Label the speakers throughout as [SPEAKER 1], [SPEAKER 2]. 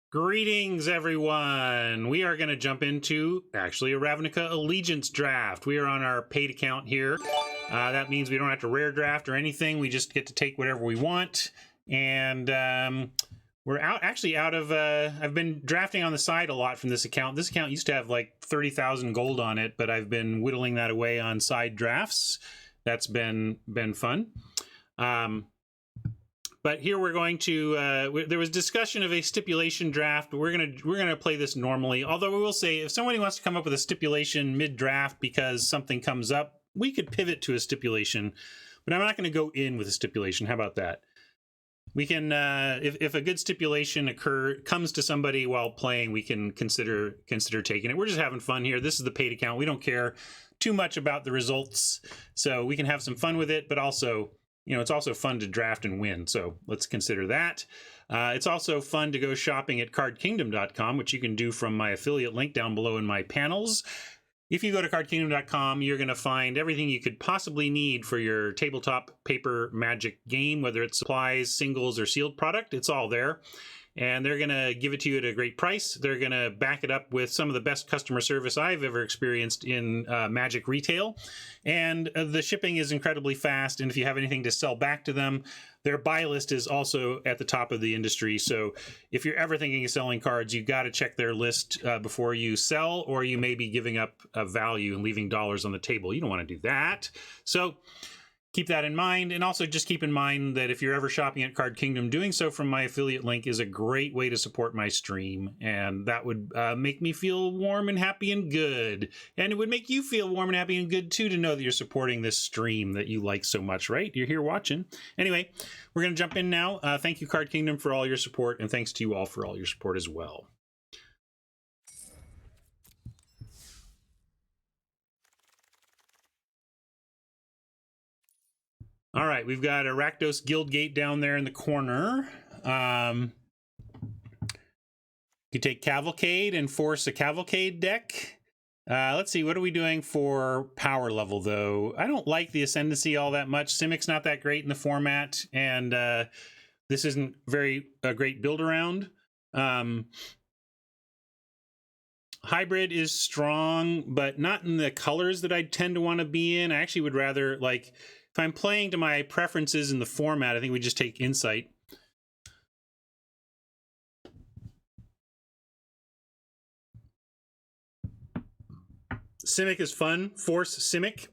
[SPEAKER 1] Greetings, everyone. We are going to jump into actually a Ravnica Allegiance draft. We are on our paid account here. That means we don't have to rare draft or anything. We just get to take whatever we want. And we're out of I've been drafting on the side a lot from this account. This account used to have like 30,000 gold on it, but I've been whittling that away on side drafts. That's been fun. But here we're going to, there was discussion of a stipulation draft. We're gonna play this normally. Although we will say, if somebody wants to come up with a stipulation mid-draft because something comes up, we could pivot to a stipulation. But I'm not going to go in with a stipulation. How about that? We can, if a good stipulation comes to somebody while playing, we can consider taking it. We're just having fun here. This is the paid account. We don't care too much about the results, so we can have some fun with it. But also, you know, it's also fun to draft and win, so let's consider that. It's also fun to go shopping at cardkingdom.com, which you can do from my affiliate link down below in my panels. If you go to cardkingdom.com, you're going to find everything you could possibly need for your tabletop paper Magic game, whether it's supplies, singles, or sealed product. It's all there. And they're going to give it to you at a great price. They're going to back it up with some of the best customer service I've ever experienced in Magic retail. And the shipping is incredibly fast. And if you have anything to sell back to them, their buy list is also at the top of the industry. So if you're ever thinking of selling cards, you got to check their list before you sell, or you may be giving up a value and leaving dollars on the table. You don't want to do that. So keep that in mind, and also just keep in mind that if you're ever shopping at Card Kingdom, doing so from my affiliate link is a great way to support my stream, and that would make me feel warm and happy and good. And it would make you feel warm and happy and good too to know that you're supporting this stream that you like so much, right? You're here watching. Anyway, we're going to jump in now. Thank you, Card Kingdom, for all your support, and thanks to you all for all your support as well. All right, we've got a Rakdos Guildgate down there in the corner. You take Cavalcade and force a Cavalcade deck. Let's see, what are we doing for power level, though? I don't like the Ascendancy all that much. Simic's not that great in the format, and this isn't a great build-around. Hybrid is strong, but not in the colors that I tend to want to be in. I actually would rather, like, if I'm playing to my preferences in the format, I think we just take Insight. Simic is fun. Force Simic.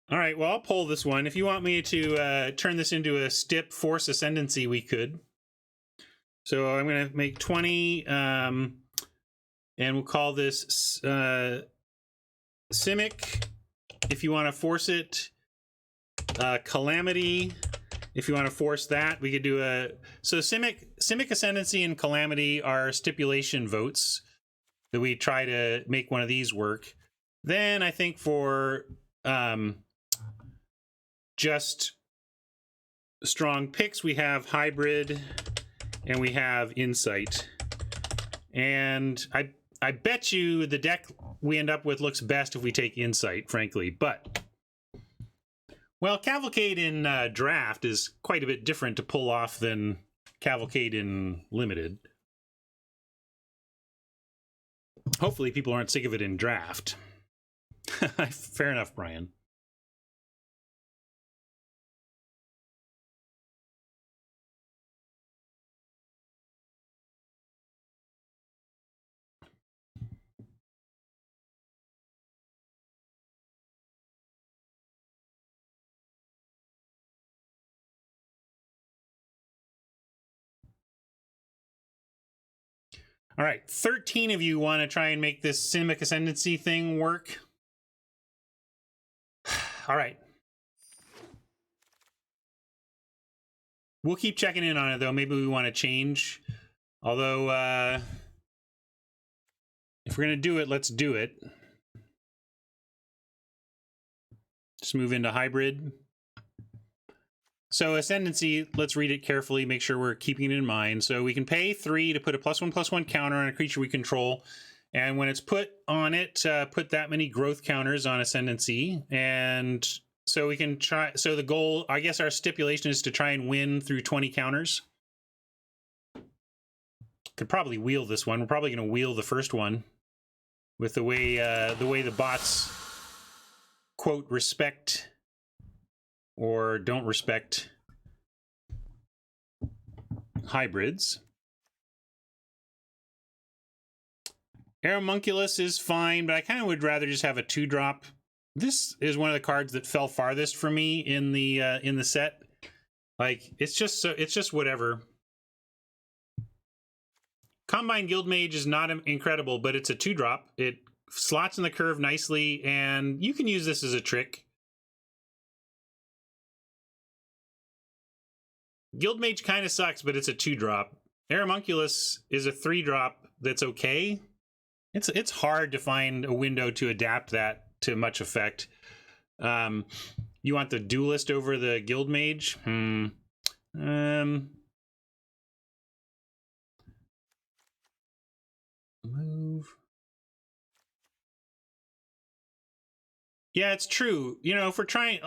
[SPEAKER 1] All right, well, I'll pull this one. If you want me to turn this into a stip Force Ascendancy, we could. So I'm going to make 20, and we'll call this Simic. If you want to force it, Calamity. If you want to force that, we could do a... So Simic Ascendancy and Calamity are stipulation votes that we try to make one of these work. Then I think for just strong picks, we have Hybrid and we have Insight. And I bet you the deck we end up with looks best if we take Insight, frankly. But, well, Cavalcade in Draft is quite a bit different to pull off than Cavalcade in Limited. Hopefully people aren't sick of it in Draft. Fair enough, Brian. All right, 13 of you want to try and make this Simic Ascendancy thing work. All right. We'll keep checking in on it, though. Maybe we want to change. Although, if we're going to do it, let's do it. Just move into Hybrid. So Ascendancy, let's read it carefully, make sure we're keeping it in mind. So we can pay 3 to put a +1/+1 counter on a creature we control. And when it's put on it, put that many growth counters on Ascendancy. And so we can try, so the goal, I guess our stipulation is to try and win through 20 counters. Could probably wheel this one. We're probably going to wheel the first one with the way the bots quote respect or don't respect hybrids. Aeromunculus is fine, but I kind of would rather just have a 2-drop. This is one of the cards that fell farthest for me in the set. Like, it's just whatever. Combine Guildmage is not incredible, but it's a 2-drop. It slots in the curve nicely, and you can use this as a trick. Guildmage kind of sucks, but it's a 2-drop. Aeromunculus is a 3-drop that's okay. It's hard to find a window to adapt that to much effect. You want the Duelist over the Guildmage? Move. Yeah, it's true. You know, if we're trying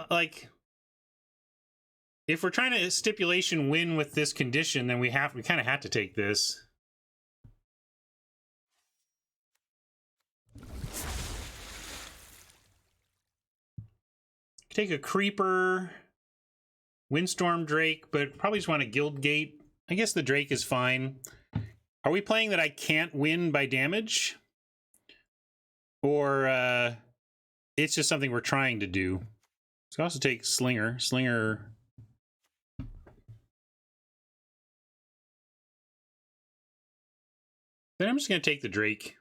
[SPEAKER 1] to stipulation win with this condition, then we kind of have to take this. Take a Creeper, Windstorm Drake, but probably just want a Guildgate. I guess the Drake is fine. Are we playing that I can't win by damage? Or it's just something we're trying to do? So I also take Slinger. Then I'm just going to take the Drake.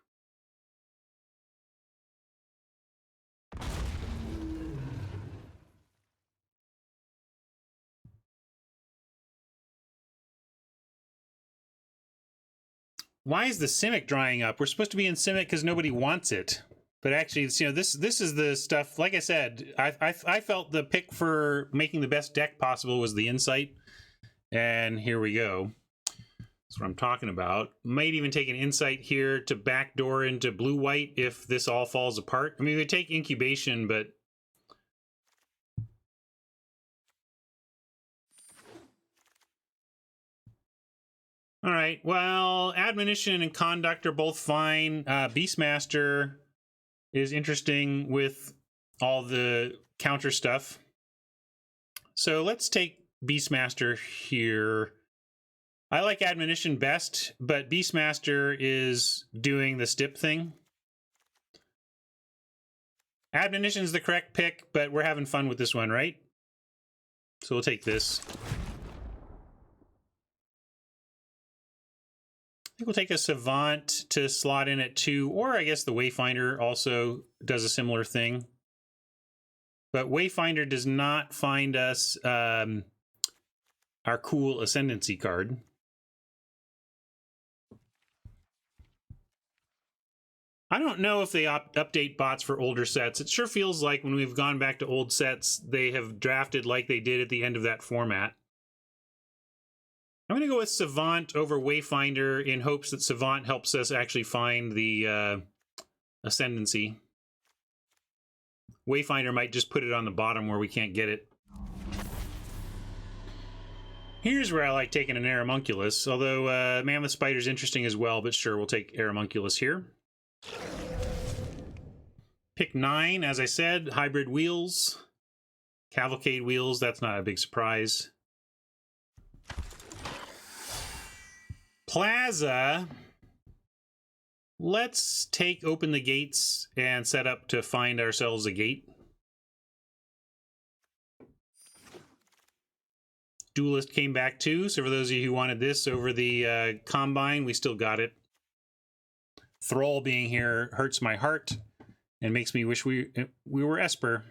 [SPEAKER 1] Why is the Simic drying up? We're supposed to be in Simic because nobody wants it. But actually, you know, this is the stuff. Like I said, I felt the pick for making the best deck possible was the Insight. And here we go. That's what I'm talking about. Might even take an Insight here to backdoor into blue-white if this all falls apart. I mean, we take Incubation, but... All right, well, Admonition and Conduct are both fine. Beastmaster is interesting with all the counter stuff. So let's take Beastmaster here. I like Admonition best, but Beastmaster is doing the stip thing. Admonition's the correct pick, but we're having fun with this one, right? So we'll take this. I think we'll take a Savant to slot in at 2, or I guess the Wayfinder also does a similar thing. But Wayfinder does not find us our cool Ascendancy card. I don't know if they update bots for older sets. It sure feels like when we've gone back to old sets, they have drafted like they did at the end of that format. I'm going to go with Savant over Wayfinder in hopes that Savant helps us actually find the Ascendancy. Wayfinder might just put it on the bottom where we can't get it. Here's where I like taking an Aeromunculus, although Mammoth Spider's interesting as well, but sure, we'll take Aeromunculus here. Pick 9, as I said, Hybrid Wheels. Cavalcade Wheels, that's not a big surprise. Plaza. Let's take Open the Gates and set up to find ourselves a gate. Duelist came back too, so for those of you who wanted this over the Combine, we still got it. Thrall being here hurts my heart and makes me wish we were Esper.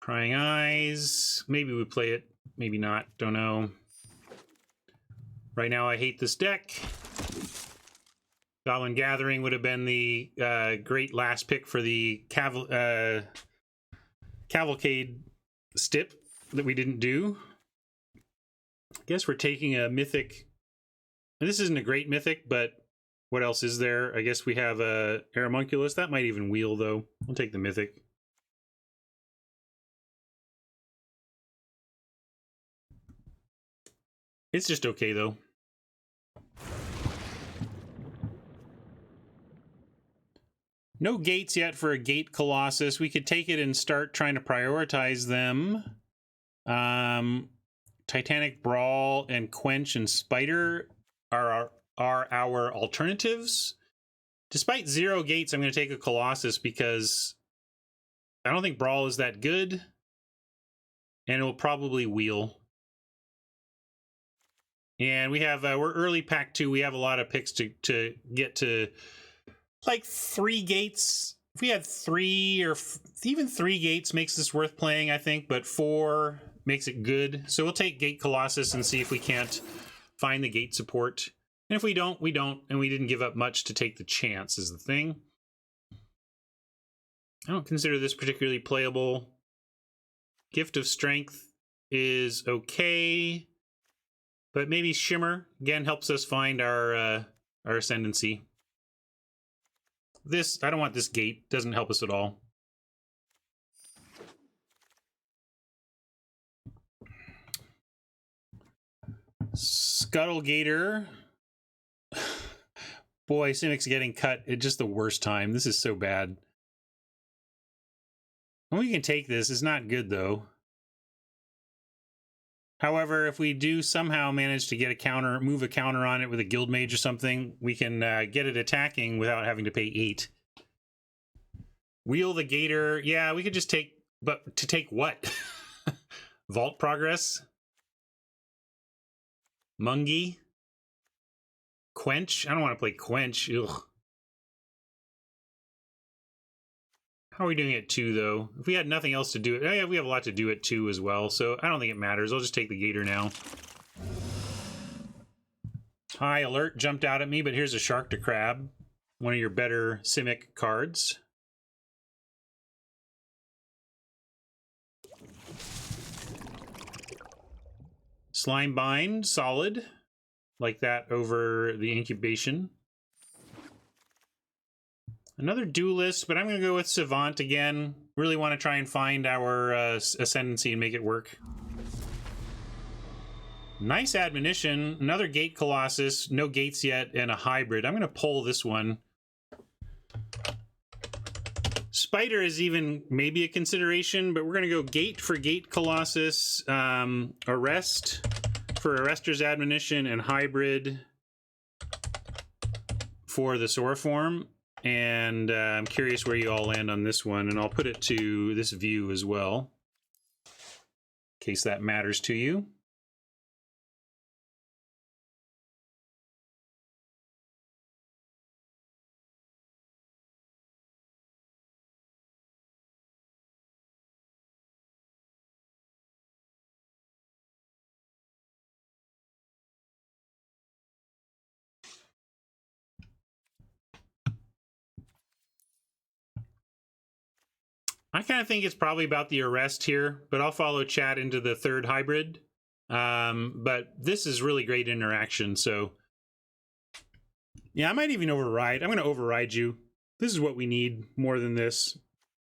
[SPEAKER 1] Prying Eyes. Maybe we play it. Maybe not. Don't know. Right now, I hate this deck. Goblin Gathering would have been the great last pick for the Cavalcade stip that we didn't do. I guess we're taking a Mythic. And this isn't a great Mythic, but What else is there? I guess we have a Homunculus. That might even wheel, though. We'll take the Mythic. It's just okay, though. No gates yet for a Gate Colossus. We could take it and start trying to prioritize them. Titanic Brawl and Quench and Spider are our alternatives. Despite 0 gates, I'm going to take a Colossus because I don't think Brawl is that good. And it will probably wheel. And we have, we're early pack 2. We have a lot of picks to get to like 3 gates. If we had 3 or even 3 gates makes this worth playing, I think, but 4 makes it good. So we'll take Gate Colossus and see if we can't find the gate support. And if we don't, we don't. And we didn't give up much to take the chance is the thing. I don't consider this particularly playable. Gift of Strength is okay. But maybe Shimmer, again, helps us find our Ascendancy. This, I don't want this gate. Doesn't help us at all. Scuttlegator. Boy, Simic's getting cut at just the worst time. This is so bad. We can take this. It's not good, though. However, if we do somehow manage to get a counter, move a counter on it with a Guild Mage or something, we can get it attacking without having to pay 8. Wheel the Gator. Yeah, we could just take... But to take what? Vault Progress? Mungie? Quench? I don't want to play Quench. Ugh. How are we doing at 2, though? If we had nothing else to do it... Oh, yeah, we have a lot to do at 2 as well, so I don't think it matters. I'll just take the Gator now. High Alert jumped out at me, but here's a Shark to Crab. One of your better Simic cards. Slime Bind, solid. Like that over the Incubation. Another Duelist, but I'm going to go with Savant again. Really want to try and find our Ascendancy and make it work. Nice Admonition. Another Gate Colossus. No gates yet, and a Hybrid. I'm going to pull this one. Spider is even maybe a consideration, but we're going to go Gate for Gate Colossus. Arrest for Arrester's Admonition, and Hybrid for the Soroform. And I'm curious where you all land on this one, and I'll put it to this view as well, in case that matters to you. I kind of think it's probably about the Arrest here, but I'll follow Chad into the 3rd Hybrid. But this is really great interaction, so... Yeah, I might even override. I'm going to override you. This is what we need more than this.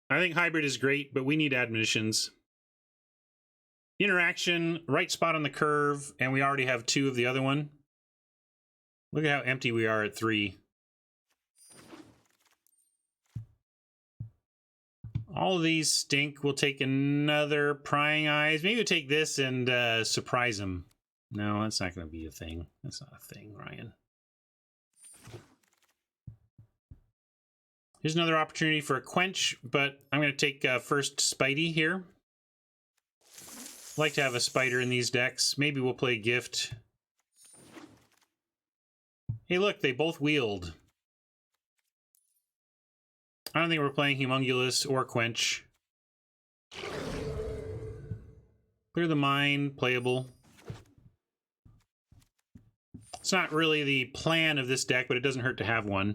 [SPEAKER 1] I think Hybrid is great, but we need Admonitions. Interaction, right spot on the curve, and we already have 2 of the other one. Look at how empty we are at 3. All of these stink. We'll take another Prying Eyes. Maybe we'll take this and surprise him. No, that's not going to be a thing. That's not a thing, Ryan. Here's another opportunity for a Quench, but I'm going to take first Spidey here. Like to have a Spider in these decks. Maybe we'll play Gift. Hey, look, they both wheeled. I don't think we're playing Homunculus or Quench. Clear the Mind, playable. It's not really the plan of this deck, but it doesn't hurt to have one.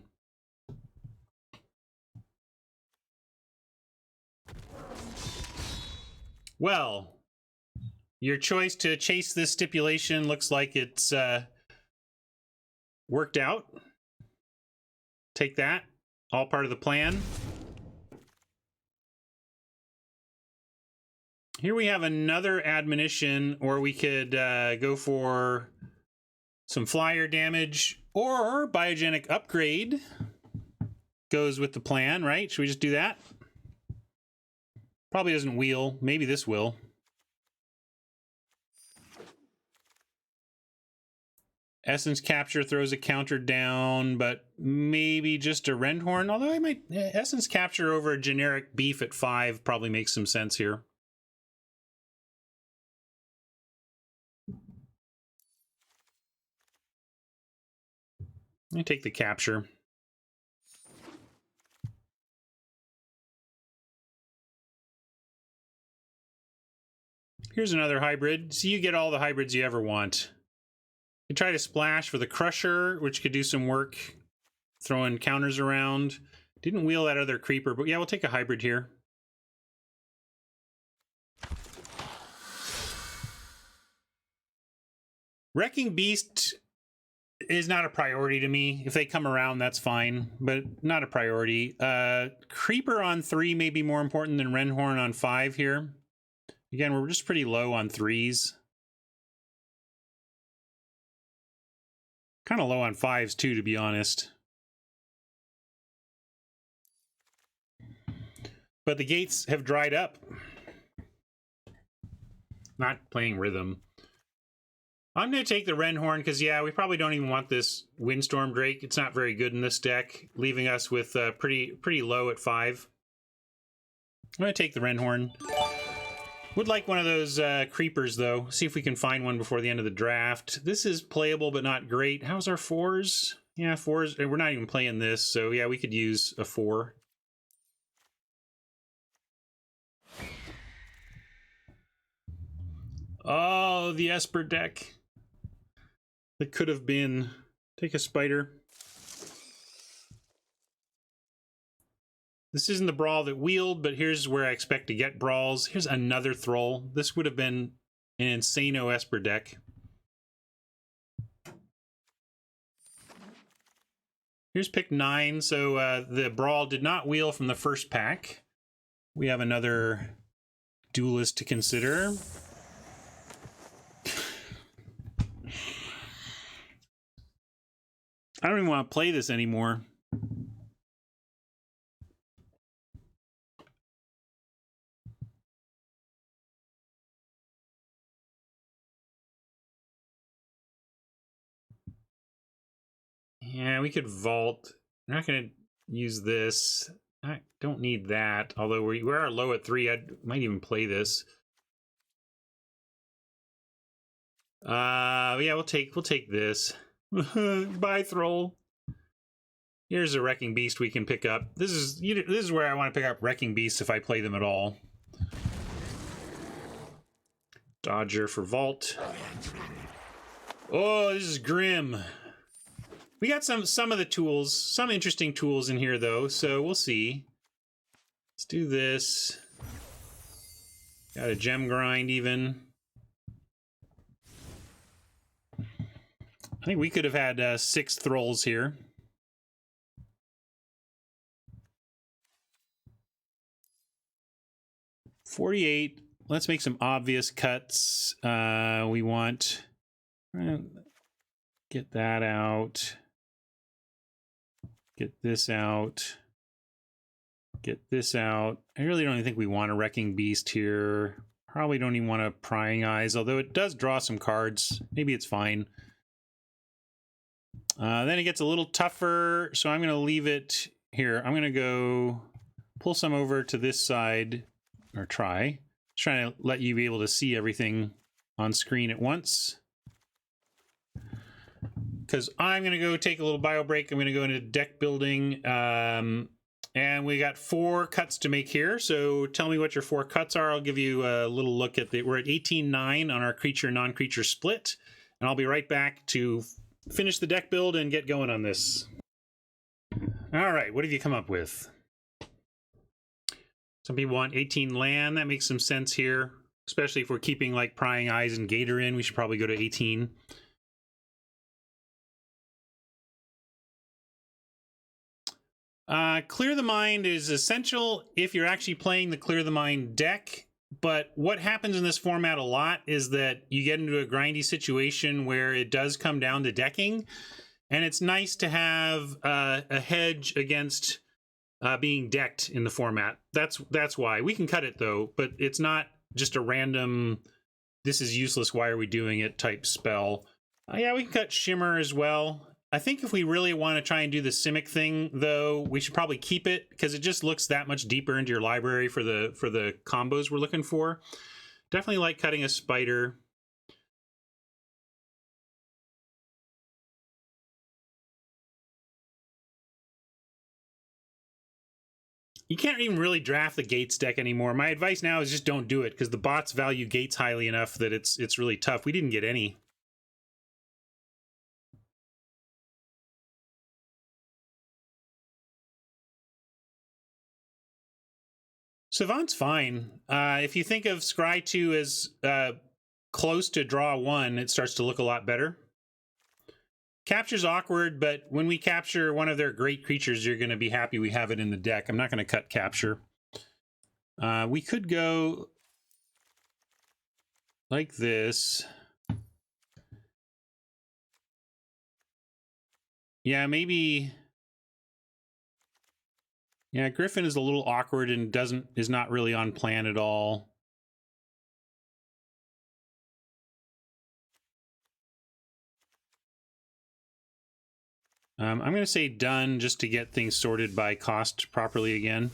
[SPEAKER 1] Well, your choice to chase this stipulation looks like it's worked out. Take that. All part of the plan. Here we have another admonition, or we could go for some flyer damage, or biogenic upgrade goes with the plan, right? Should we just do that? Probably doesn't wheel. Maybe this will. Essence Capture throws a counter down, but maybe just a Rendhorn. Although I might... Essence Capture over a generic Beef at 5 probably makes some sense here. Let me take the Capture. Here's another hybrid. So you get all the hybrids you ever want. You try to splash for the Crusher, which could do some work throwing counters around. Didn't wheel that other creeper, but yeah, we'll take a hybrid here. Wrecking Beast is not a priority to me. If they come around, that's fine, but not a priority. Creeper on 3 may be more important than Rendhorn on 5 here. Again, we're just pretty low on 3s. Kind of low on 5s too, to be honest. But the gates have dried up. Not playing Rhythm. I'm going to take the Rendhorn because, yeah, we probably don't even want this Windstorm Drake. It's not very good in this deck, leaving us with pretty low at 5. I'm going to take the Rendhorn. Would like one of those creepers, though. See if we can find one before the end of the draft. This is playable, but not great. How's our 4s? Yeah, 4s. We're not even playing this, so yeah, we could use a 4. Oh, the Esper deck. That could have been. Take a Spider. This isn't the Brawl that wheeled, but here's where I expect to get brawls. Here's another Thrall. This would have been an Insano Esper deck. Here's pick 9. So the Brawl did not wheel from the first pack. We have another duelist to consider. I don't even want to play this anymore. Yeah, we could vault. We're not going to use this. I don't need that. Although we are low at 3, I might even play this. Yeah, we'll take this. Bye, Thrall. Here's a Wrecking Beast we can pick up. This is where I want to pick up Wrecking Beasts if I play them at all. Dodger for vault. Oh, this is grim. We got some of the tools, some interesting tools in here though, so we'll see. Let's do this. Got a gem grind even. I think we could have had 6 Thralls here. $48. Let's make some obvious cuts. We want get that out. Get this out. Get this out. I really don't even think we want a Wrecking Beast here. Probably don't even want a Prying Eyes, although it does draw some cards. Maybe it's fine. Then it gets a little tougher, so I'm going to leave it here. I'm going to go pull some over to this side, or try. Just trying to let you be able to see everything on screen at once. Because I'm going to go take a little bio break. I'm going to go into deck building. And we got 4 cuts to make here. So tell me what your 4 cuts are. I'll give you a little look at we're at 18-9 on our creature non-creature split. And I'll be right back to finish the deck build and get going on this. All right, what have you come up with? Some people want 18 land. That makes some sense here. Especially if we're keeping like Prying Eyes and Gator in, we should probably go to 18. Clear the Mind is essential if you're actually playing the Clear the Mind deck, but what happens in this format a lot is that you get into a grindy situation where it does come down to decking, and it's nice to have a hedge against being decked in the format. That's why. We can cut it, though, but it's not just a random, this is useless, why are we doing it type spell. Yeah, we can cut Shimmer as well. I think if we really want to try and do the Simic thing, though, we should probably keep it because it just looks that much deeper into your library for the combos we're looking for. Definitely like cutting a Spider. You can't even really draft the Gates deck anymore. My advice now is just don't do it because the bots value Gates highly enough that it's really tough. We didn't get any. Savant's fine. If you think of Scry 2 as close to draw 1, it starts to look a lot better. Capture's awkward, but when we capture one of their great creatures, you're going to be happy we have it in the deck. I'm not going to cut Capture. We could go like this. Yeah, maybe... Yeah, Griffin is a little awkward and is not really on plan at all. I'm going to say done just to get things sorted by cost properly again.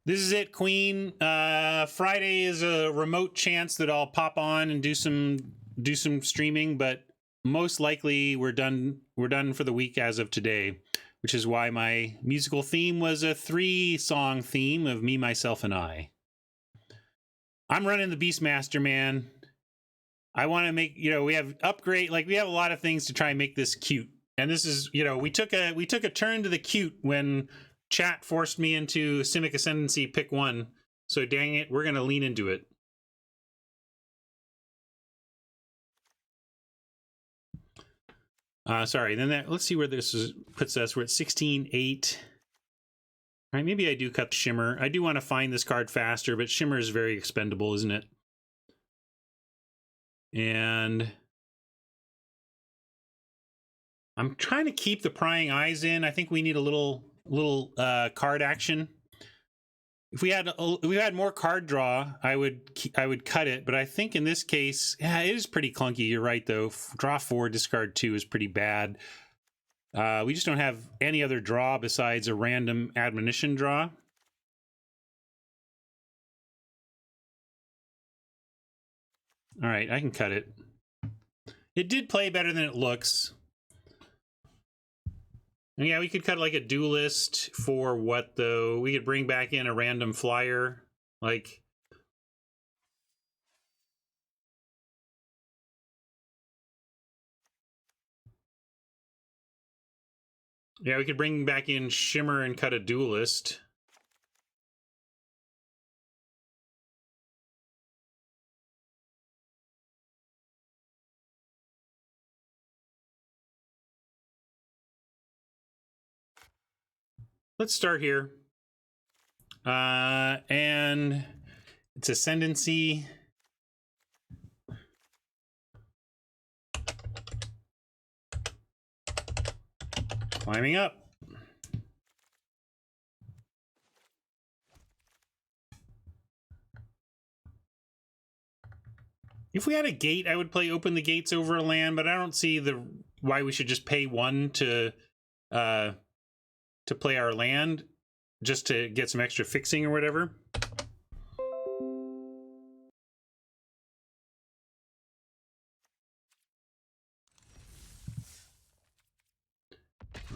[SPEAKER 1] This is it, Queen. Friday is a remote chance that I'll pop on and do some streaming, but most likely we're done for the week as of today, which is why my musical theme was a 3-song theme of Me, Myself, and I. I'm running the Beastmaster, man. I want to make, we have upgrade, we have a lot of things to try and make this cute. And this is, we took a turn to the cute when chat forced me into Simic Ascendancy pick 1. So dang it, we're going to lean into it. Sorry, then let's see where this puts us. We're at 16-8. All right, maybe I do cut Shimmer. I do want to find this card faster, but Shimmer is very expendable, isn't it? And I'm trying to keep the Prying Eyes in. I think we need a little card action. If we had more card draw, I would cut it. But I think in this case, yeah, it is pretty clunky. You're right, though. Draw 4, discard 2 is pretty bad. We just don't have any other draw besides a random admonition draw. All right, I can cut it. It did play better than it looks. Yeah, we could cut like a duelist for what, though? We could bring back in a random flyer. Like... Yeah, we could bring back in Shimmer and cut a duelist. Let's start here. And it's Ascendancy. Climbing up. If we had a gate, I would play Open the Gates over a land, but I don't see why we should just pay 1 to play our land just to get some extra fixing or whatever.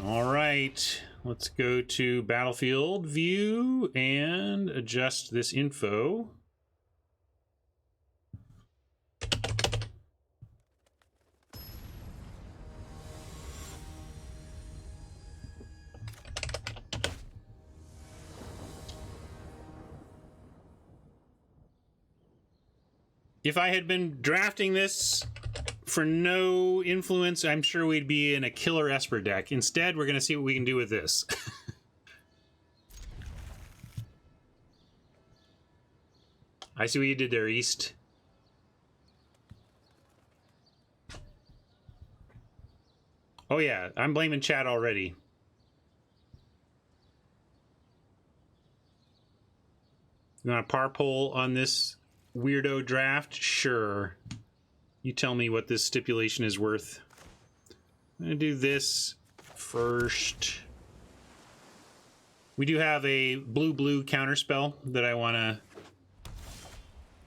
[SPEAKER 1] All right, let's go to Battlefield View and adjust this info. If I had been drafting this for no influence, I'm sure we'd be in a killer Esper deck. Instead, we're going to see what we can do with this. I see what you did there, East. Oh yeah, I'm blaming chat already. You want a par poll on this weirdo draft? Sure. You tell me what this stipulation is worth. I'm gonna do this first. We do have a blue-blue counterspell that I want to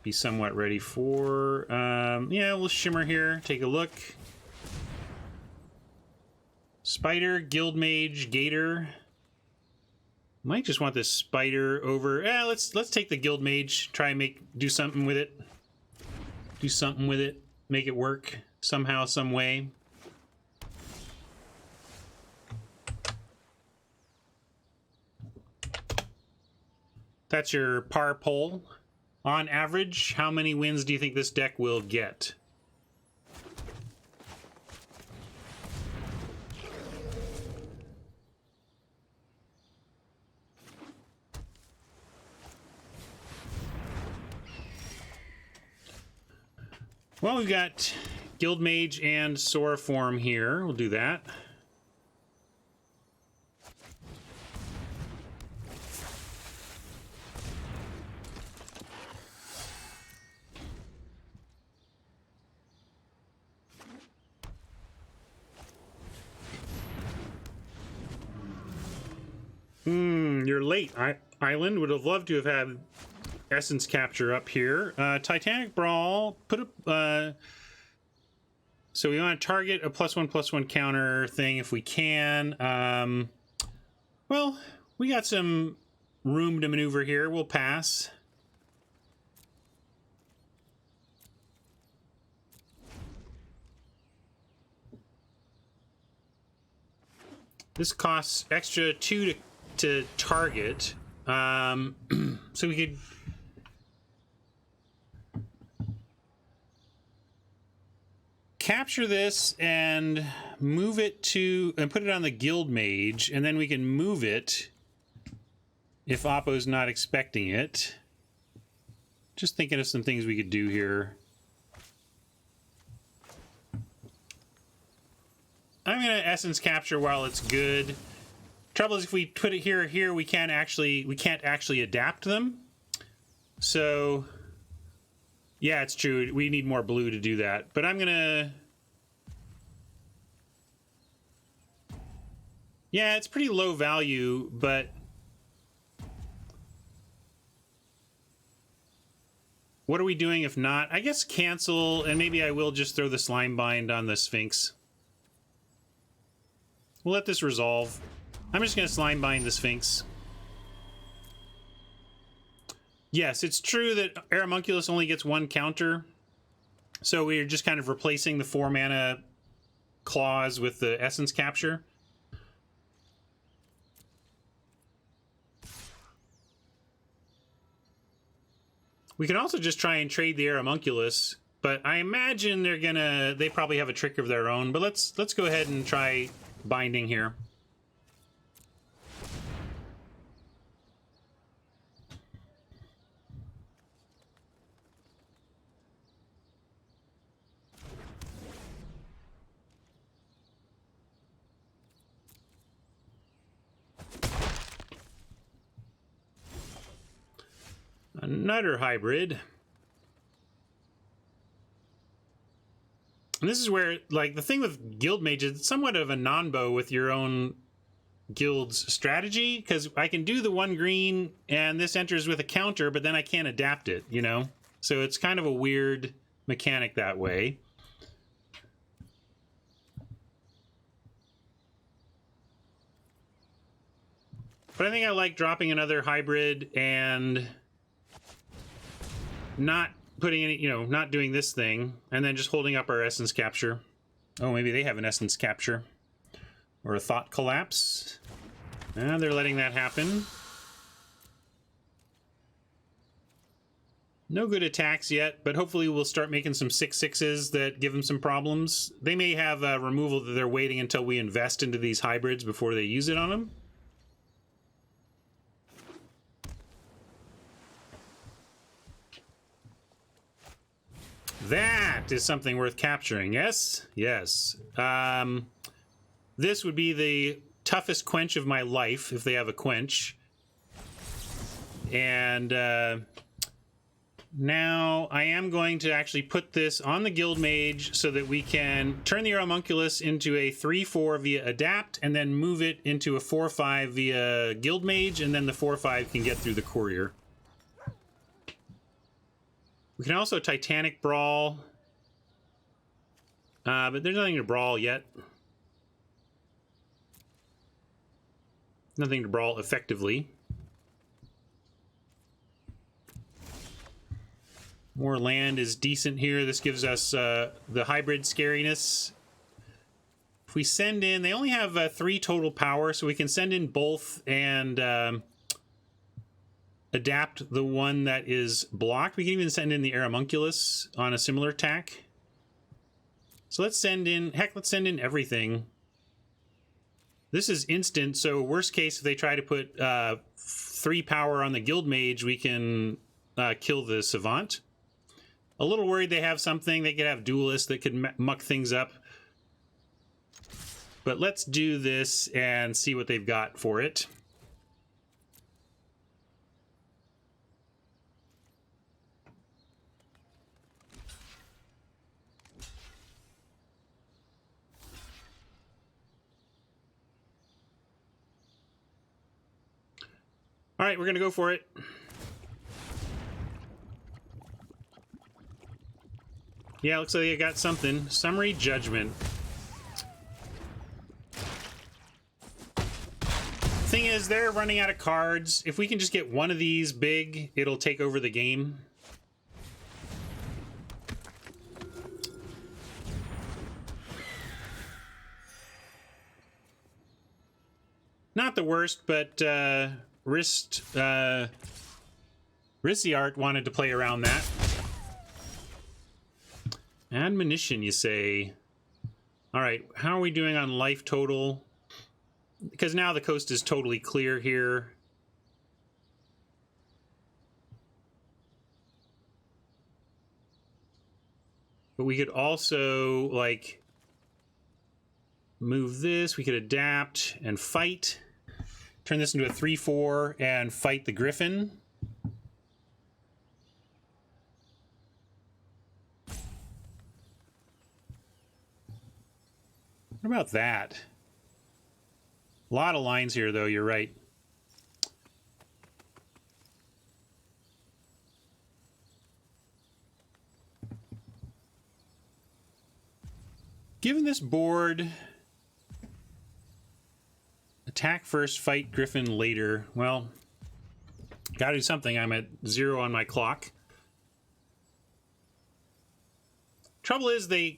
[SPEAKER 1] be somewhat ready for. Yeah, we'll shimmer here. Take a look. Spider, Guildmage, Gator. Might just want this spider over. Yeah, let's take the Guildmage. Try and do something with it. Do something with it. Make it work somehow, some way. That's your par poll. On average, how many wins do you think this deck will get? Well, we've got Guildmage and Soroform here. We'll do that. You're late. Island would have loved to have had Essence Capture up here. Titanic Brawl, put up... so we want to target a +1/+1 counter thing if we can. Well, we got some room to maneuver here. We'll pass. This costs extra 2 to target. So we could... capture this and move it to... and put it on the Guildmage, and then we can move it if Oppo's not expecting it. Just thinking of some things we could do here. I'm gonna Essence Capture while it's good. Trouble is, if we put it here, we can't actually adapt them. So, yeah, it's true. We need more blue to do that. But I'm gonna... yeah, it's pretty low value, but... what are we doing if not? I guess cancel, and maybe I will just throw the Slime Bind on the Sphinx. We'll let this resolve. I'm just going to Slime Bind the Sphinx. Yes, it's true that Aeromunculus only gets 1 counter. So we're just kind of replacing the 4 mana clause with the Essence Capture. We can also just try and trade the Aeromunculus, but I imagine they probably have a trick of their own. But let's go ahead and try binding here. Another hybrid. And this is where, like, the thing with guild mages, it's somewhat of a non-bow with your own guild's strategy, because I can do the 1 green and this enters with a counter, but then I can't adapt it, you know? So it's kind of a weird mechanic that way. But I think I like dropping another hybrid and not putting any, you know, not doing this thing, and then just holding up our Essence Capture. Oh, maybe they have an Essence Capture. Or a Thought Collapse. They're letting that happen. No good attacks yet, but hopefully we'll start making some 6/6s that give them some problems. They may have a removal that they're waiting until we invest into these hybrids before they use it on them. That is something worth capturing. Yes? Yes. This would be the toughest quench of my life if they have a quench. And now I am going to actually put this on the Guild Mage so that we can turn the Homunculus into a 3/4 via Adapt, and then move it into a 4/5 via Guild Mage, and then the 4/5 can get through the Courier. We can also Titanic Brawl, but there's nothing to brawl yet. Nothing to brawl effectively. More land is decent here. This gives us the hybrid scariness. If we send in, they only have 3 total power, so we can send in both and adapt the one that is blocked. We can even send in the Homunculus on a similar attack. So let's send in, heck, let's send in everything. This is instant, so worst case, if they try to put 3 power on the Guild Mage, we can kill the Savant. A little worried they have something. They could have Duelists that could muck things up. But let's do this and see what they've got for it. All right, we're going to go for it. Yeah, looks like you got something. Summary Judgment. Thing is, they're running out of cards. If we can just get one of these big, it'll take over the game. Not the worst, but Rissiart wanted to play around that. Admonition, you say? All right, how are we doing on life total? Because now the coast is totally clear here. But we could also, like, move this. We could adapt and fight. Turn this into a 3/4 and fight the Griffin. What about that? A lot of lines here, though, you're right. Given this board, attack first, fight Griffin later. Well, gotta do something. I'm at 0 on my clock. Trouble is, they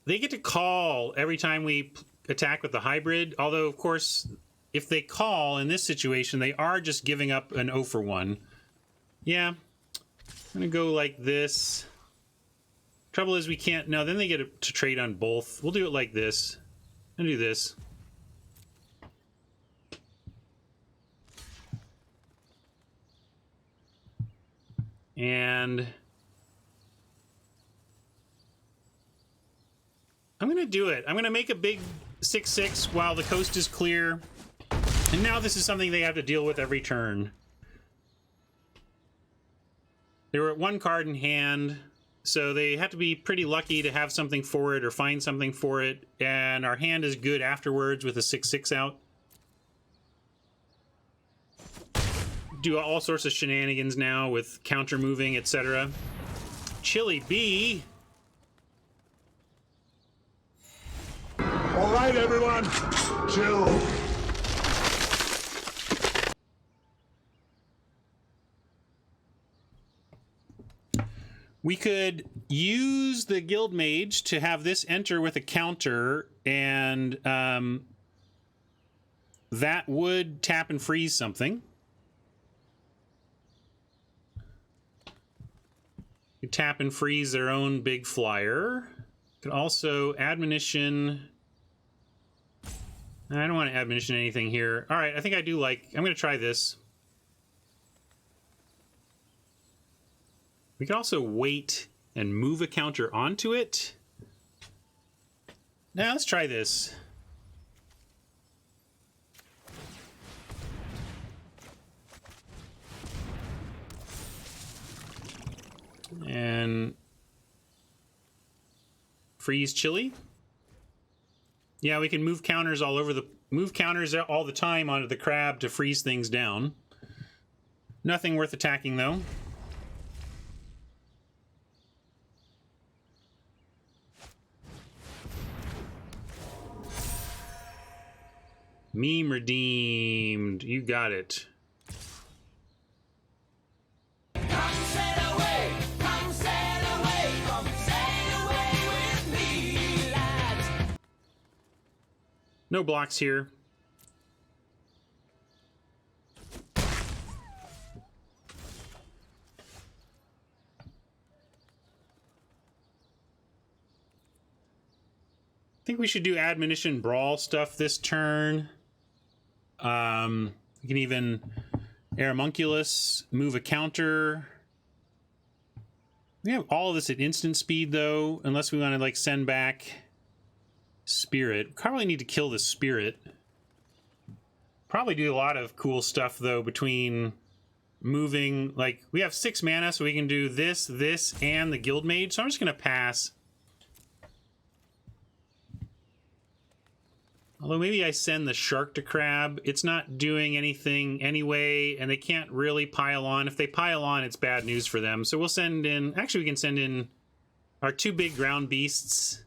[SPEAKER 1] get to call every time we attack with the hybrid, although, of course, if they call in this situation, they are just giving up an 0 for 1. Yeah, I'm gonna go like this. Trouble is we can't, no, then they get to trade on both. We'll do it like this. I'm gonna do this. And I'm going to do it. I'm going to make a big 6/6 while the coast is clear. And now this is something they have to deal with every turn. They were at 1 card in hand, so they have to be pretty lucky to have something for it or find something for it. And our hand is good afterwards with a 6/6 out. Do all sorts of shenanigans now with counter moving, etc. Chili Bee.
[SPEAKER 2] All right, everyone, chill.
[SPEAKER 1] We could use the Guild Mage to have this enter with a counter, and that would tap and freeze something. You tap and freeze their own big flyer. Could also admonition. I don't want to admonition anything here. All right, I think I do like. I'm going to try this. We could also wait and move a counter onto it. Now let's try this. And freeze chili. Yeah, we can move counters all over all the time onto the crab to freeze things down. Nothing worth attacking though. Meme redeemed. You got it. No blocks here. I think we should do admonition brawl stuff this turn. We can even Aeromunculus, move a counter. We have all of this at instant speed though, unless we want to like send back Spirit. Probably need to kill the Spirit. Probably do a lot of cool stuff though between moving, like we have 6 mana, so we can do this, and the Guildmage. So I'm just gonna pass. Although maybe I send the Shark to Crab. It's not doing anything anyway, and they can't really pile on. If they pile on, it's bad news for them. So we'll send in, actually we can send in our 2 big ground beasts.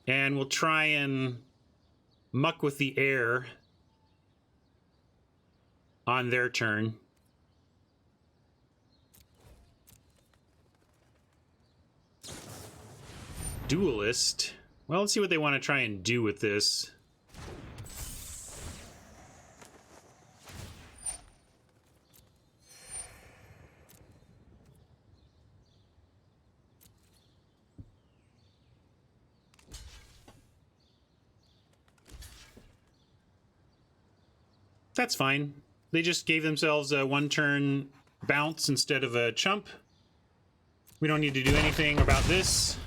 [SPEAKER 1] And we'll try and muck with the air on their turn. Duelist. Well, let's see what they want to try and do with this. That's fine. They just gave themselves a 1-turn bounce instead of a chump. We don't need to do anything about this.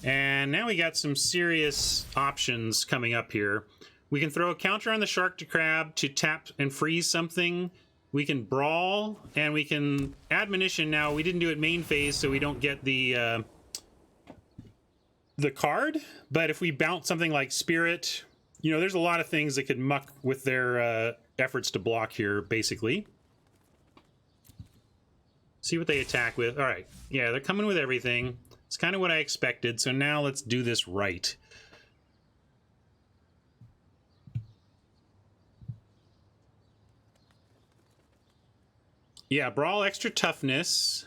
[SPEAKER 1] And now we got some serious options coming up here. We can throw a counter on the Shark to Crab to tap and freeze something. We can brawl, and we can admonition now. We didn't do it main phase, so we don't get the card. But if we bounce something like Spirit, you know, there's a lot of things that could muck with their efforts to block here, basically. See what they attack with. All right. Yeah, they're coming with everything. It's kind of what I expected. So now let's do this right. Yeah, brawl extra toughness.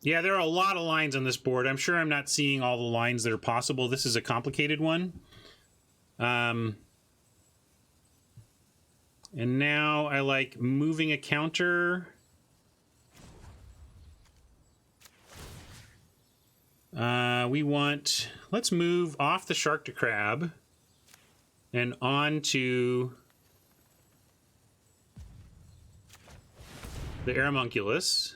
[SPEAKER 1] Yeah, there are a lot of lines on this board. I'm sure I'm not seeing all the lines that are possible. This is a complicated one. And now I like moving a counter. Let's move off the Shark to Crab and on to the Aeromunculus.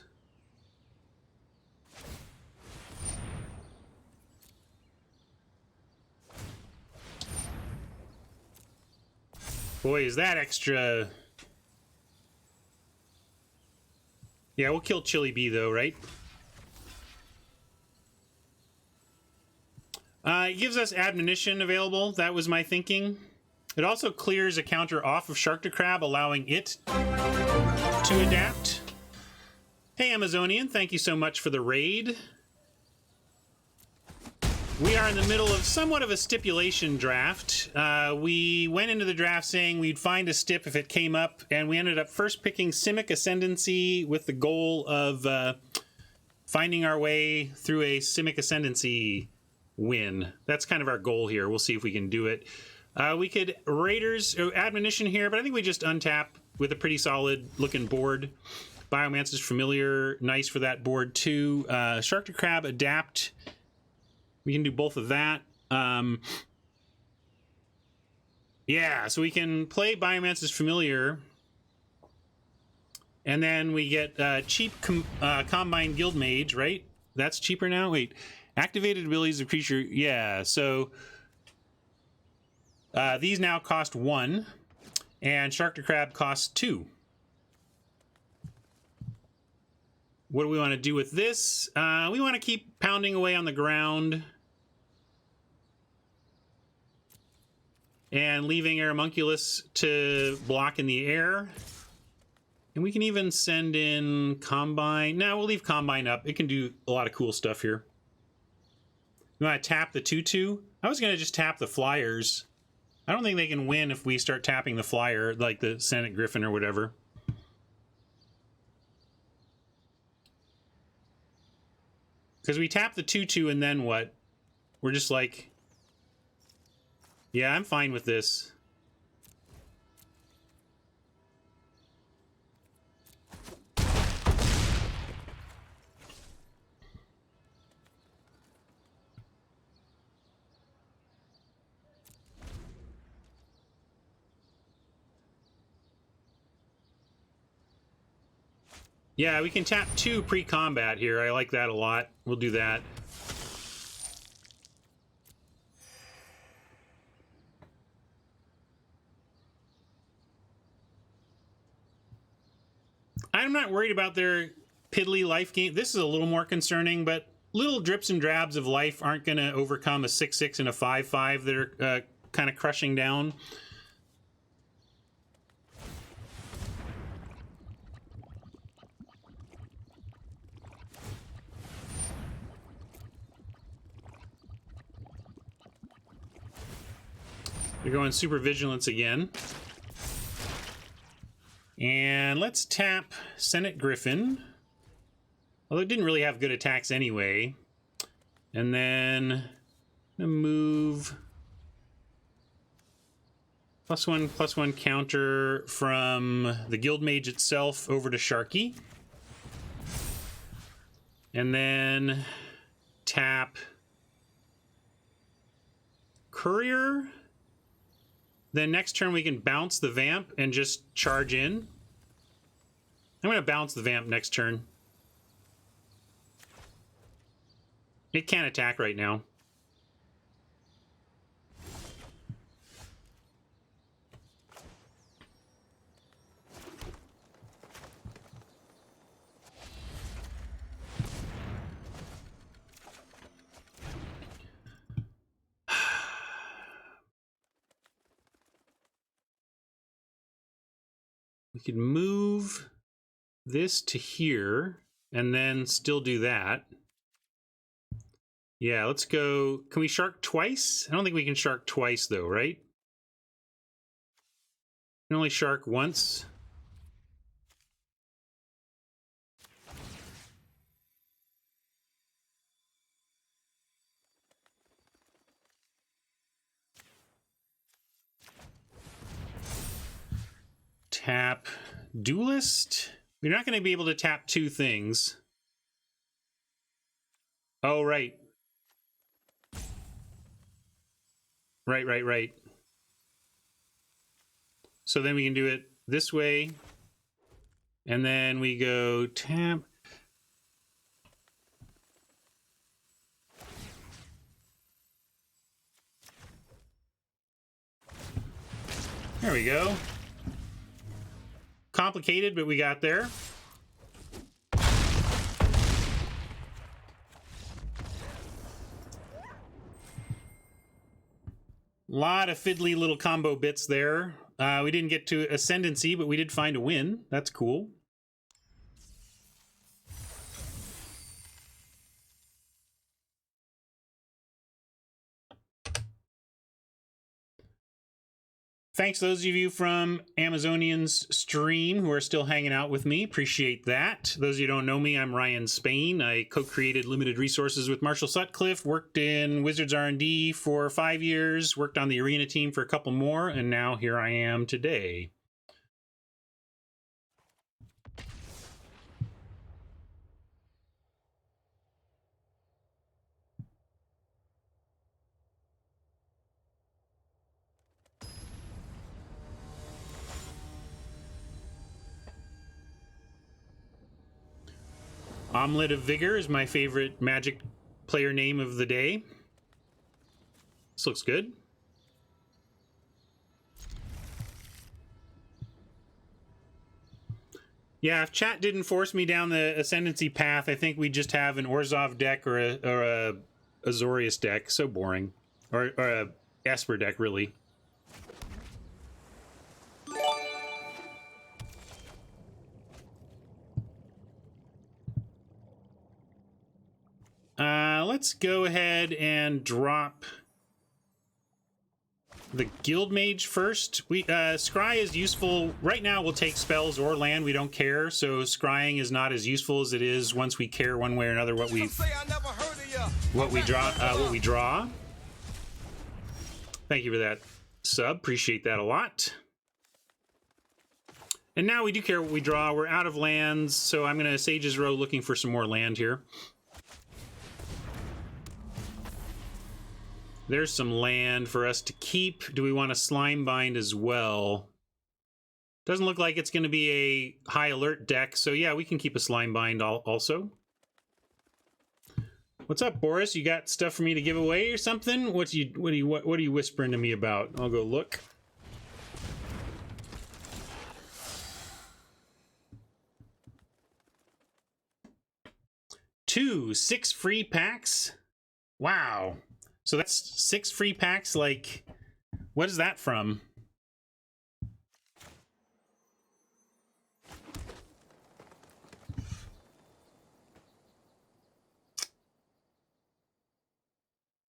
[SPEAKER 1] Boy, is that extra... Yeah, we'll kill Chili Bee, though, right? It gives us admonition available. That was my thinking. It also clears a counter off of Shark to Crab, allowing it to adapt. Hey, Amazonian, thank you so much for the raid. We are in the middle of somewhat of a stipulation draft. We went into the draft saying we'd find a stip if it came up, and we ended up first picking Simic Ascendancy with the goal of finding our way through a Simic Ascendancy win. That's kind of our goal here. We'll see if we can do it. We could Raiders or Admonition here, but I think we just untap with a pretty solid looking board. Biomancer's Familiar, nice for that board too. Shark to Crab, Adapt. We can do both of that. Yeah, so we can play Biomancer's Familiar. And then we get cheap Combine Guild Mage, right? That's cheaper now? Wait. Activated abilities of creature. Yeah, so these now cost 1. And Shark to Crab costs 2. What do we want to do with this? We want to keep pounding away on the ground. And leaving Aeromunculus to block in the air. And we can even send in Combine. No, we'll leave Combine up. It can do a lot of cool stuff here. You want to tap the 2/2? I was going to just tap the Flyers. I don't think they can win if we start tapping the Flyer, like the Senate Griffin or whatever. Because we tap the 2/2 and then what? We're just like... Yeah, I'm fine with this. Yeah, we can tap 2 pre-combat here. I like that a lot. We'll do that. I'm not worried about their piddly life gain. This is a little more concerning, but little drips and drabs of life aren't going to overcome a 6/6 and a 5/5 that are kind of crushing down. They're going Super Vigilance again. And let's tap Senate Griffin. Although it didn't really have good attacks anyway. And then move +1/+1 counter from the Guild Mage itself over to Sharky. And then tap Courier. Then next turn we can bounce the Vamp and just charge in. I'm going to bounce the Vamp next turn. It can't attack right now. We could move this to here and then still do that. Yeah, let's go. Can we shark twice? I don't think we can shark twice though, right? We can only shark once. Tap Duelist. We're not going to be able to tap 2 things. Oh, right. Right. So then we can do it this way. And then we go tap. There we go. Complicated, but we got there. Lot of fiddly little combo bits there. We didn't get to Ascendancy, but we did find a win. That's cool. Thanks to those of you from Amazonian's stream who are still hanging out with me. Appreciate that. Those of you who don't know me, I'm Ryan Spain. I co-created Limited Resources with Marshall Sutcliffe, worked in Wizards R&D for 5 years, worked on the Arena team for a couple more, and now here I am today. Omelet of Vigor is my favorite Magic player name of the day. This looks good. Yeah, if chat didn't force me down the Ascendancy path, I think we'd just have an Orzhov deck or a Azorius deck. So boring. Or a Esper deck, really. Let's go ahead and drop the Guild Mage first. Scry is useful. Right now we'll take spells or land, we don't care. So scrying is not as useful as it is once we care one way or another what we draw. Thank you for that sub. Appreciate that a lot. And now we do care what we draw. We're out of lands, so I'm gonna Sage's Row looking for some more land here. There's some land for us to keep. Do we want a Slime Bind as well? Doesn't look like it's going to be a high alert deck, so yeah, we can keep a Slime Bind also. What's up, Boris? You got stuff for me to give away or something? What are you whispering to me about? I'll go look. Two 6 free packs. Wow. So that's 6 free packs, like, what is that from?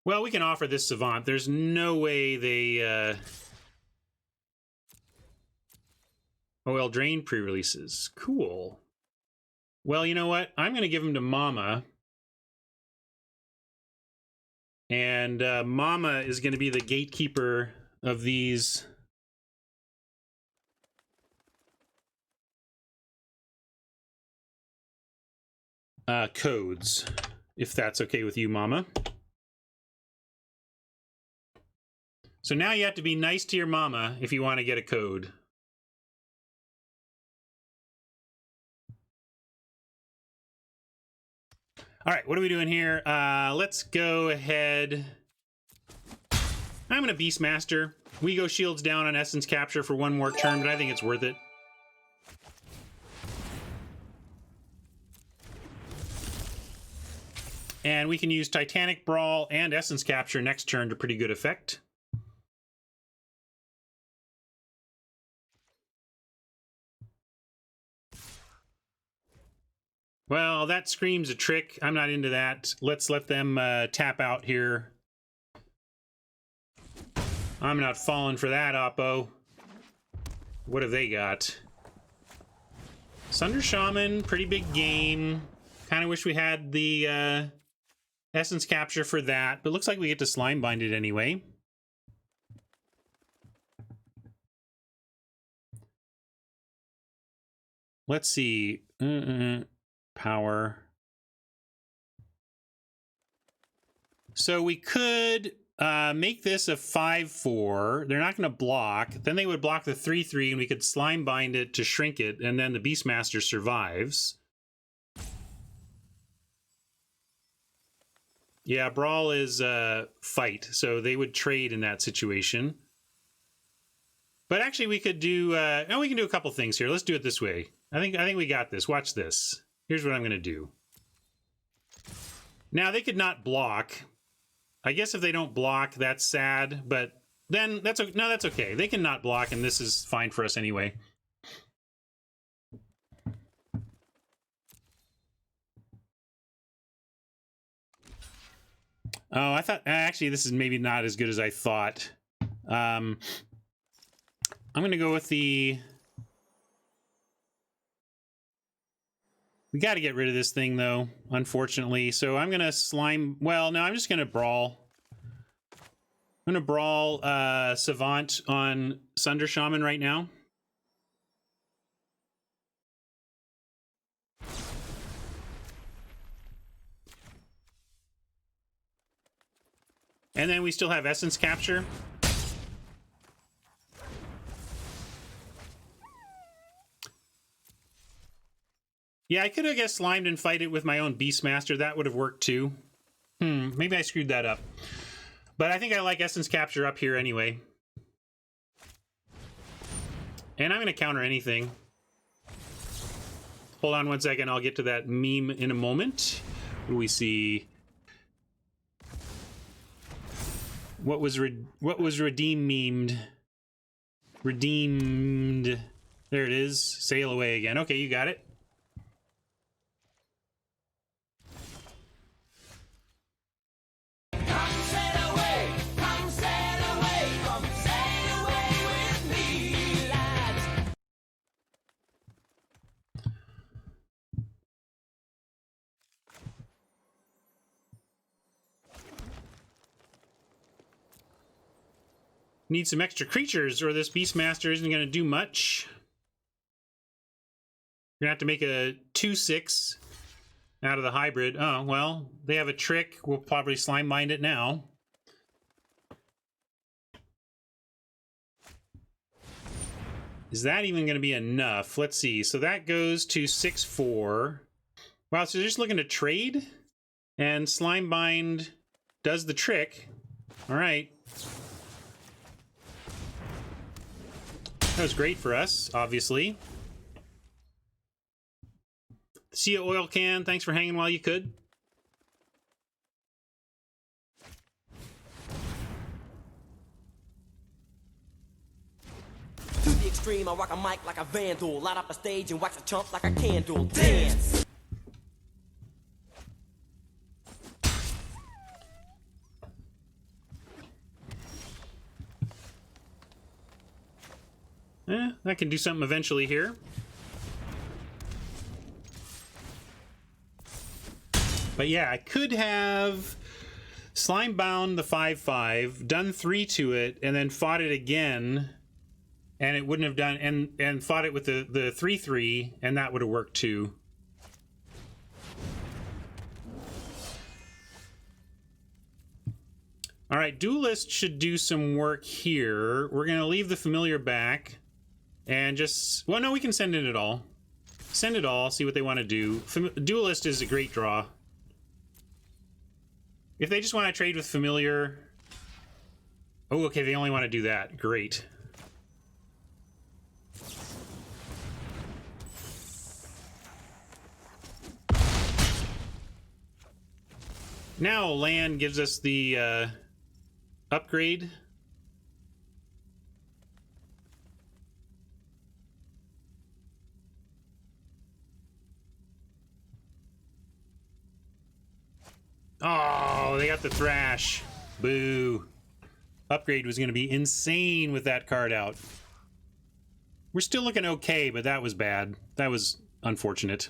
[SPEAKER 1] Well, we can offer this Savant. There's no way they, OL Drain pre-releases. Cool. Well, you know what? I'm going to give them to Mama. And Mama is going to be the gatekeeper of these codes, if that's okay with you, Mama. So now you have to be nice to your mama if you want to get a code. All right, what are we doing here? Let's go ahead. I'm going to Beastmaster. We go shields down on Essence Capture for one more turn, but I think it's worth it. And we can use Titanic Brawl and Essence Capture next turn to pretty good effect. Well, that screams a trick. I'm not into that. Let's let them tap out here. I'm not falling for that, Oppo. What have they got? Sunder Shaman, pretty big game. Kind of wish we had the Essence Capture for that, but looks like we get to Slime Bind it anyway. Let's see. Power. So we could make this a 5/4. They're not going to block. Then they would block the 3/3, and we could Slime Bind it to shrink it, and then the Beastmaster survives. Yeah, Brawl is fight, so they would trade in that situation. But actually, we could do. No, we can do a couple things here. Let's do it this way. I think we got this. Watch this. Here's what I'm going to do. Now, they could not block. I guess if they don't block, that's sad, but then that's okay. They can not block, and this is fine for us anyway. Oh, I thought, actually, this is maybe not as good as I thought. I'm gonna go with the... We got to get rid of this thing, though, unfortunately. So I'm gonna slime... Well, no, I'm just gonna brawl. I'm gonna brawl Savant on Sunder Shaman right now. And then we still have Essence Capture. Yeah, I could have, I guess, slimed and fight it with my own Beastmaster. That would have worked too. Maybe I screwed that up. But I think I like Essence Capture up here anyway. And I'm going to counter anything. Hold on one second. I'll get to that meme in a moment. What do we see? What was redeemed? Redeemed. There it is. Sail away again. Okay, you got it. Need some extra creatures or this Beastmaster isn't going to do much. You're going to have to make a 2/6 out of the hybrid. Oh, well, they have a trick. We'll probably slime bind it now. Is that even going to be enough? Let's see. So that goes to 6/4. Wow, so they're just looking to trade? And slime bind does the trick. All right. That was great for us, obviously. See you, Oil Can. Thanks for hanging while you could.
[SPEAKER 3] To the extreme, I rock a mic like a vandal. Light up a stage and wax a chump like a candle. Dance!
[SPEAKER 1] That can do something eventually here. But yeah, I could have slime bound the 5/5, done 3 to it, and then fought it again, and it wouldn't have done, and fought it with the 3/3, and that would have worked too. All right, Duelist should do some work here. We're gonna leave the familiar back. And just, well, no, we can send in it all. Send it all, see what they want to do. Duelist is a great draw. If they just want to trade with Familiar... Oh, okay, they only want to do that. Great. Now land gives us the upgrade. Oh, they got the Thrash. Boo. Upgrade was going to be insane with that card out. We're still looking okay, but that was bad. That was unfortunate.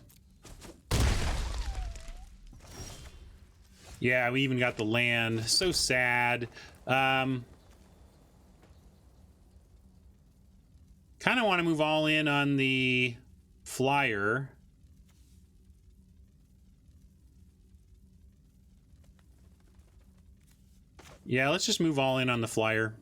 [SPEAKER 1] Yeah, we even got the land. So sad. Kind of want to move all in on the flyer. Yeah, let's just move all in on the flyer.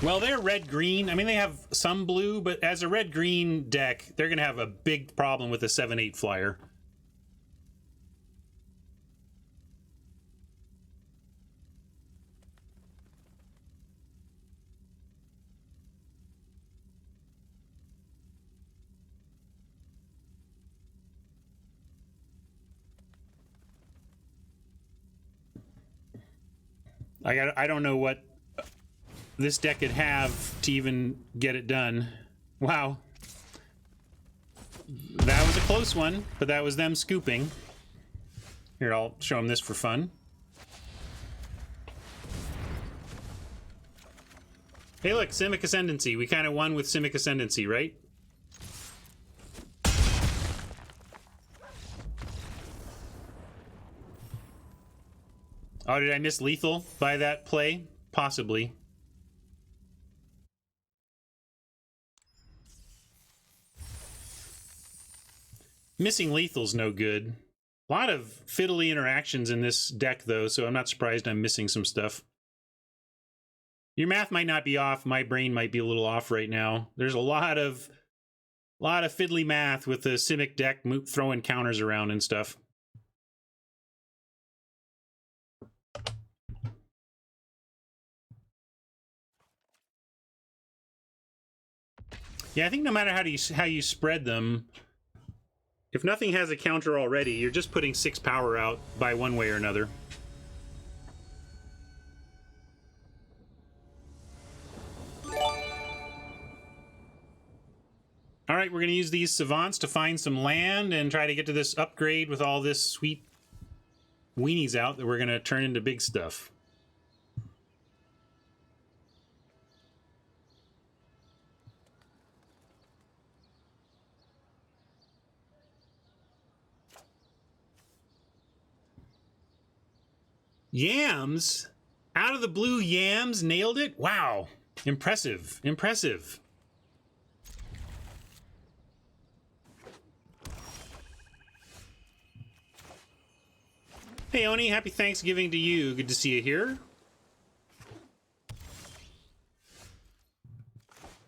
[SPEAKER 1] Well, they're red-green. I mean, they have some blue, but as a red-green deck, they're going to have a big problem with the 7/8 flyer. I don't know what this deck could have to even get it done. Wow. That was a close one, but that was them scooping. Here, I'll show them this for fun. Hey, look, Simic Ascendancy. We kind of won with Simic Ascendancy, right? Oh, did I miss lethal by that play? Possibly. Missing lethal's no good. A lot of fiddly interactions in this deck, though, so I'm not surprised I'm missing some stuff. Your math might not be off. My brain might be a little off right now. There's a lot of fiddly math with the Simic deck throwing counters around and stuff. Yeah, I think no matter how you spread them, if nothing has a counter already, you're just putting 6 power out by one way or another. All right, we're going to use these savants to find some land and try to get to this upgrade with all this sweet weenies out that we're going to turn into big stuff. Yams? Out of the blue, Yams nailed it? Wow. Impressive. Impressive. Hey, Oni, happy Thanksgiving to you. Good to see you here.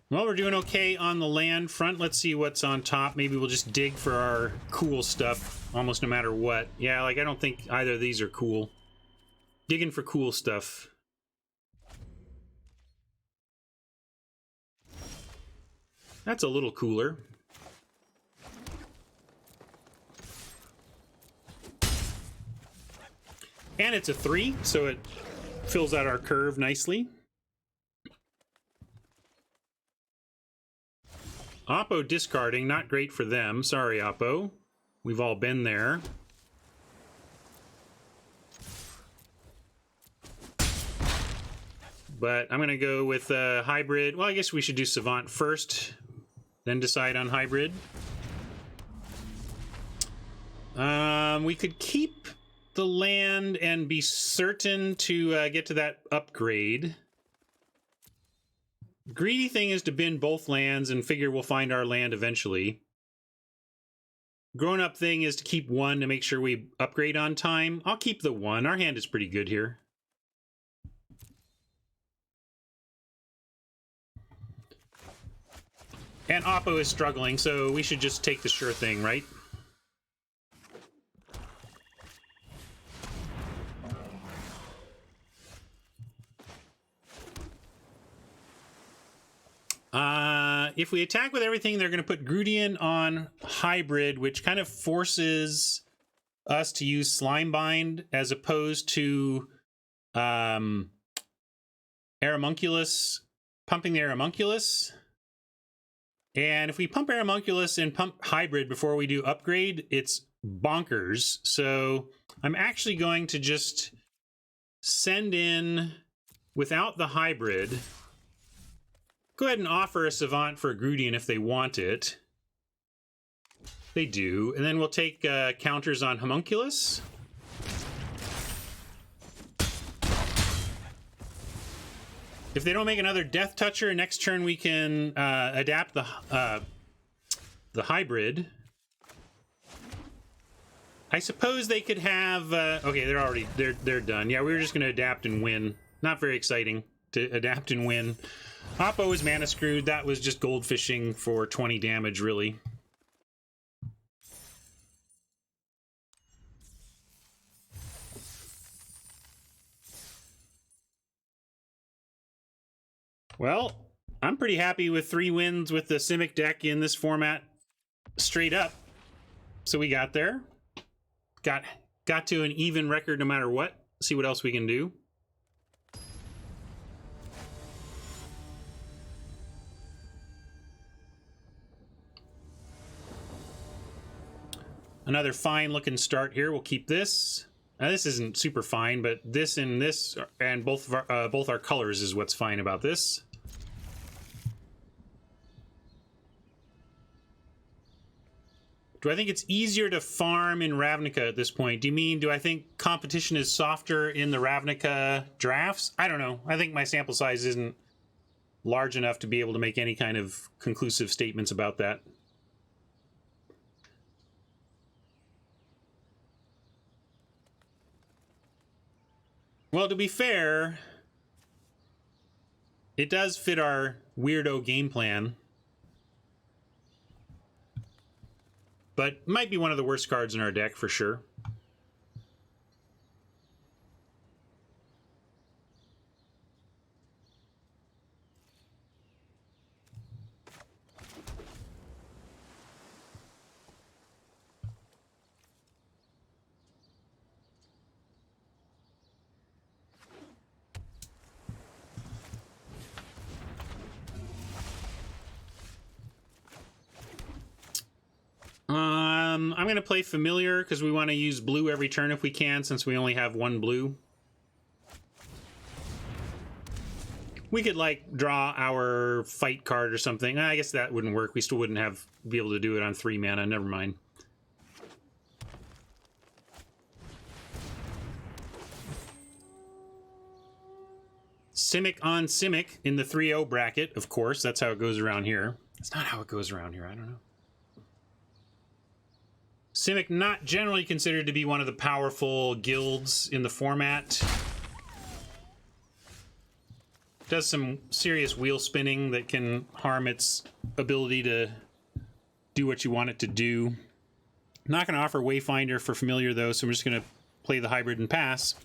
[SPEAKER 1] Well, we're doing okay on the land front. Let's see what's on top. Maybe we'll just dig for our cool stuff almost no matter what. Yeah, like I don't think either of these are cool. Digging for cool stuff. That's a little cooler. And it's a 3, so it fills out our curve nicely. Oppo discarding, not great for them. Sorry, Oppo. We've all been there. But I'm going to go with hybrid. Well, I guess we should do Savant first, then decide on hybrid. We could keep the land and be certain to get to that upgrade. Greedy thing is to bin both lands and figure we'll find our land eventually. Grown-up thing is to keep one to make sure we upgrade on time. I'll keep the 1. Our hand is pretty good here. And Oppo is struggling, so we should just take the sure thing, right? If we attack with everything, they're going to put Grudian on hybrid, which kind of forces us to use Slimebind as opposed to Aeromunculus, pumping the Aeromunculus. And if we pump Aeromunculus and pump hybrid before we do upgrade, it's bonkers. So I'm actually going to just send in without the hybrid. Go ahead and offer a Savant for a Grudian if they want it. They do. And then we'll take counters on Homunculus. If they don't make another Death Toucher, next turn we can adapt the hybrid. I suppose they could have... okay, they're done. Yeah, we were just going to adapt and win. Not very exciting to adapt and win. Oppo is mana screwed. That was just goldfishing for 20 damage, really. Well, I'm pretty happy with 3 wins with the Simic deck in this format straight up. So we got there. Got to an even record no matter what. See what else we can do. Another fine looking start here. We'll keep this. Now, this isn't super fine, but this and this and both our colors is what's fine about this. Do I think it's easier to farm in Ravnica at this point? Do I think competition is softer in the Ravnica drafts? I don't know. I think my sample size isn't large enough to be able to make any kind of conclusive statements about that. Well, to be fair, it does fit our weirdo game plan. But might be one of the worst cards in our deck for sure. I'm going to play Familiar because we want to use blue every turn if we can, since we only have one blue. We could, like, draw our fight card or something. I guess that wouldn't work. We still wouldn't be able to do it on 3 mana. Never mind. Simic on Simic in the 3-0 bracket, of course. That's how it goes around here. That's not how it goes around here. I don't know. Simic not generally considered to be one of the powerful guilds in the format. Does some serious wheel spinning that can harm its ability to do what you want it to do. Not going to offer Wayfinder for Familiar, though, so I'm just going to play the hybrid and pass.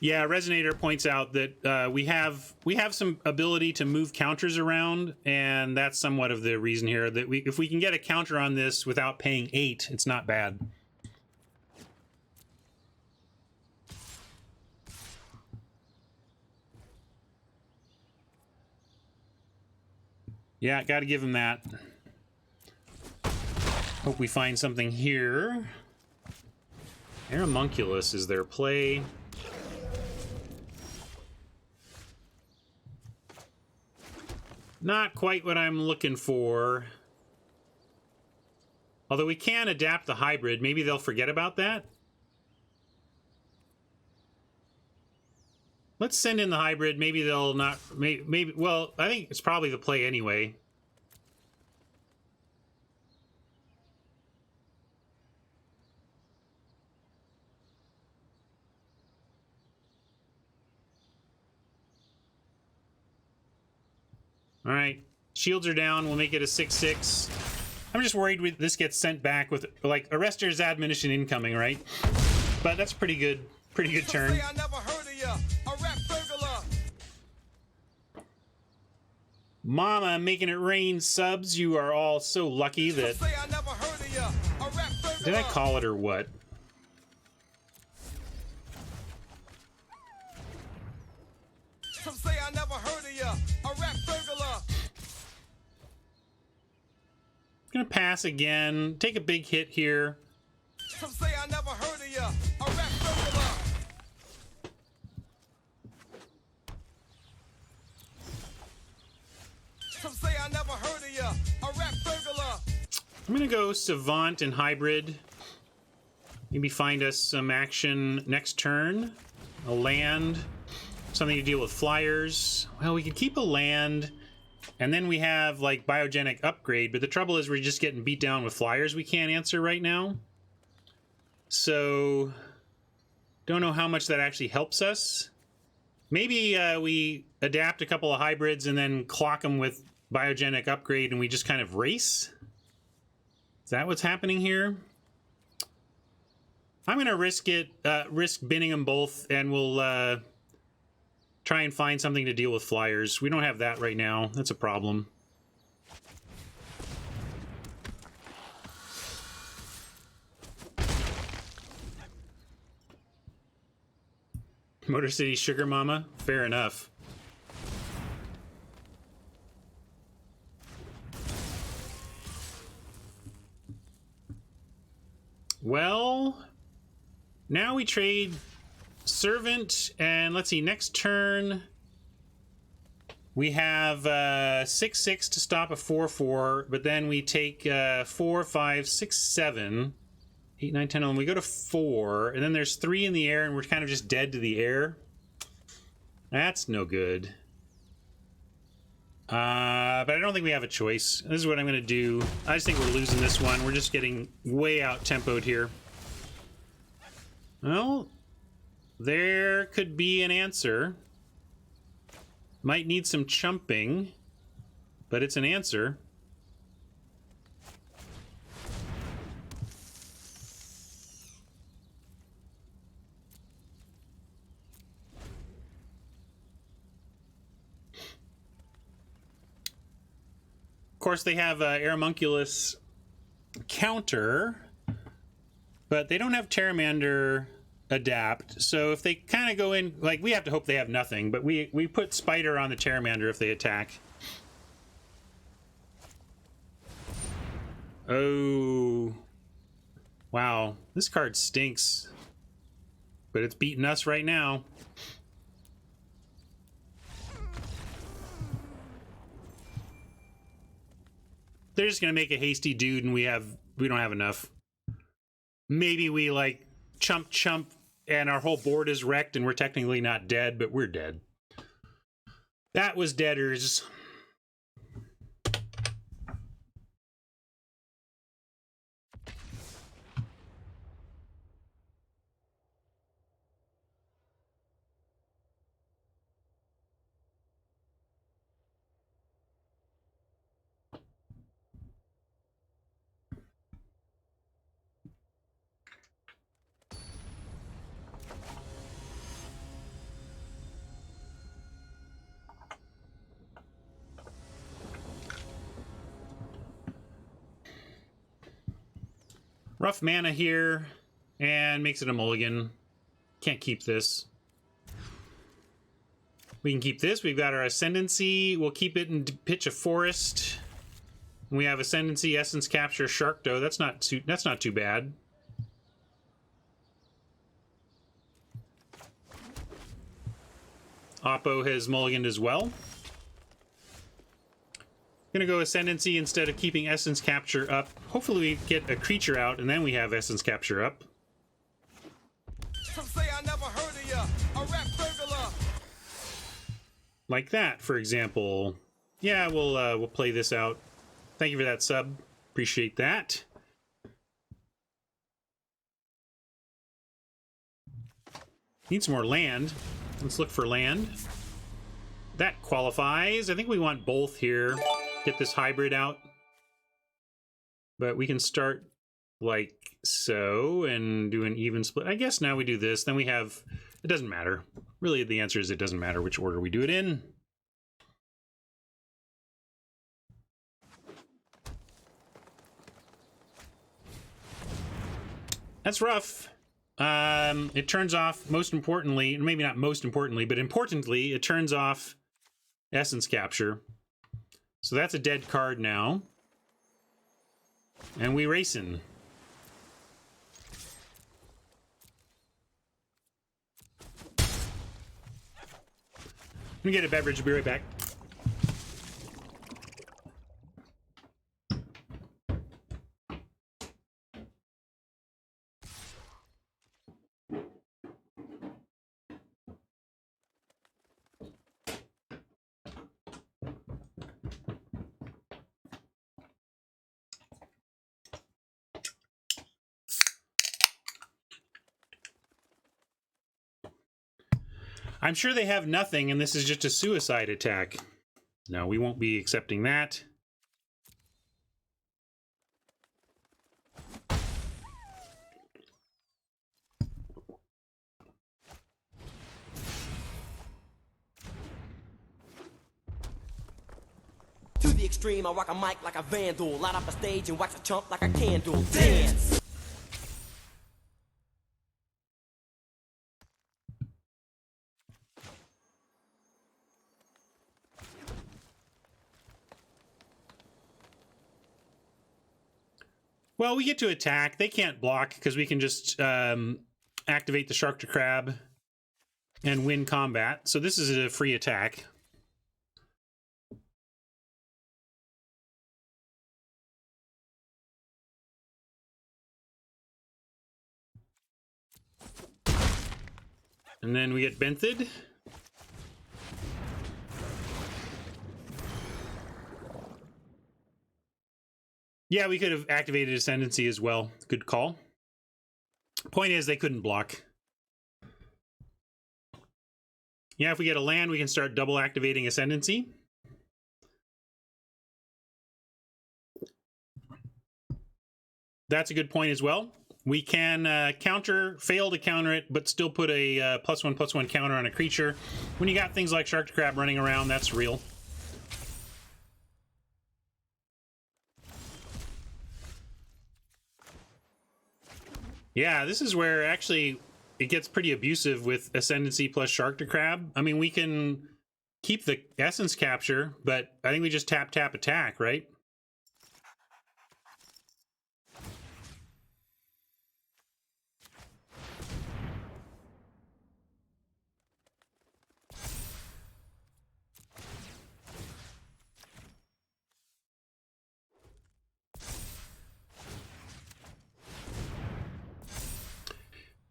[SPEAKER 1] Yeah, Resonator points out that we have some ability to move counters around, and that's somewhat of the reason here. That if we can get a counter on this without paying 8, it's not bad. Yeah, got to give him that. Hope we find something here. Aeromunculus is their play. Not quite what I'm looking for. Although we can adapt the hybrid. Maybe they'll forget about that. Let's send in the hybrid. Maybe they'll not... Maybe well, I think it's probably the play anyway. All right, shields are down. We'll make it a 6/6. I'm just worried this gets sent back with, like, Arrester's admonition incoming, right? But that's pretty good turn. Mama, I'm making it rain subs. You are all so lucky that... Did I call it or what? Some say I never heard of ya. A rap burglar. Gonna pass again. Take a big hit here. Some say I never heard of ya. A rap burglar. Some say I never heard of ya. A rap burglar. I'm gonna go Savant and Hybrid. Maybe find us some action next turn. A land. Something to deal with flyers. Well, we could keep a land, and then we have, like, Biogenic Upgrade, but the trouble is we're just getting beat down with flyers we can't answer right now. So, don't know how much that actually helps us. Maybe we adapt a couple of hybrids and then clock them with Biogenic Upgrade and we just kind of race? Is that what's happening here? I'm going to risk binning them both, and we'll... try and find something to deal with flyers. We don't have that right now. That's a problem. Motor City Sugar Mama? Fair enough. Well, now we trade Servant, and let's see, next turn we have 6/6 to stop a 4/4, but then we take 4, 5, 6, 7, 8, 9, 10, 11. We go to 4, and then there's 3 in the air, and we're kind of just dead to the air. That's no good. But I don't think we have a choice. This is what I'm going to do. I just think we're losing this one. We're just getting way out-tempoed here. Well, there could be an answer. Might need some chumping, but it's an answer. Of course, they have Aeromunculus counter, but they don't have Terramander adapt. So if they kind of go in, like, we have to hope they have nothing, but we put Spider on the Terramander if they attack. Oh. Wow. This card stinks. But it's beating us right now. They're just gonna make a hasty dude, and we don't have enough. Maybe we like chump, and our whole board is wrecked, and we're technically not dead, but we're dead. That was deaders. Rough mana here, and makes it a mulligan. Can't keep this. We can keep this. We've got our Ascendancy. We'll keep it and pitch a Forest. We have Ascendancy, Essence Capture, Sharkdo. That's not too bad. Oppo has mulliganed as well. Gonna go Ascendancy instead of keeping Essence Capture up. Hopefully we get a creature out, and then we have Essence Capture up.
[SPEAKER 2] Some say I never heard of ya, a rap burglar.
[SPEAKER 1] Like that, for example. Yeah, we'll play this out. Thank you for that sub. Appreciate that. Need some more land. Let's look for land. That qualifies. I think we want both here. Get this hybrid out. But we can start like so and do an even split. I guess now we do this. Then we have... It doesn't matter. Really, the answer is it doesn't matter which order we do it in. That's rough. It turns off, most importantly, maybe not most importantly, but importantly, it turns off Essence Capture. So that's a dead card now. And we racing. Let me get a beverage, I'll be right back. I'm sure they have nothing, and this is just a suicide attack. No, we won't be accepting that.
[SPEAKER 3] To the extreme, I rock a mic like a vandal. Light up a stage and wax a chump like a candle. Dance!
[SPEAKER 1] Well, we get to attack. They can't block because we can just activate the Shark to Crab and win combat. So this is a free attack. And then we get Benthid. Yeah, we could have activated Ascendancy as well. Good call. Point is, they couldn't block. Yeah, if we get a land, we can start double activating Ascendancy. That's a good point as well. We can fail to counter it, but still put a +1/+1 counter on a creature. When you got things like Shark to Crab running around, that's real. Yeah, this is where actually it gets pretty abusive with Ascendancy plus Shark to Crab. I mean, we can keep the Essence Capture, but I think we just tap attack, right?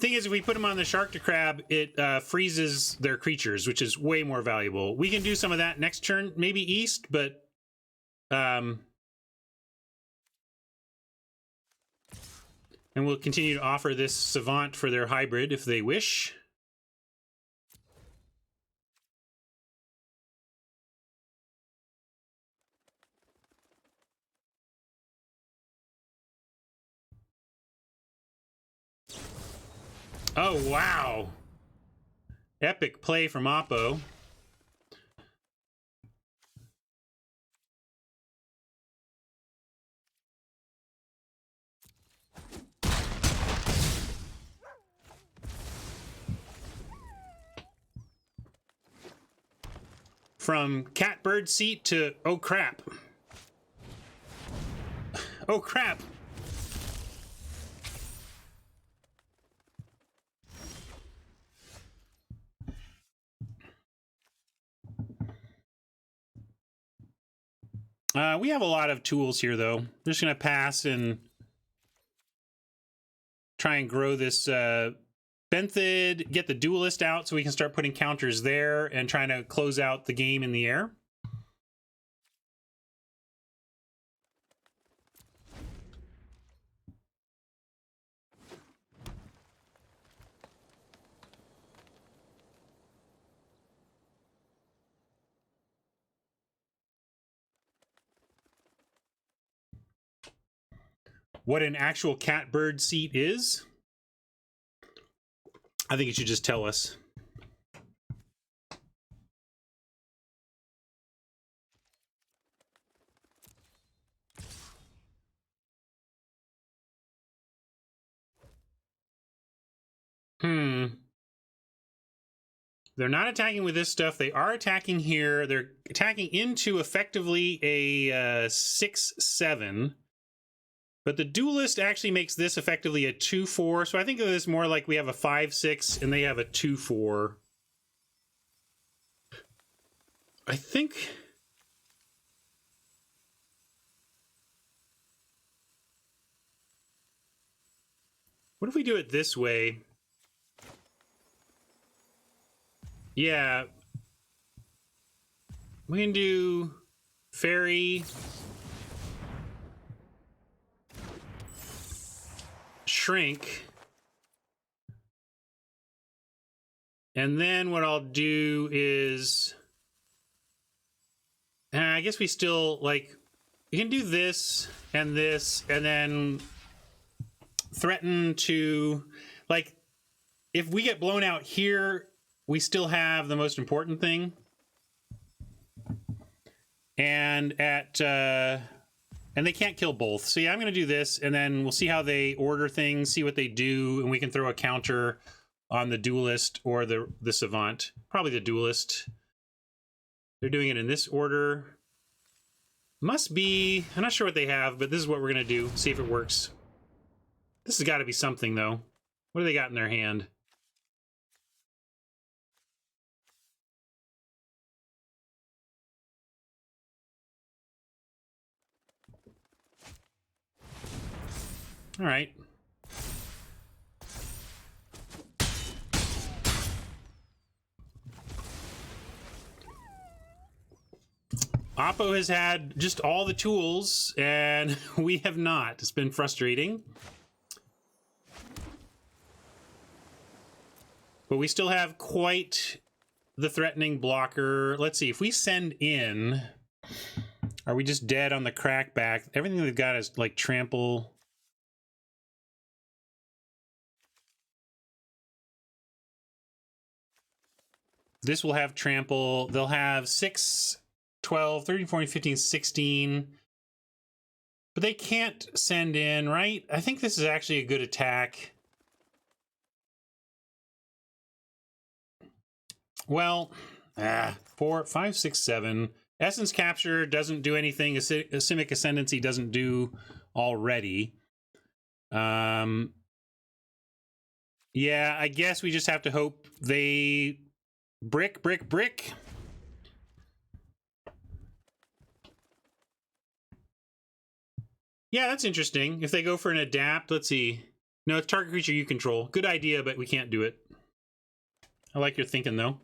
[SPEAKER 1] Thing is, if we put them on the Shark to Crab, it freezes their creatures, which is way more valuable. We can do some of that next turn, maybe East, but and we'll continue to offer this Savant for their hybrid if they wish. Oh, wow. Epic play from Oppo. From catbird seat to oh crap. Oh crap. We have a lot of tools here, though. I'm just going to pass and try and grow this Benthid, get the Duelist out so we can start putting counters there and trying to close out the game in the air. What an actual catbird seat is? I think you should just tell us. They're not attacking with this stuff. They are attacking here. They're attacking into effectively a 6/7. But the Duelist actually makes this effectively a 2/4. So I think of this more like we have a 5/6 and they have a 2/4. I think... What if we do it this way? Yeah. We can do Fairy... Shrink. And then what I'll do is... I guess we still, like... We can do this, and then... threaten to... Like, if we get blown out here, we still have the most important thing. And at... and they can't kill both. So yeah, I'm going to do this, and then we'll see how they order things, see what they do, and we can throw a counter on the Duelist or the Savant. Probably the Duelist. They're doing it in this order. Must be... I'm not sure what they have, but this is what we're going to do. See if it works. This has got to be something, though. What do they got in their hand? All right. Oppo has had just all the tools, and we have not. It's been frustrating. But we still have quite the threatening blocker. Let's see, if we send in, are we just dead on the crackback? Everything they've got is like trample. This will have trample. They'll have 6, 12, 13, 14, 15, 16. But they can't send in, right? I think this is actually a good attack. Well, 4, 5, 6, 7. Essence Capture doesn't do anything. Simic Ascendancy doesn't do already. Yeah, I guess we just have to hope they brick. Yeah, that's interesting. If they go for an adapt, let's see. No, it's target creature you control. Good idea, but we can't do it. I like your thinking, though.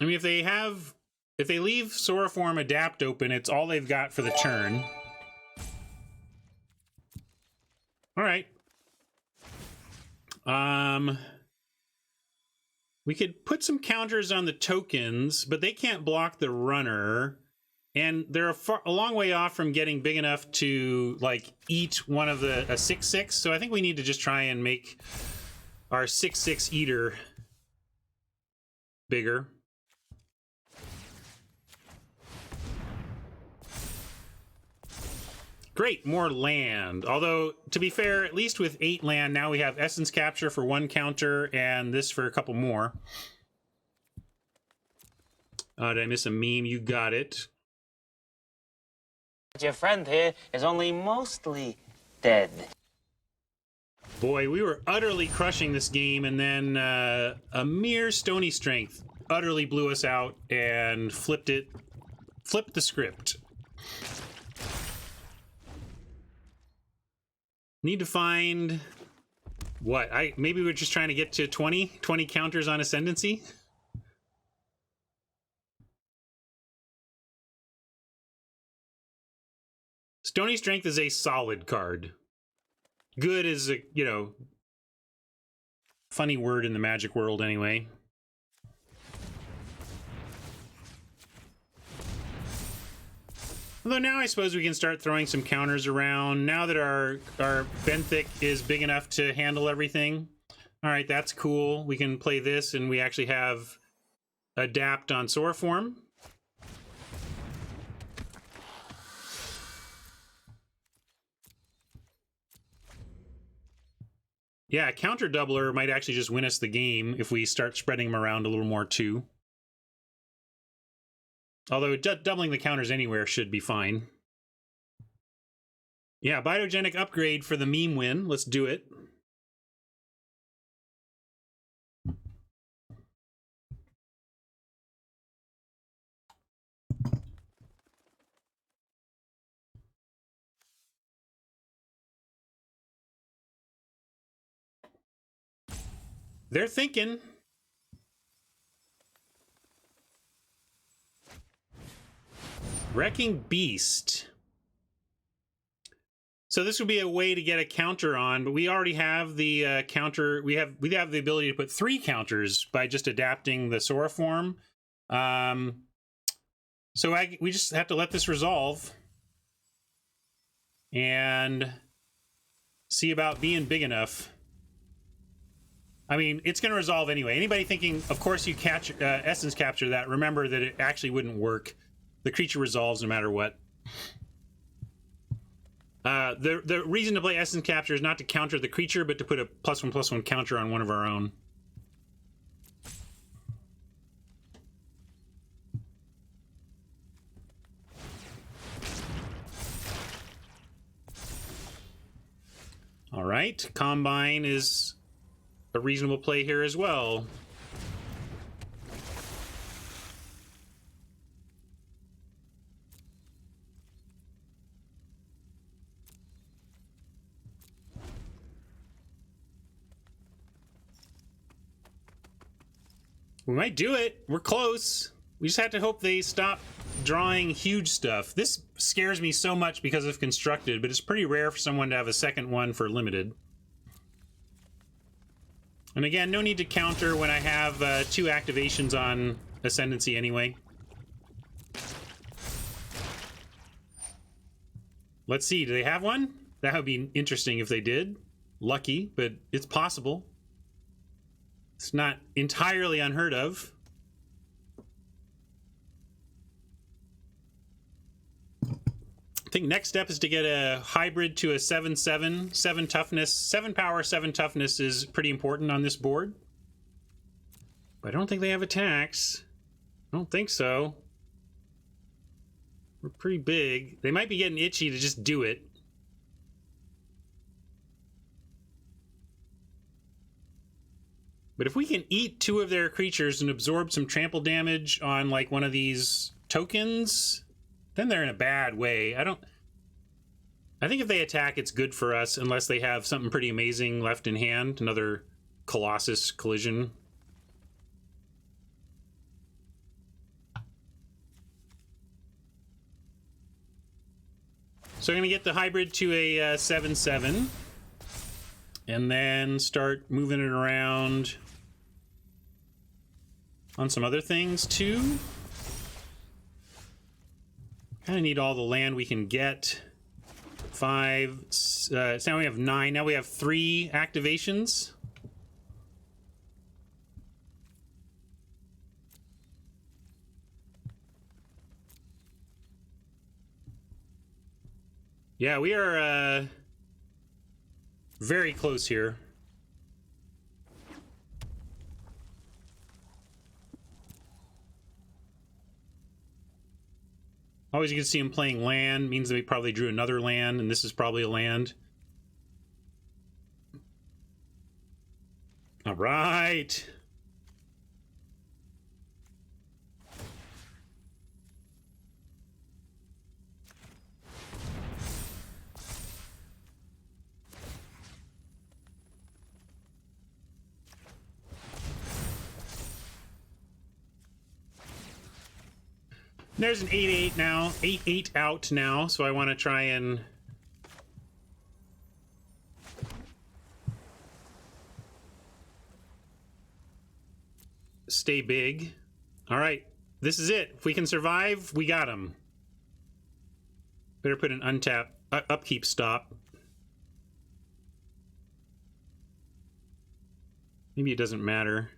[SPEAKER 1] I mean, if they leave Soroform Adapt open, it's all they've got for the turn. All right. We could put some counters on the tokens, but they can't block the runner. And they're a long way off from getting big enough to, like, eat one of a 6/6. So I think we need to just try and make our 6/6 eater bigger. Great, more land. Although, to be fair, at least with 8 land, now we have Essence Capture for 1 counter and this for a couple more. Did I miss a meme? You got it.
[SPEAKER 4] Your friend here is only mostly dead.
[SPEAKER 1] Boy, we were utterly crushing this game, and then a mere Stony Strength utterly blew us out and flipped the script. Need to find what? Maybe we're just trying to get to 20 counters on Ascendancy. Stony Strength is a solid card. Good is a, funny word in the Magic world anyway. Although now I suppose we can start throwing some counters around now that our Benthic is big enough to handle everything. All right, that's cool. We can play this, and we actually have Adapt on Soroform. Yeah, counter doubler might actually just win us the game if we start spreading them around a little more too. Although doubling the counters anywhere should be fine. Yeah, Bitogenic upgrade for the meme win. Let's do it. They're thinking. Wrecking Beast. So this would be a way to get a counter on, but we already have the counter. We have the ability to put 3 counters by just adapting the Soroform. So we just have to let this resolve and see about being big enough. I mean, it's going to resolve anyway. Anybody thinking, of course, you catch Essence Capture that, remember that it actually wouldn't work. The creature resolves no matter what. The reason to play Essence Capture is not to counter the creature, but to put a +1/+1 counter on one of our own. All right, Combine is a reasonable play here as well. We might do it. We're close. We just have to hope they stop drawing huge stuff. This scares me so much because of Constructed, but it's pretty rare for someone to have a second one for Limited. And again, no need to counter when I have 2 activations on Ascendancy anyway. Let's see, do they have one? That would be interesting if they did. Lucky, but it's possible. It's not entirely unheard of. I think next step is to get a hybrid to a 7/7, 7 toughness. 7 power, 7 toughness is pretty important on this board. But I don't think they have attacks. I don't think so. We're pretty big. They might be getting itchy to just do it. But if we can eat 2 of their creatures and absorb some trample damage on like one of these tokens, then they're in a bad way. I think if they attack, it's good for us unless they have something pretty amazing left in hand. Another Colossus Collision. So I'm going to get the hybrid to a 7/7. And then start moving it around on some other things too. Kind of need all the land we can get. 5. So now we have 9. Now we have 3 activations. Yeah, we are very close here. Always you can see him playing land, means that we probably drew another land, and this is probably a land. All right. There's an 8/8 now, 8/8 out now, so I want to try and stay big. All right, this is it. If we can survive, we got him. Better put an untap upkeep stop. Maybe it doesn't matter.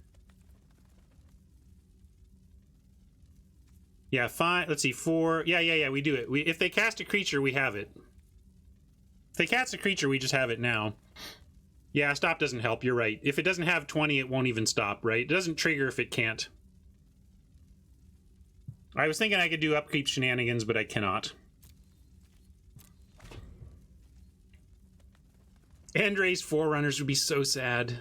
[SPEAKER 1] Yeah, 5. Let's see, 4. Yeah, we do it. If they cast a creature, we have it. If they cast a creature, we just have it now. Yeah, stop doesn't help. You're right. If it doesn't have 20, it won't even stop, right? It doesn't trigger if it can't. I was thinking I could do upkeep shenanigans, but I cannot. Andre's Forerunners would be so sad.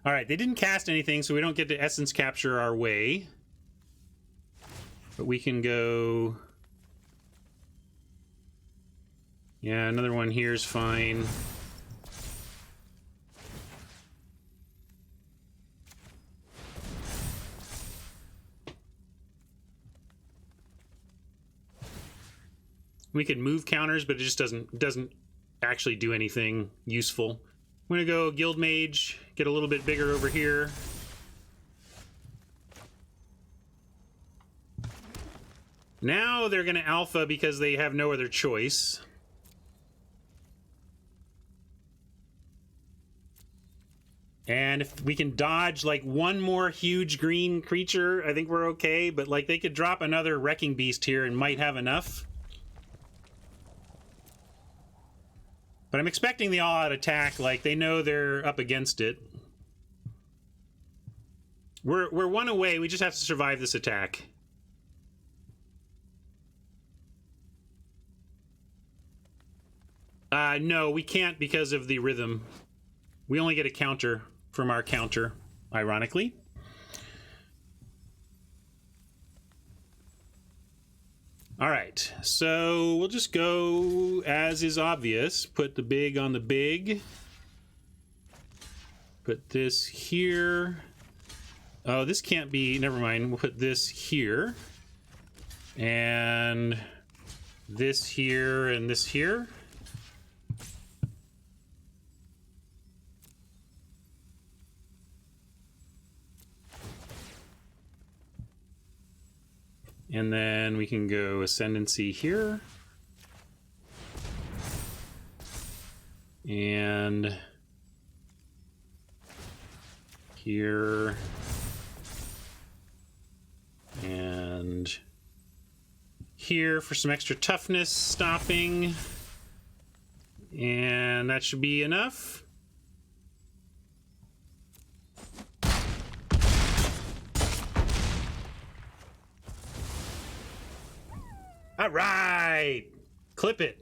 [SPEAKER 1] All right, they didn't cast anything, so we don't get to Essence Capture our way. But we can go... Yeah, another one here is fine. We could move counters, but it just doesn't actually do anything useful. I'm gonna go Guild Mage, get a little bit bigger over here. Now they're gonna alpha because they have no other choice. And if we can dodge like one more huge green creature, I think we're okay. But like they could drop another Wrecking Beast here and might have enough. But I'm expecting the all-out attack, like they know they're up against it. We're one away, we just have to survive this attack. No, we can't because of the rhythm. We only get a counter from our counter, ironically. All right, so we'll just go as is obvious. Put the big on the big. Put this here. Oh, this can't be, never mind. We'll put this here. And this here and this here. And then we can go Ascendancy here. And here. And here for some extra toughness stopping. And that should be enough. All right, clip it.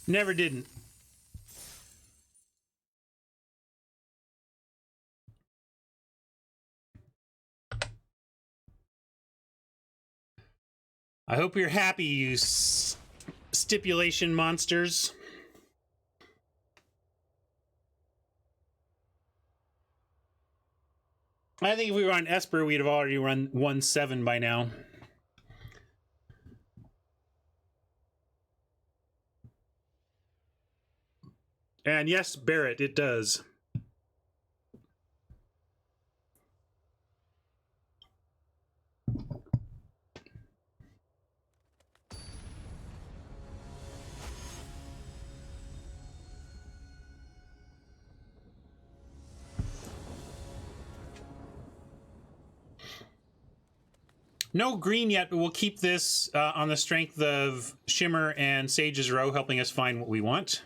[SPEAKER 1] Never didn't. I hope you're happy, you stipulation monsters. I think if we were on Esper, we'd have already run 1-7 by now. And yes, Barrett, it does. No green yet, but we'll keep this on the strength of Shimmer and Sage's Row helping us find what we want.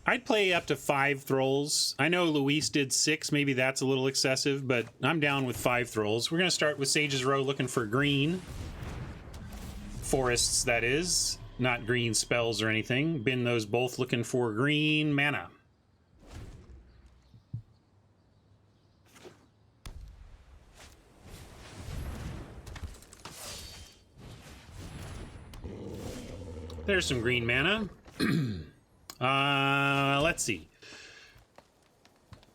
[SPEAKER 1] I'd play up to 5 Thralls. I know Luis did 6, maybe that's a little excessive, but I'm down with 5 Thralls. We're going to start with Sage's Row looking for green. Forests, that is. Not green spells or anything. Bin those both looking for green mana. There's some green mana. Let's see.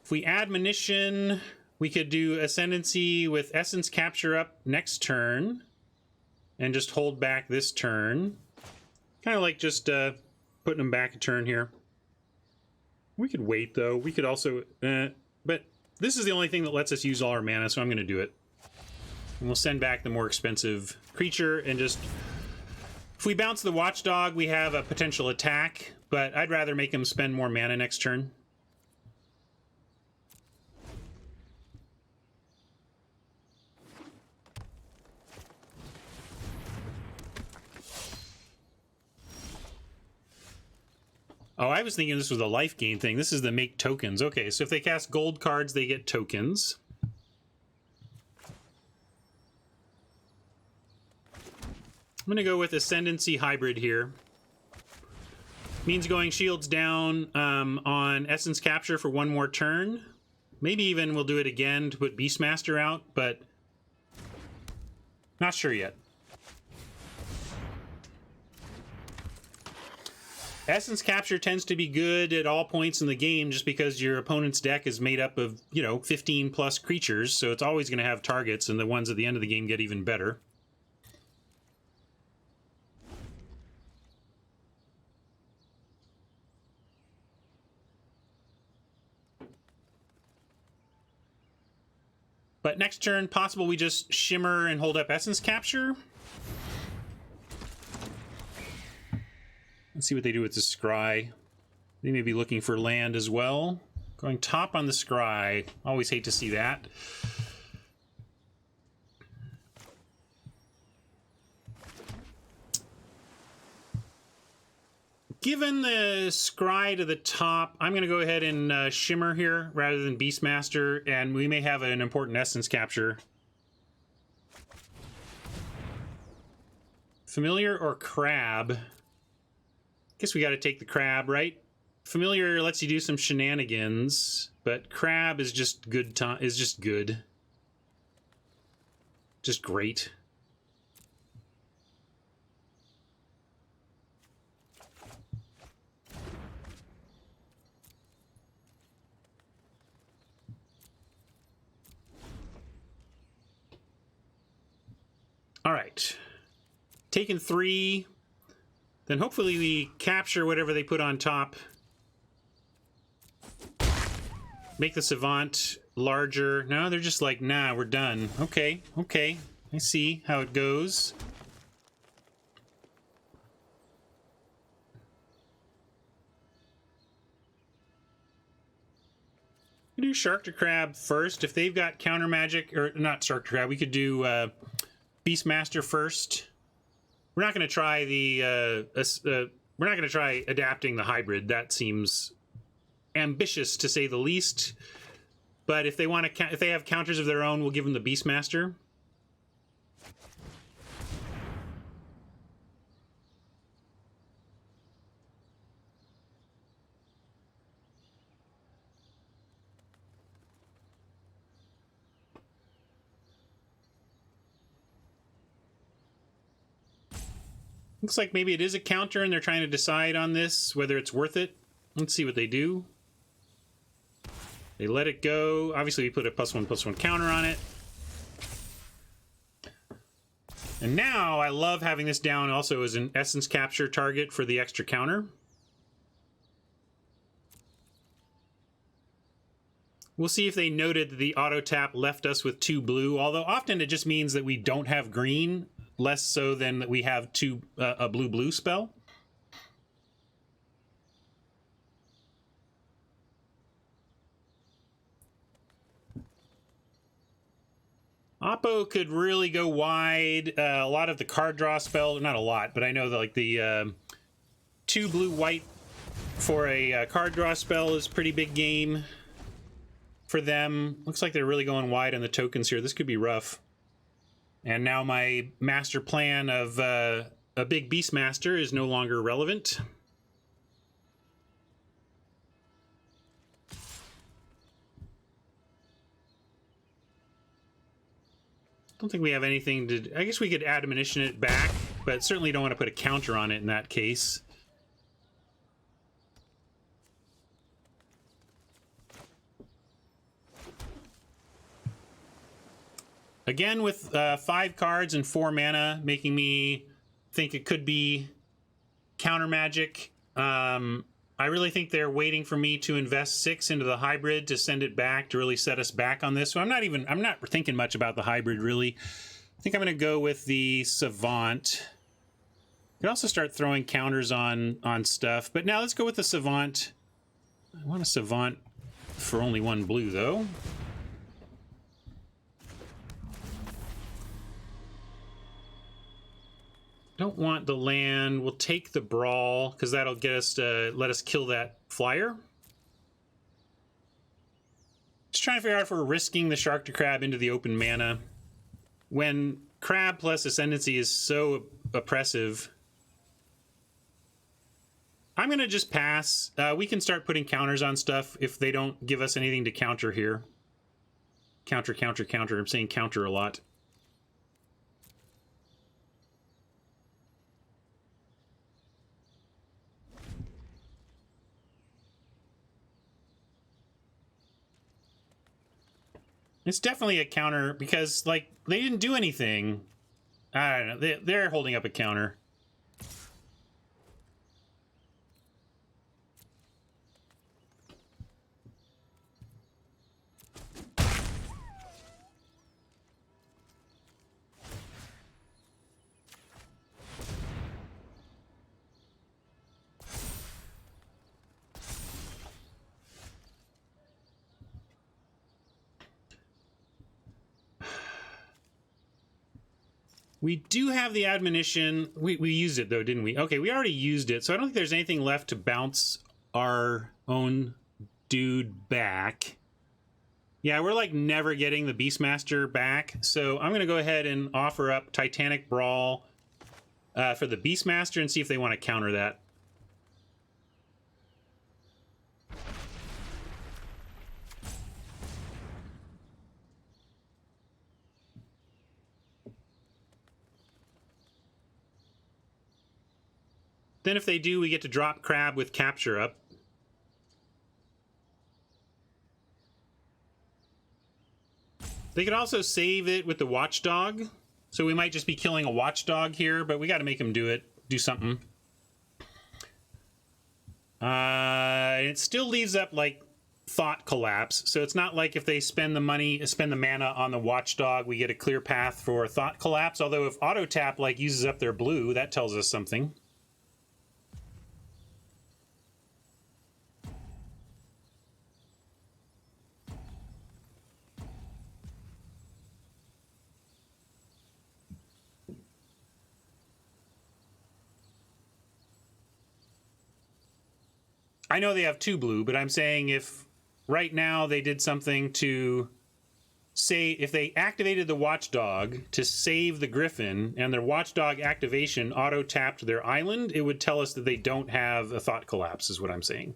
[SPEAKER 1] If we add Munition, we could do Ascendancy with Essence Capture up next turn and just hold back this turn. Kind of like just putting them back a turn here. We could wait, though. We could also... but this is the only thing that lets us use all our mana, so I'm going to do it. And we'll send back the more expensive creature and just... If we bounce the Watchdog, we have a potential attack, but I'd rather make him spend more mana next turn. Oh, I was thinking this was a life gain thing. This is the make tokens. Okay, so if they cast gold cards, they get tokens. I'm going to go with Ascendancy Hybrid here. Means going shields down on Essence Capture for one more turn. Maybe even we'll do it again to put Beastmaster out, but not sure yet. Essence Capture tends to be good at all points in the game just because your opponent's deck is made up of, 15 plus creatures, so it's always going to have targets, and the ones at the end of the game get even better. But next turn, possible we just Shimmer and hold up Essence Capture. Let's see what they do with the Scry. They may be looking for land as well. Going top on the Scry. Always hate to see that. Given the Scry to the top, I'm going to go ahead and Shimmer here rather than Beastmaster, and we may have an important Essence Capture. Familiar or Crab? Guess we got to take the Crab, right? Familiar lets you do some shenanigans, but Crab is just good. Just great. All right, taking 3. Then hopefully we capture whatever they put on top. Make the Savant larger. No, they're just like, nah, we're done. Okay. I see how it goes. We do Shark to Crab first. If they've got counter magic, or not Shark to Crab, we could do Beastmaster first. We're not going to try we're not going to try adapting the hybrid. That seems ambitious to say the least. But if they want to, if they have counters of their own, we'll give them the Beastmaster. Looks like maybe it is a counter and they're trying to decide on this, whether it's worth it. Let's see what they do. They let it go. Obviously, we put a +1/+1 counter on it. And now I love having this down also as an Essence Capture target for the extra counter. We'll see if they noted that the auto tap left us with 2 blue, although often it just means that we don't have green. Less so than that we have a blue-blue spell. Oppo could really go wide. A lot of the card draw spell, not a lot, but I know that like the 2 blue-white for a card draw spell is pretty big game for them. Looks like they're really going wide on the tokens here. This could be rough. And now my master plan of a big Beastmaster is no longer relevant. Don't think we have anything to... I guess we could admonition it back, but certainly don't want to put a counter on it in that case. Again, with 5 cards and 4 mana, making me think it could be counter magic. I really think they're waiting for me to invest 6 into the hybrid to send it back to really set us back on this. So I'm not thinking much about the hybrid, really. I think I'm going to go with the Savant. You can also start throwing counters on stuff. But now let's go with the Savant. I want a Savant for only 1 blue, though. Don't want the land. We'll take the Brawl because that'll get us to let us kill that flyer. Just trying to figure out if we're risking the Shark to Crab into the open mana when Crab plus Ascendancy is so oppressive. I'm gonna just pass. We can start putting counters on stuff if they don't give us anything to counter here. Counter. I'm saying counter a lot. It's definitely a counter because, like, they didn't do anything. I don't know. They're holding up a counter. We do have the admonition. We used it, though, didn't we? Okay, we already used it, so I don't think there's anything left to bounce our own dude back. Yeah, we're, like, never getting the Beastmaster back, so I'm going to go ahead and offer up Titanic Brawl for the Beastmaster and see if they want to counter that. Then if they do, we get to drop Crab with Capture up. They could also save it with the Watchdog. So we might just be killing a Watchdog here, but we got to make them do it. Do something. It still leaves up, like, Thought Collapse. So it's not like if they spend the money, spend the mana on the Watchdog, we get a clear path for Thought Collapse. Although if Auto Tap, like, uses up their blue, that tells us something. I know they have 2 blue, but I'm saying if right now they did something to say, if they activated the Watchdog to save the Griffin and their Watchdog activation auto-tapped their island, it would tell us that they don't have a Thought Collapse, is what I'm saying.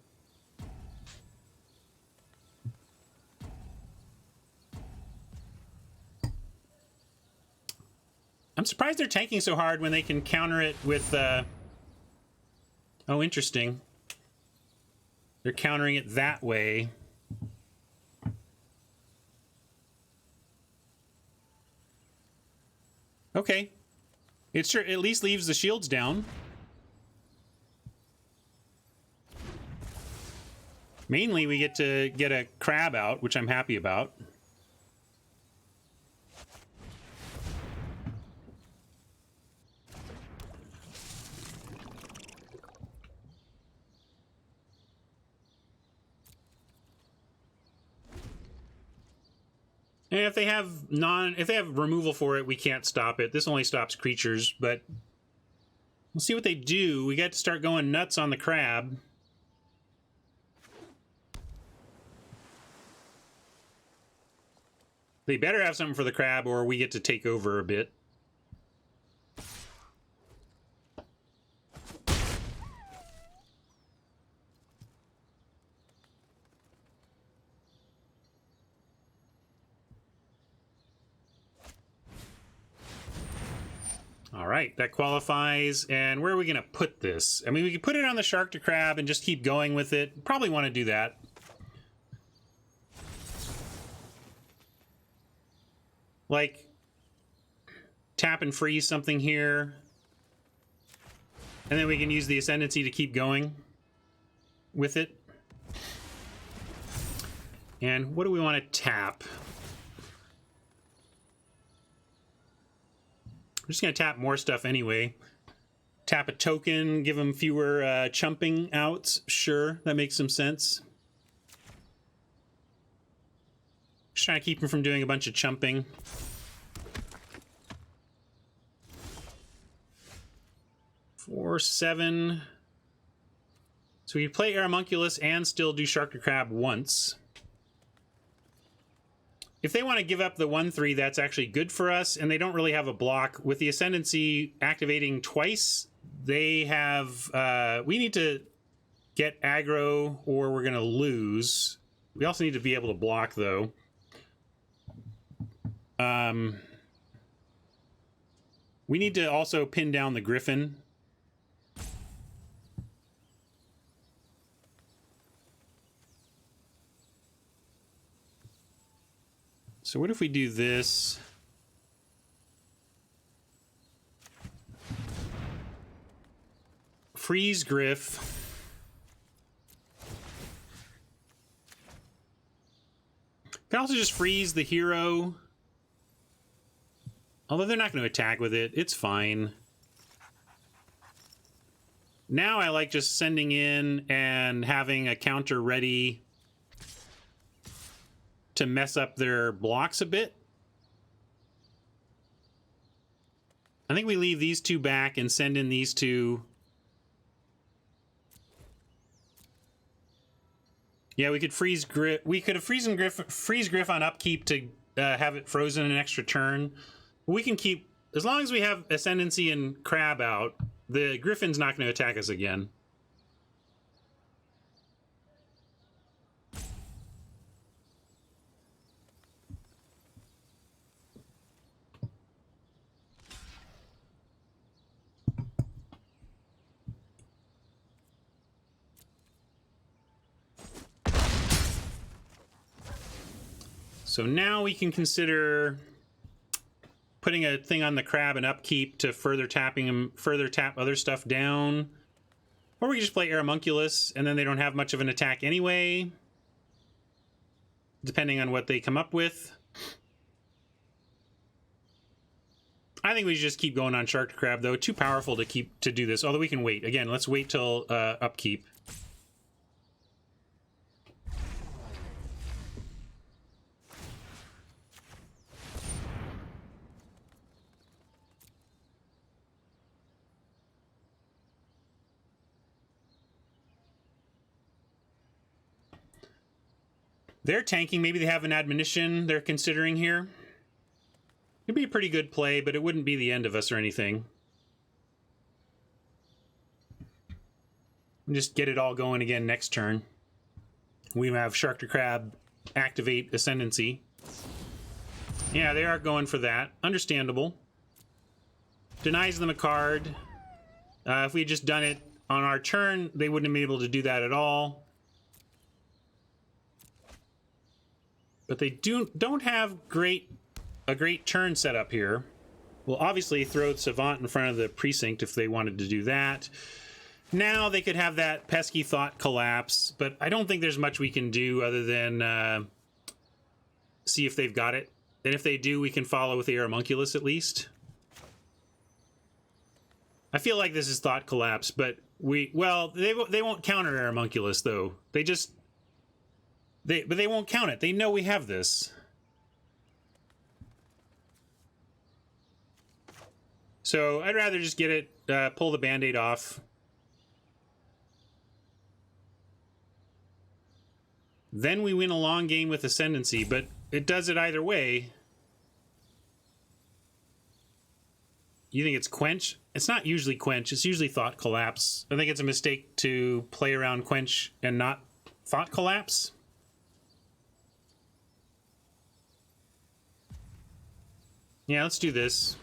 [SPEAKER 1] I'm surprised they're tanking so hard when they can counter it with... Oh, interesting. They're countering it that way. Okay. It sure at least leaves the shields down. Mainly, we get to get a Crab out, which I'm happy about. And if they have removal for it, we can't stop it. This only stops creatures, but we'll see what they do. We got to start going nuts on the Crab. They better have something for the Crab, or we get to take over a bit. All right, that qualifies. And where are we going to put this? I mean, we could put it on the Shark to Crab and just keep going with it. Probably want to do that. Like, tap and freeze something here. And then we can use the Ascendancy to keep going with it. And what do we want to tap? I'm just going to tap more stuff anyway. Tap a token, give them fewer chumping outs. Sure, that makes some sense. Just trying to keep them from doing a bunch of chumping. Four, 7. So we play Aeromunculus and still do Shark to Crab once. If they want to give up the 1/3, that's actually good for us, and they don't really have a block. With the Ascendancy activating twice, they have... we need to get aggro, or we're going to lose. We also need to be able to block, though. We need to also pin down the Griffin. So what if we do this? Freeze Griff. Can also just freeze the hero. Although they're not going to attack with it, it's fine. Now I like just sending in and having a counter ready to mess up their blocks a bit. I think we leave these two back and send in these two. Yeah, we could freeze Griff. We could have freeze Griff on upkeep to have it frozen an extra turn. We can keep, as long as we have Ascendancy and Crab out, the Griffin's not going to attack us again. So now we can consider putting a thing on the Crab and upkeep to further tap other stuff down. Or we can just play Aeromunculus, and then they don't have much of an attack anyway, depending on what they come up with. I think we should just keep going on Shark Crab, though. Too powerful to do this, although we can wait. Again, let's wait till upkeep. They're tanking. Maybe they have an admonition they're considering here. It'd be a pretty good play, but it wouldn't be the end of us or anything. Just get it all going again next turn. We have Shark to Crab activate Ascendancy. Yeah, they are going for that. Understandable. Denies them a card. If we had just done it on our turn, they wouldn't have been able to do that at all. But they don't have a great turn set up here. Well, obviously throw Savant in front of the Precinct if they wanted to do that. Now they could have that pesky Thought Collapse, but I don't think there's much we can do other than see if they've got it. And if they do, we can follow with the Aeromunculus at least. I feel like this is Thought Collapse, but they won't counter Aeromunculus though. But they won't count it. They know we have this. So I'd rather just get it, pull the Band-Aid off. Then we win a long game with Ascendancy, but it does it either way. You think it's Quench? It's not usually Quench. It's usually Thought Collapse. I think it's a mistake to play around Quench and not Thought Collapse. Yeah, let's do this.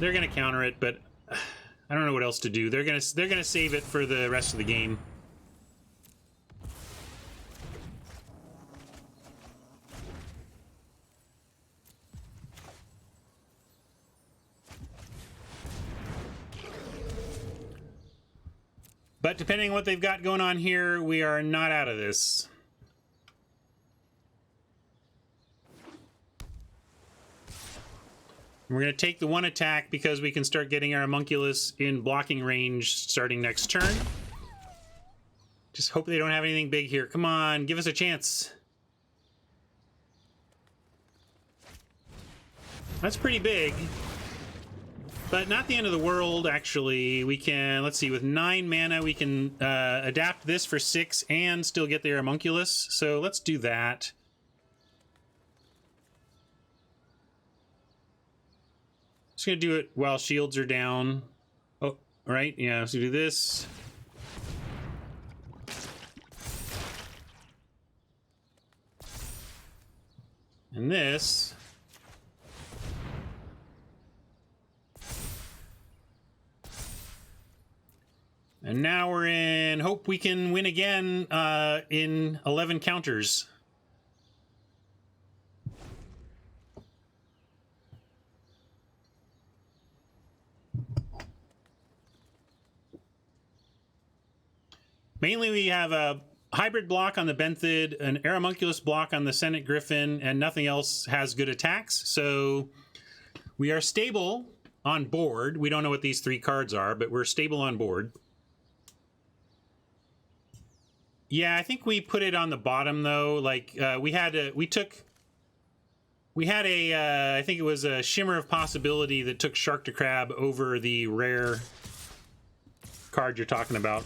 [SPEAKER 1] They're gonna counter it, but I don't know what else to do. They're gonna save it for the rest of the game. But depending on what they've got going on here, we are not out of this. We're going to take the one attack because we can start getting our Homunculus in blocking range starting next turn. Just hope they don't have anything big here. Come on, give us a chance. That's pretty big. But not the end of the world, actually. We can, let's see, with 9 mana, we can adapt this for 6 and still get the Homunculus. So let's do that. Just gonna do it while shields are down. Oh, right, yeah, so do this. And this. And now we're in hope we can win again in 11 counters. Mainly we have a hybrid block on the Benthid, an Aeromunculus block on the Senate Griffin, and nothing else has good attacks. So we are stable on board. We don't know what these 3 cards are, but we're stable on board. Yeah, I think we put it on the bottom though. Like I think it was a Shimmer of Possibility that took Shark to Crab over the rare card you're talking about.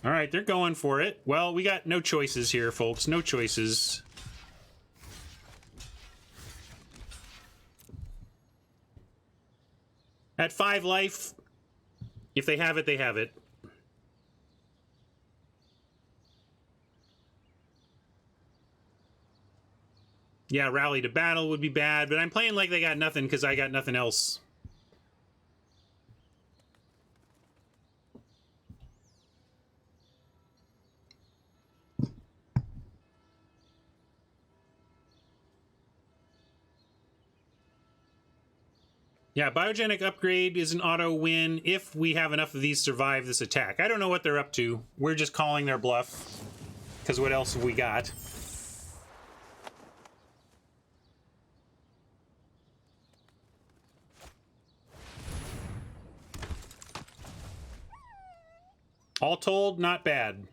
[SPEAKER 1] All right, they're going for it. Well, we got no choices here, folks. No choices. At 5 life, if they have it, they have it. Yeah, Rally to Battle would be bad, but I'm playing like they got nothing because I got nothing else. Yeah, Biogenic Upgrade is an auto win if we have enough of these survive this attack. I don't know what they're up to. We're just calling their bluff, because what else have we got? All told, not bad.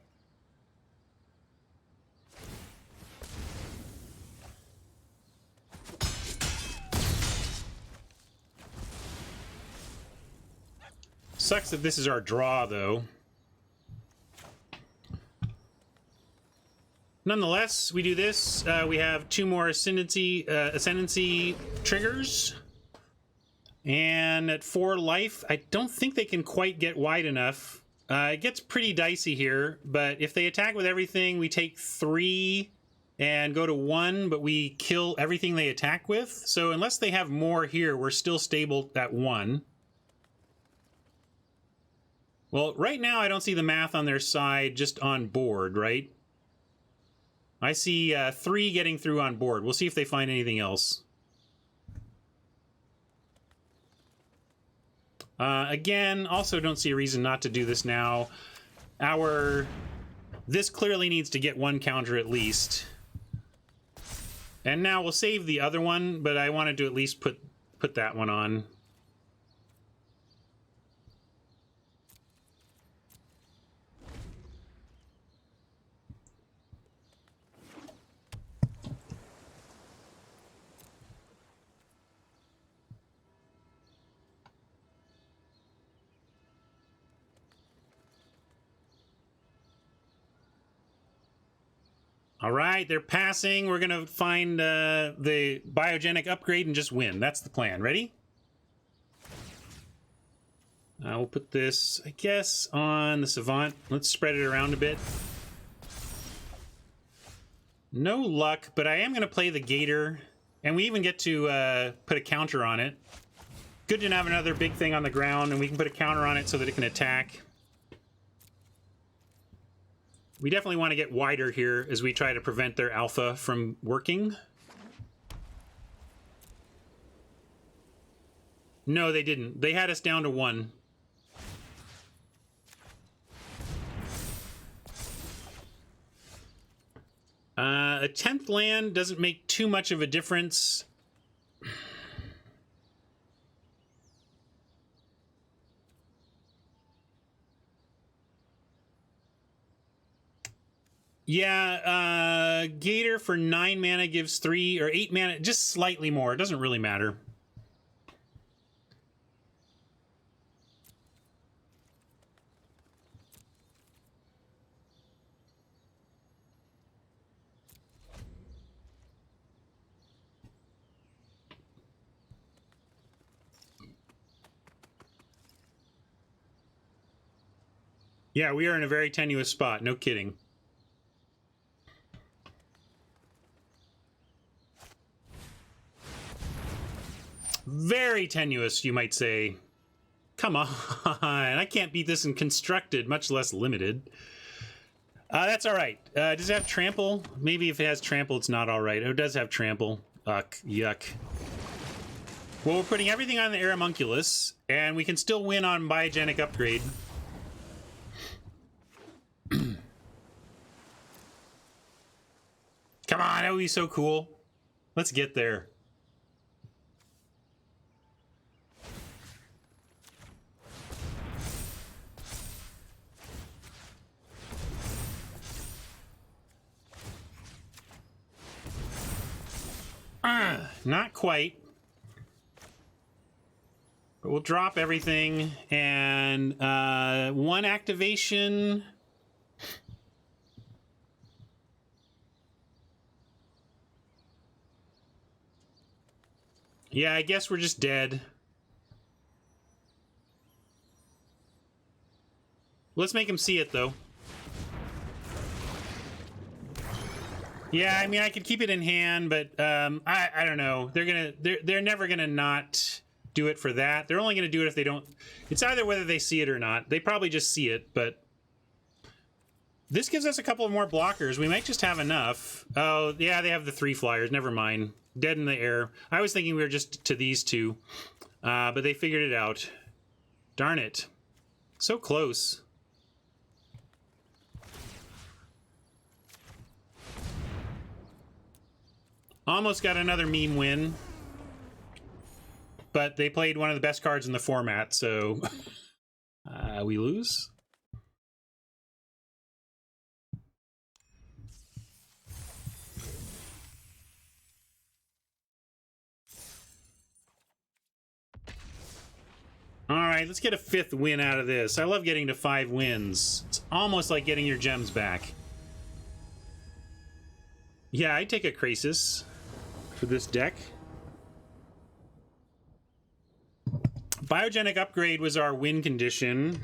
[SPEAKER 1] Sucks that this is our draw, though. Nonetheless, we do this. We have 2 more ascendancy triggers. And at 4 life, I don't think they can quite get wide enough. It gets pretty dicey here, but if they attack with everything, we take 3 and go to 1, but we kill everything they attack with. So unless they have more here, we're still stable at 1. Well, right now I don't see the math on their side just on board, right? I see 3 getting through on board. We'll see if they find anything else. Again, also don't see a reason not to do this now. This clearly needs to get 1 counter at least. And now we'll save the other one, but I wanted to at least put that one on. All right, they're passing. We're going to find the biogenic upgrade and just win. That's the plan. Ready? We'll put this, I guess, on the Savant. Let's spread it around a bit. No luck, but I am going to play the Gator. And we even get to put a counter on it. Good to have another big thing on the ground, and we can put a counter on it so that it can attack. We definitely want to get wider here as we try to prevent their alpha from working. No, they didn't. They had us down to 1. A 10th land doesn't make too much of a difference. Yeah, Gator for 9 mana gives 3 or 8 mana, just slightly more. It doesn't really matter. Yeah, we are in a very tenuous spot, no kidding. Very tenuous, you might say. Come on, I can't beat this in constructed, much less limited. That's all right. Does it have trample? Maybe if it has trample, it's not all right. Oh, it does have trample. Ugh, yuck. Well, we're putting everything on the Aeromunculus, and we can still win on Biogenic Upgrade. Come on, that would be so cool. Let's get there. Not quite. But we'll drop everything and one activation. Yeah, I guess we're just dead. Let's make him see it though. Yeah, I mean I could keep it in hand, but I don't know. They're never gonna not do it for that. They're only gonna do it if they don't. It's either whether they see it or not. They probably just see it, but this gives us a couple of more blockers. We might just have enough. Oh yeah, they have the 3 flyers. Never mind. Dead in the air. I was thinking we were just to these 2, but they figured it out. Darn it. So close. Almost got another meme win. But they played one of the best cards in the format, so we lose. All right, let's get a 5th win out of this. I love getting to 5 wins. It's almost like getting your gems back. Yeah, I'd take a Krasis for this deck. Biogenic Upgrade was our win condition.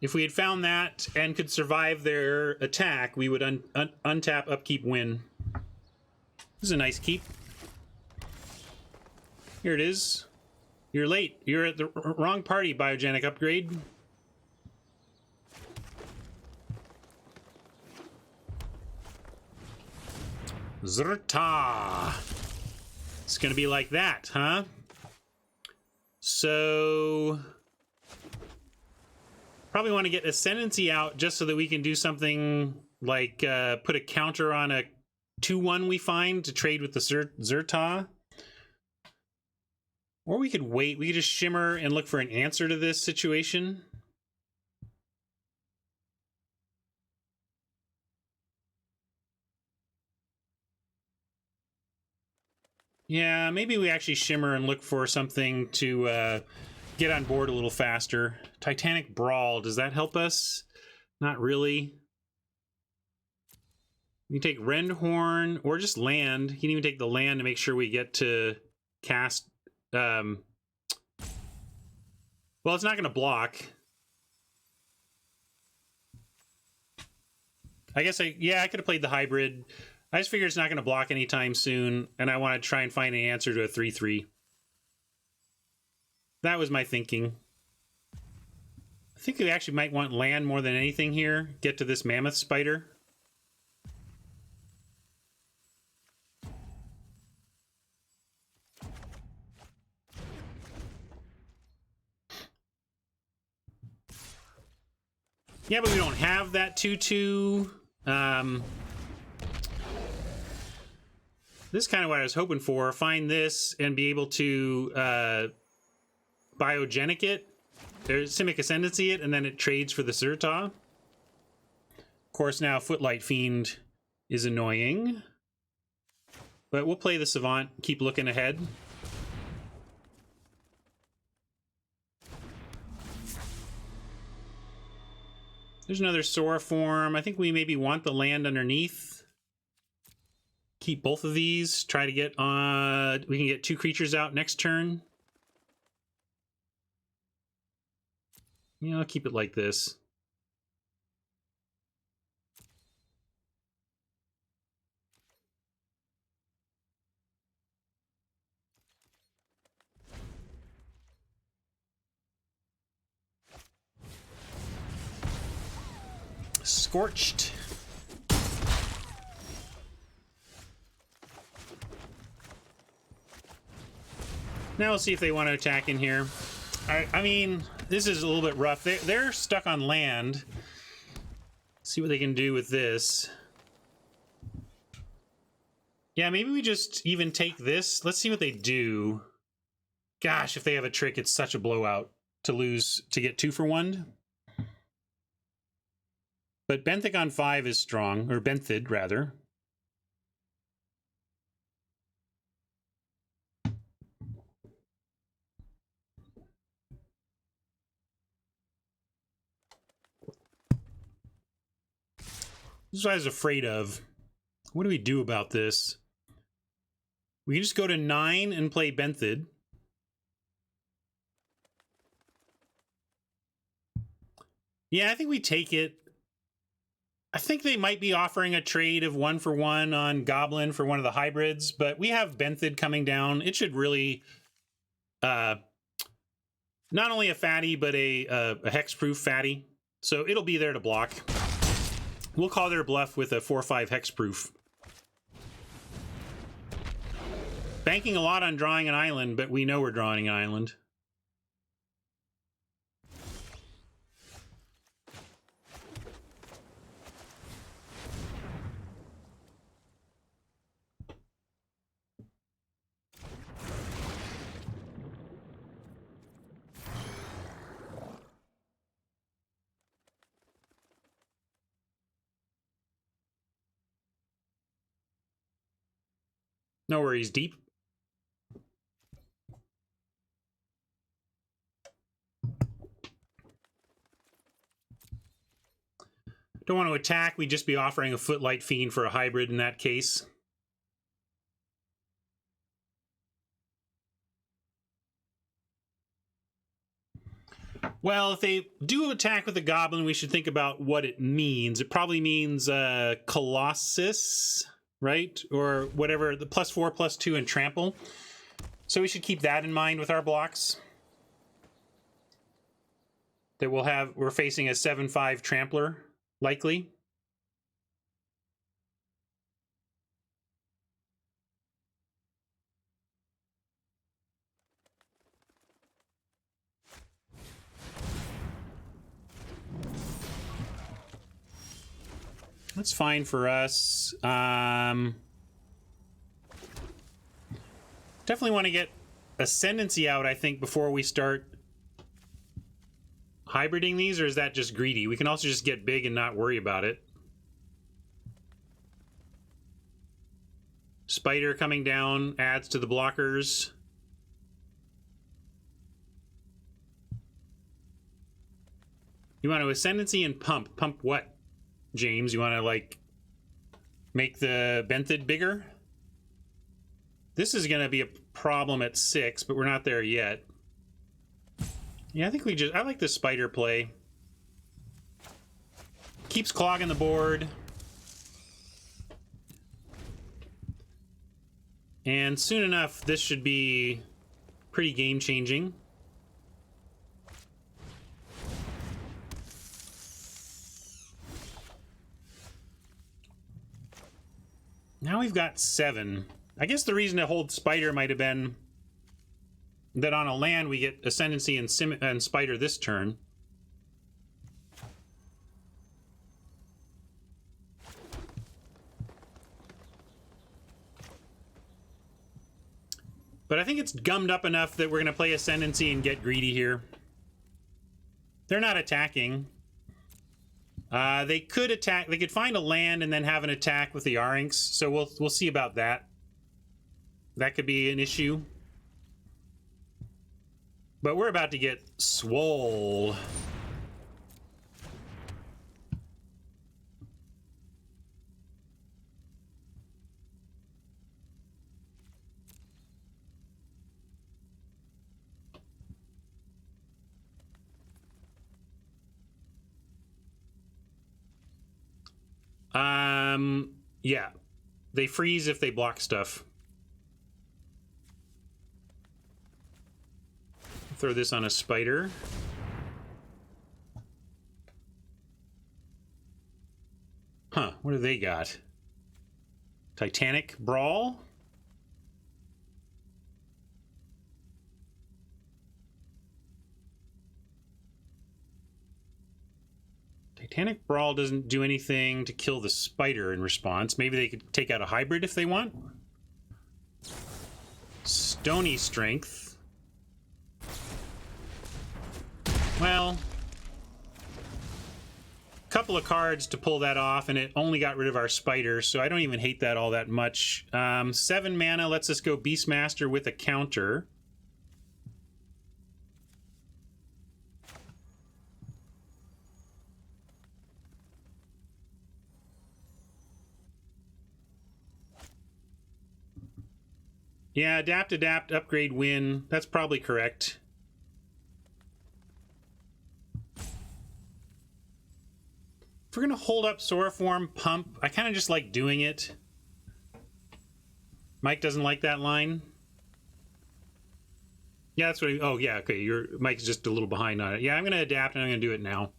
[SPEAKER 1] If we had found that and could survive their attack, we would untap, upkeep, win. This is a nice keep. Here it is. You're late. You're at the wrong party, Biogenic Upgrade. Zerta. It's gonna be like that, huh? So probably want to get Ascendancy out just so that we can do something like put a counter on a 2-1 we find to trade with the Zerta. Or we could wait. We could just shimmer and look for an answer to this situation. Yeah, maybe we actually shimmer and look for something to get on board a little faster. Titanic Brawl, does that help us? Not really. We can take Rendhorn or just land. You can even take the land to make sure we get to cast. Well, it's not going to block. I guess I could have played the hybrid. I just figure it's not going to block anytime soon, and I want to try and find an answer to a 3/3. That was my thinking. I think we actually might want land more than anything here. Get to this mammoth spider. Yeah, but we don't have that 2/2. This is kind of what I was hoping for. Find this and be able to biogenic it. There's Simic Ascendancy it, and then it trades for the Zerta. Of course, now Footlight Fiend is annoying. But we'll play the Savant, keep looking ahead. There's another Sora form. I think we maybe want the land underneath. Keep both of these. Try to get we can get 2 creatures out next turn. Yeah, I'll keep it like this. Scorched. Now we'll see if they want to attack in here. I mean, This is a little bit rough. They're stuck on land. See what they can do with this. Yeah, maybe we just even take this. Let's see what they do. Gosh, if they have a trick, it's such a blowout to lose, to get 2 for 1. But Benthic on 5 is strong, or Benthid, rather. This is what I was afraid of. What do we do about this? We can just go to 9 and play Benthid. Yeah, I think we take it. I think they might be offering a trade of 1 for 1 on Goblin for one of the hybrids, but we have Benthid coming down. It should really, not only a fatty, but a hexproof fatty. So it'll be there to block. We'll call their bluff with a 4/5 hexproof. Banking a lot on drawing an island, but we know we're drawing an island. No worries, deep. Don't want to attack, we'd just be offering a Footlight Fiend for a hybrid in that case. Well, if they do attack with a Goblin, we should think about what it means. It probably means Colossus, right? Or whatever, the +4, +2, and Trample. So we should keep that in mind with our blocks. That we're facing a 7/5 Trampler, likely. That's fine for us. Definitely want to get Ascendancy out, I think, before we start hybriding these, or is that just greedy? We can also just get big and not worry about it. Spider coming down adds to the blockers. You want to Ascendancy and pump. Pump what, James? You want to, like, make the Benthid bigger? This is going to be a problem at 6, but we're not there yet. Yeah, I think I like this spider play. Keeps clogging the board. And soon enough, this should be pretty game-changing. Now we've got 7. I guess the reason to hold Spider might have been that on a land we get Ascendancy and Spider this turn. But I think it's gummed up enough that we're going to play Ascendancy and get greedy here. They're not attacking. They could attack. They could find a land and then have an attack with the Arynx. So we'll see about that. That could be an issue. But we're about to get swole. Yeah. They freeze if they block stuff. Throw this on a spider. Huh, what do they got? Titanic Brawl? Titanic Brawl doesn't do anything to kill the spider in response. Maybe they could take out a hybrid if they want. Stony Strength. Well, couple of cards to pull that off, and it only got rid of our spider, so I don't even hate that all that much. 7 mana lets us go Beastmaster with a counter. Yeah, adapt, upgrade, win. That's probably correct. If we're going to hold up Soroform, pump. I kind of just like doing it. Mike doesn't like that line. Yeah, that's what he... Oh, yeah, okay. Mike's just a little behind on it. Yeah, I'm going to adapt, and I'm going to do it now.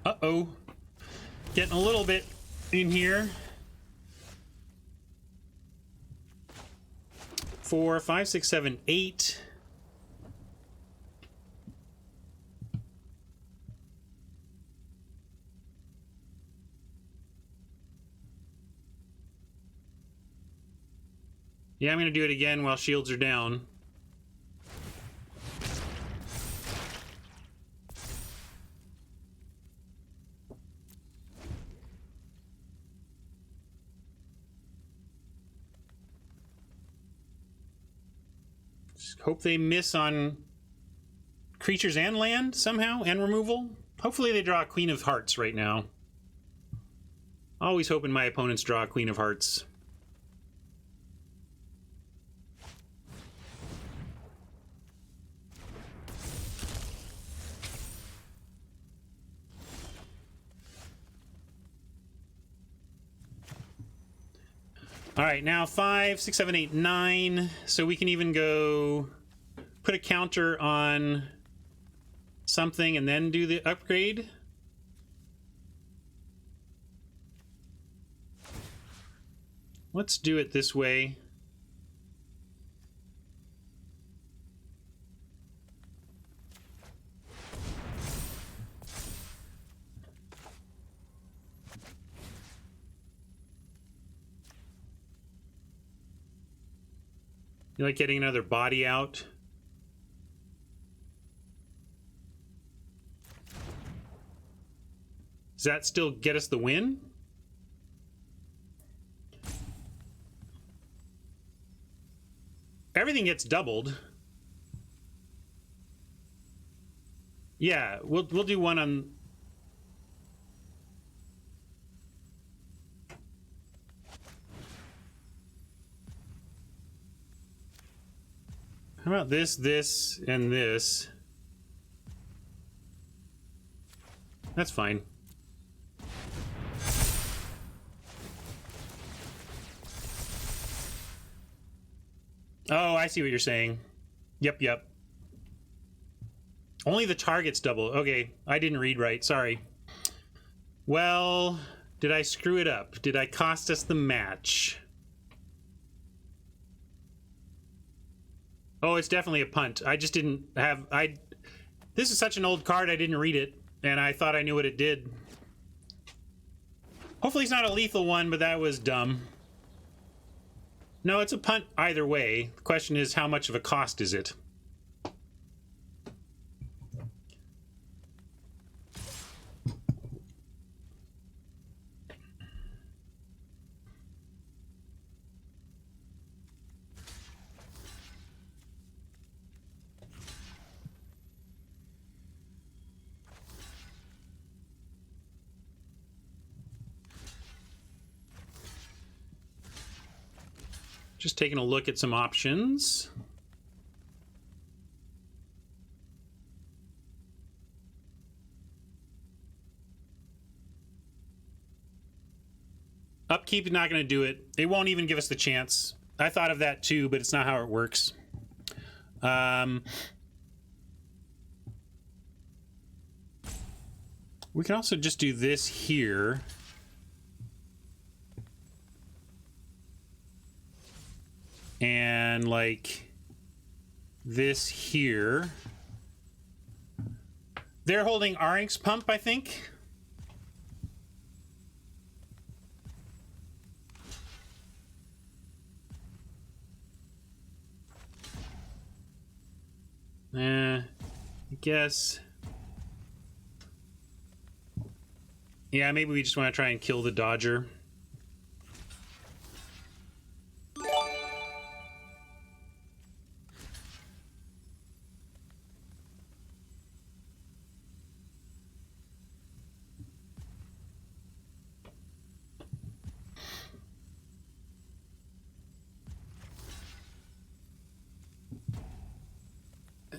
[SPEAKER 1] Uh-oh. Getting a little bit in here. 4, 5, 6, 7, 8. Yeah, I'm going to do it again while shields are down. Hope they miss on creatures and land somehow, and removal. Hopefully they draw a Queen of Hearts right now. Always hoping my opponents draw a Queen of Hearts. All right, now 5, 6, 7, 8, 9. So we can even go put a counter on something and then do the upgrade. Let's do it this way. You like getting another body out? Does that still get us the win? Everything gets doubled. Yeah, we'll do one on... How about this, this, and this? That's fine. Oh, I see what you're saying. Yep. Only the target's double. Okay, I didn't read right. Sorry. Well, did I screw it up? Did I cost us the match? Oh, it's definitely a punt. I just didn't have... This is such an old card, I didn't read it, and I thought I knew what it did. Hopefully it's not a lethal one, but that was dumb. No, it's a punt either way. The question is, how much of a cost is it? Just taking a look at some options. Upkeep is not going to do it. It won't even give us the chance. I thought of that too, but it's not how it works. We can also just do this here. And like this here. They're holding Arink's pump, I think. I guess. Yeah, maybe we just want to try and kill the Dodger.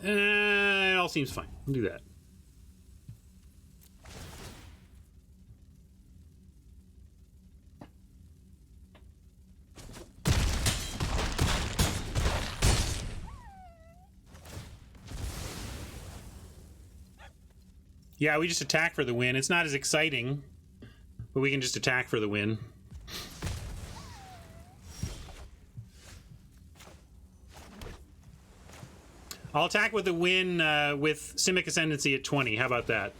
[SPEAKER 1] It all seems fine. We'll do that. Yeah, we just attack for the win. It's not as exciting, but we can just attack for the win. I'll attack with the win with Simic Ascendancy at 20. How about that?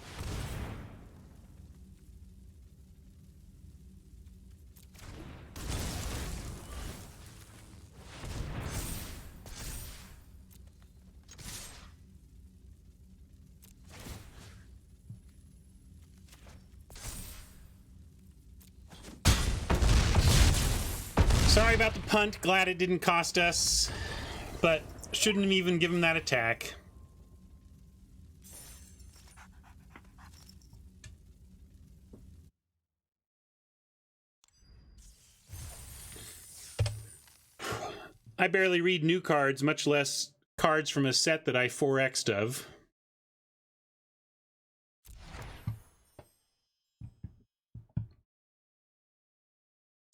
[SPEAKER 1] Sorry about the punt. Glad it didn't cost us, but shouldn't have even given that attack. I barely read new cards, much less cards from a set that I 4x'd of.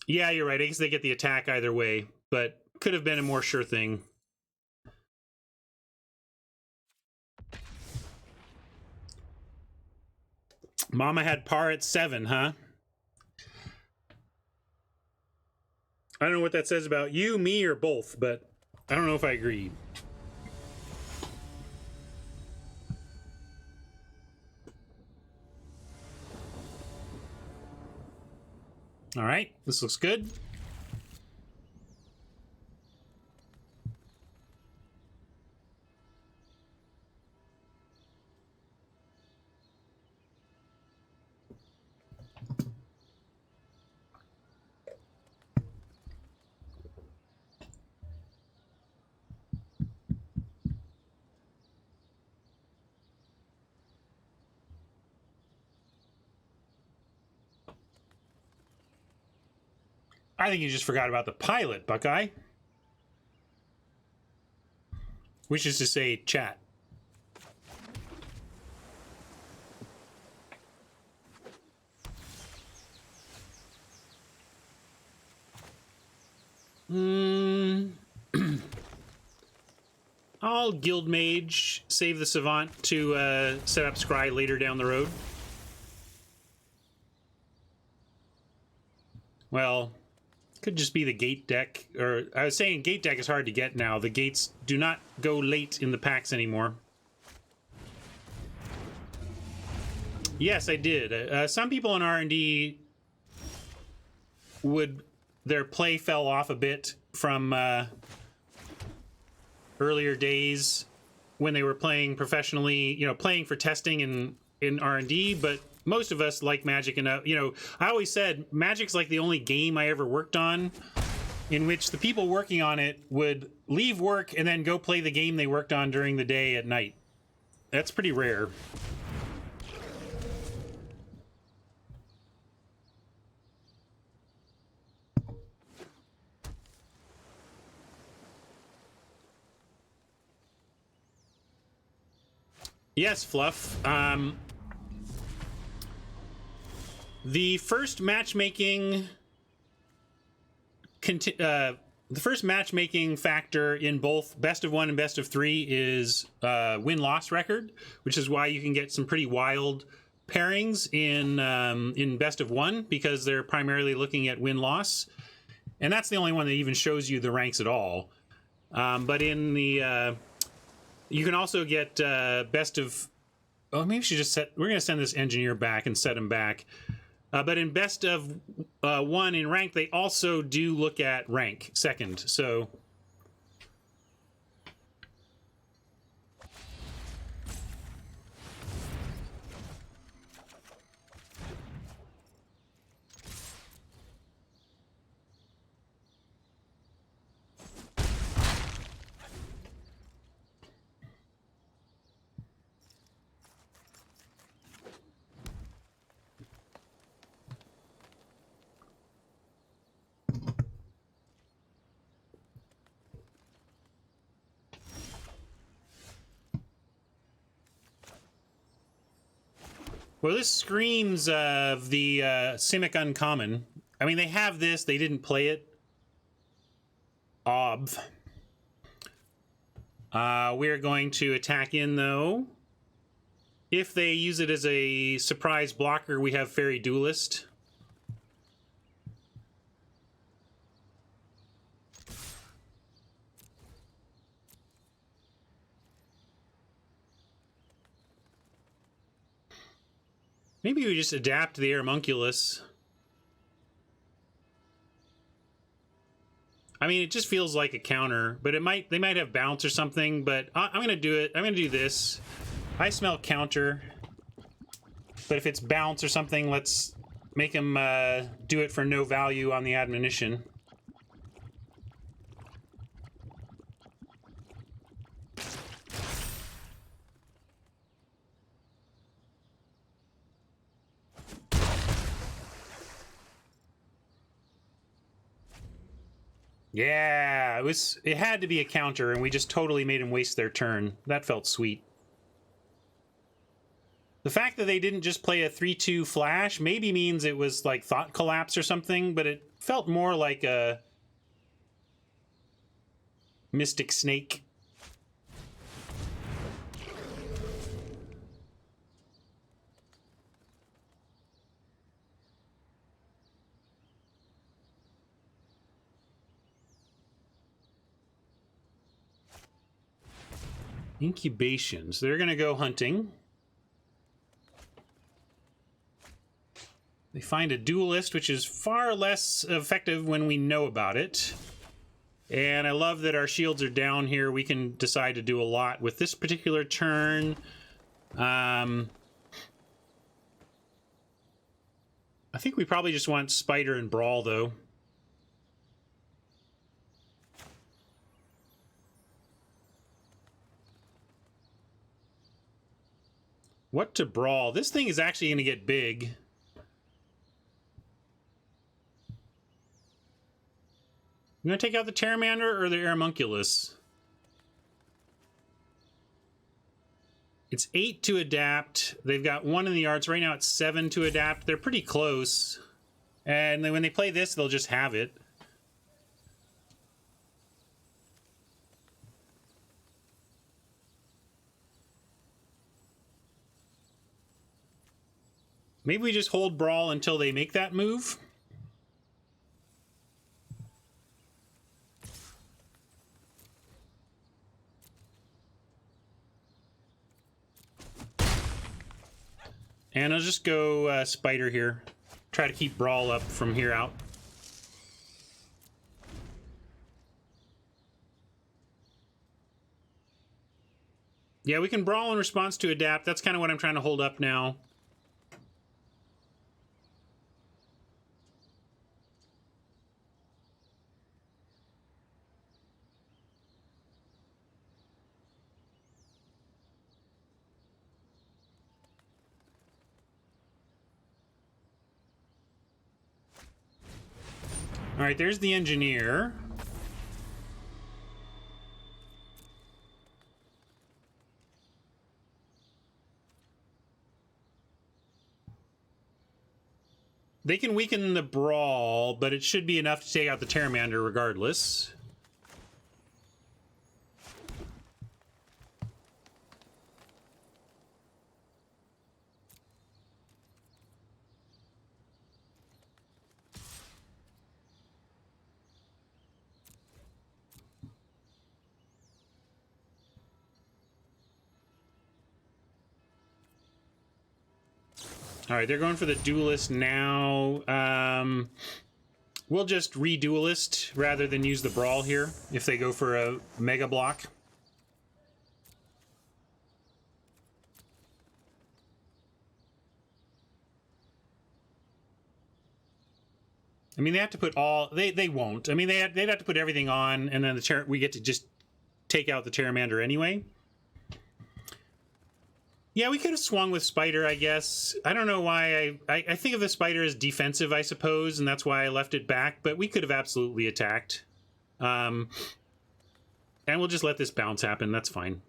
[SPEAKER 1] Yeah, you're right. I guess they get the attack either way, but could have been a more sure thing. Mama had par at 7, huh? I don't know what that says about you, me, or both, but I don't know if I agree. All right, this looks good. I think you just forgot about the pilot, Buckeye. Which is to say, chat. I'll Guild Mage, save the Savant to set up Scry later down the road. Well, could just be the gate deck, or I was saying gate deck is hard to get now. The gates do not go late in the packs anymore. Yes, I did. Some people in R&D their play fell off a bit from earlier days when they were playing professionally, you know, playing for testing in R&D, but most of us like Magic enough. You know, I always said Magic's like the only game I ever worked on in which the people working on it would leave work and then go play the game they worked on during the day at night. That's pretty rare. Yes, Fluff. The first matchmaking factor in both best of 1 and best of 3 is win-loss record, which is why you can get some pretty wild pairings in best of one because they're primarily looking at win-loss, and that's the only one that even shows you the ranks at all. But in the you can also get best of. Oh, maybe we should just set. We're going to send this engineer back and set him back. But in best of one in rank, they also do look at rank second. So. Well, this screams of the Simic Uncommon. I mean, they have this. They didn't play it. We're going to attack in, though. If they use it as a surprise blocker, we have Fairy Duelist. Maybe we just adapt the Airmunculus. I mean, it just feels like a counter, but they might have bounce or something, but I'm going to do it. I'm going to do this. I smell counter. But if it's bounce or something, let's make him do it for no value on the admonition. Yeah, it had to be a counter, and we just totally made him waste their turn. That felt sweet. The fact that they didn't just play a 3-2 flash maybe means it was like Thought Collapse or something, but it felt more like a Mystic Snake. Incubations. They're going to go hunting. They find a duelist, which is far less effective when we know about it. And I love that our shields are down here. We can decide to do a lot with this particular turn. I think we probably just want Spider and Brawl, though. What to Brawl? This thing is actually going to get big. You going to take out the Pteramander or the Airmunculus? It's 8 to adapt. They've got 1 in the arts. Right now it's 7 to adapt. They're pretty close. And then when they play this, they'll just have it. Maybe we just hold Brawl until they make that move. And I'll just go Spider here. Try to keep Brawl up from here out. Yeah, we can Brawl in response to adapt. That's kind of what I'm trying to hold up now. All right, there's the engineer. They can weaken the Brawl, but it should be enough to take out the Pteramander regardless. All right, they're going for the duelist now. We'll just re-duelist rather than use the brawl here if they go for a mega block. I mean, they have to put all... They won't. I mean, they'd have to put everything on, and then we get to just take out the Pteramander anyway. Yeah, we could have swung with Spider, I guess. I don't know why I think of the Spider as defensive, I suppose, and that's why I left it back, but we could have absolutely attacked. And we'll just let this bounce happen. That's fine.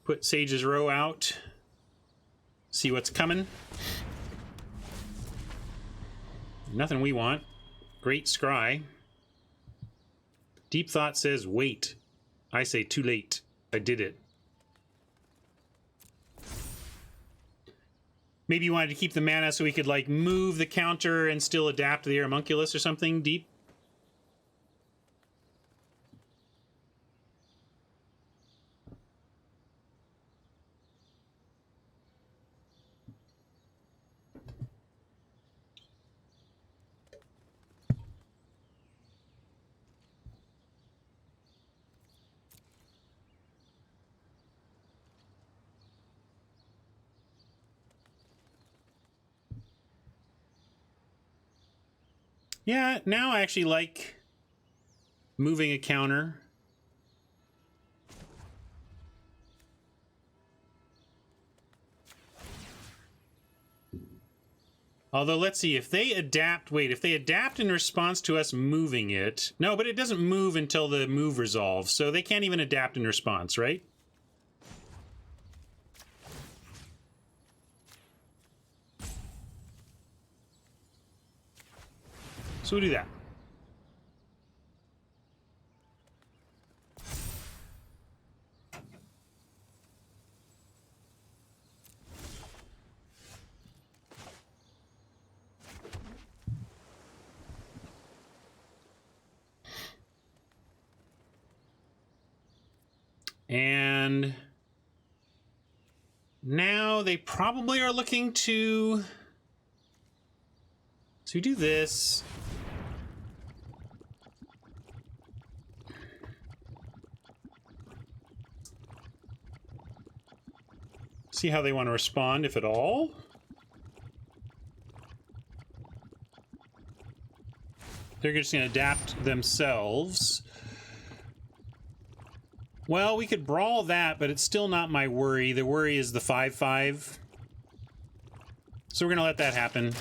[SPEAKER 1] Put Sage's Row out. See what's coming. Nothing we want. Great Scry. Deep Thought says, wait. I say, too late. I did it. Maybe you wanted to keep the mana so we could, like, move the counter and still adapt the Homunculus or something, Deep? Yeah, now I actually like moving a counter. Although, let's see, if they adapt... Wait, if they adapt in response to us moving it... No, but it doesn't move until the move resolves, so they can't even adapt in response, right? So we'll do that. And now they probably are looking to... So we do this. See how they want to respond, if at all. They're just going to adapt themselves. Well, we could brawl that, but it's still not my worry. The worry is the 5/5. So we're going to let that happen.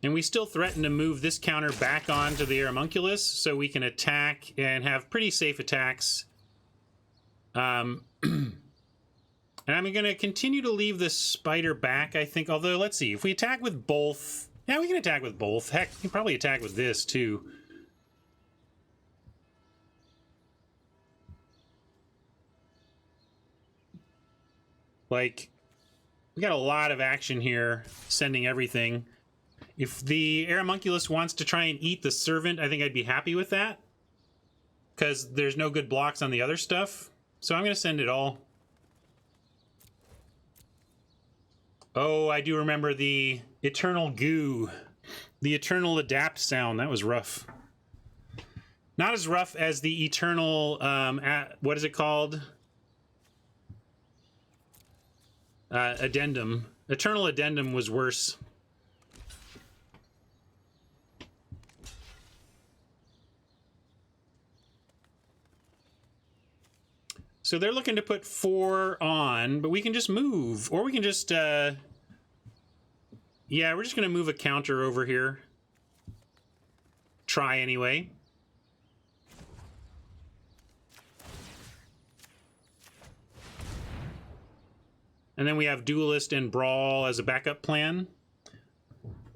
[SPEAKER 1] And we still threaten to move this counter back onto the Homunculus so we can attack and have pretty safe attacks. And I'm going to continue to leave the Spider back, I think. Although, let's see. If we attack with both... Yeah, we can attack with both. Heck, we can probably attack with this, too. Like, we got a lot of action here, sending everything. If the Homunculus wants to try and eat the Servant, I think I'd be happy with that. Because there's no good blocks on the other stuff. So I'm going to send it all. Oh, I do remember the Eternal Goo. The Eternal Adapt sound. That was rough. Not as rough as the Eternal... what is it called? Addendum. Eternal Addendum was worse. So they're looking to put 4 on, but we can just move. Or we can just... yeah, we're just going to move a counter over here. Try anyway. And then we have Duelist and Brawl as a backup plan.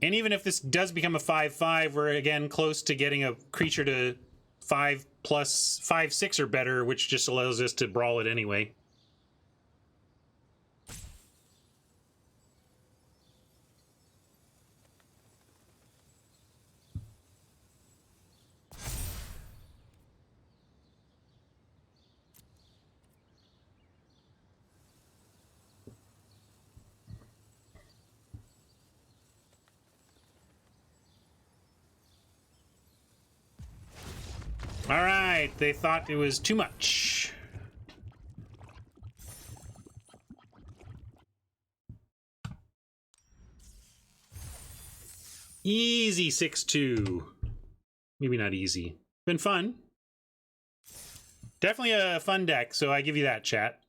[SPEAKER 1] And even if this does become a 5/5, we're again close to getting a creature to 5 plus 5/6 or better, which just allows us to brawl it anyway. right, they thought it was too much. Easy 6-2. Maybe not easy. Been fun. Definitely a fun deck, so I give you that, chat.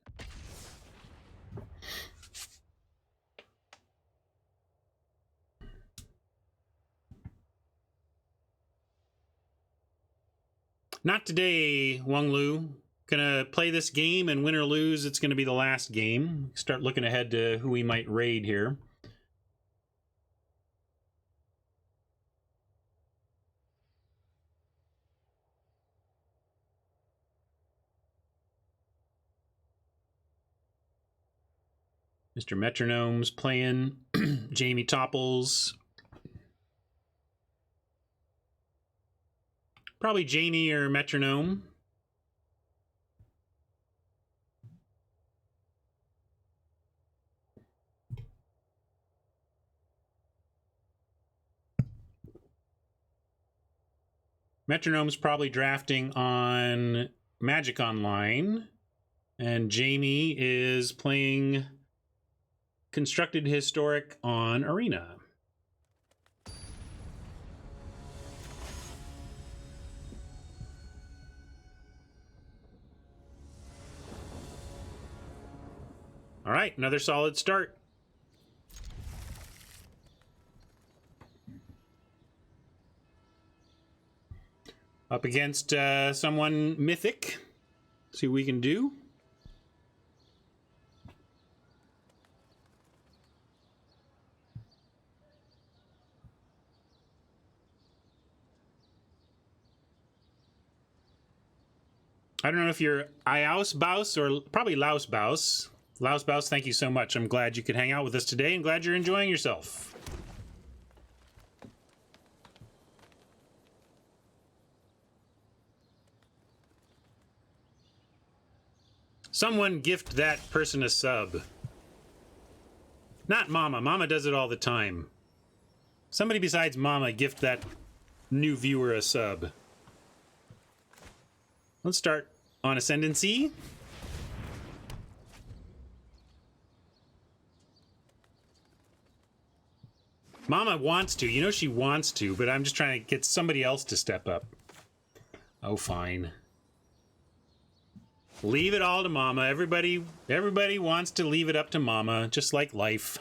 [SPEAKER 1] Not today, Wong Lu. Gonna play this game, and win or lose, it's gonna be the last game. Start looking ahead to who we might raid here. Mr. Metronome's playing. Jamie Topples. Probably Jamie or Metronome. Metronome's probably drafting on Magic Online. And Jamie is playing Constructed Historic on Arena. All right, another solid start. Up against someone mythic. See what we can do. I don't know if you're Iausbaus or probably Lausbaus. Lausbaus, thank you so much. I'm glad you could hang out with us today and glad you're enjoying yourself. Someone gift that person a sub. Not Mama. Mama does it all the time. Somebody besides Mama gift that new viewer a sub. Let's start on Ascendancy. Mama wants to. You know she wants to, but I'm just trying to get somebody else to step up. Oh, fine. Leave it all to Mama. Everybody wants to leave it up to Mama, just like life.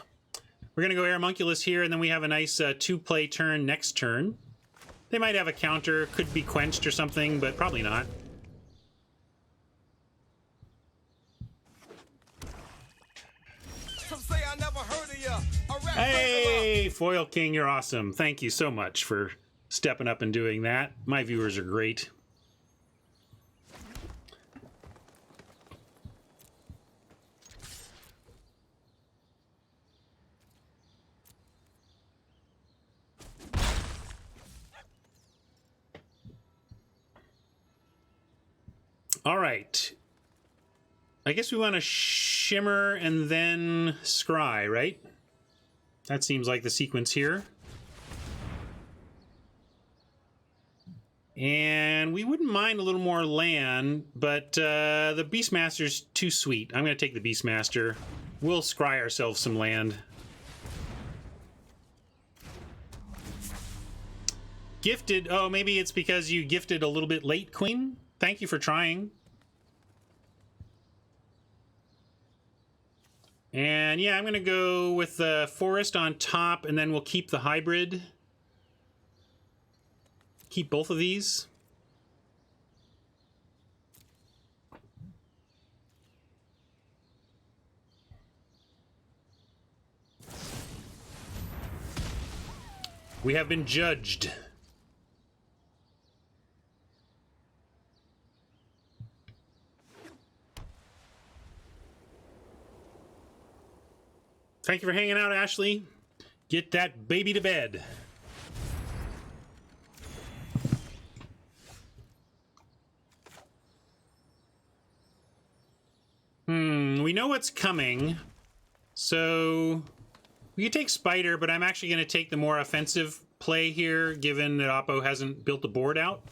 [SPEAKER 1] We're going to go Aeromunculus here, and then we have a nice two-play turn next turn. They might have a counter. Could be quenched or something, but probably not.
[SPEAKER 2] Some say I never heard of ya. A rap
[SPEAKER 1] Hey, Foil King, you're awesome. Thank you so much for stepping up and doing that. My viewers are great. All right. I guess we want to Shimmer and then Scry, right? That seems like the sequence here. And we wouldn't mind a little more land, but the Beastmaster's too sweet. I'm going to take the Beastmaster. We'll Scry ourselves some land. Gifted. Oh, maybe it's because you gifted a little bit late, Queen. Thank you for trying. And yeah, I'm going to go with the Forest on top, and then we'll keep the hybrid. Keep both of these. We have been judged. Thank you for hanging out, Ashley. Get that baby to bed. We know what's coming. So we could take Spider, but I'm actually going to take the more offensive play here, given that Oppo hasn't built the board out.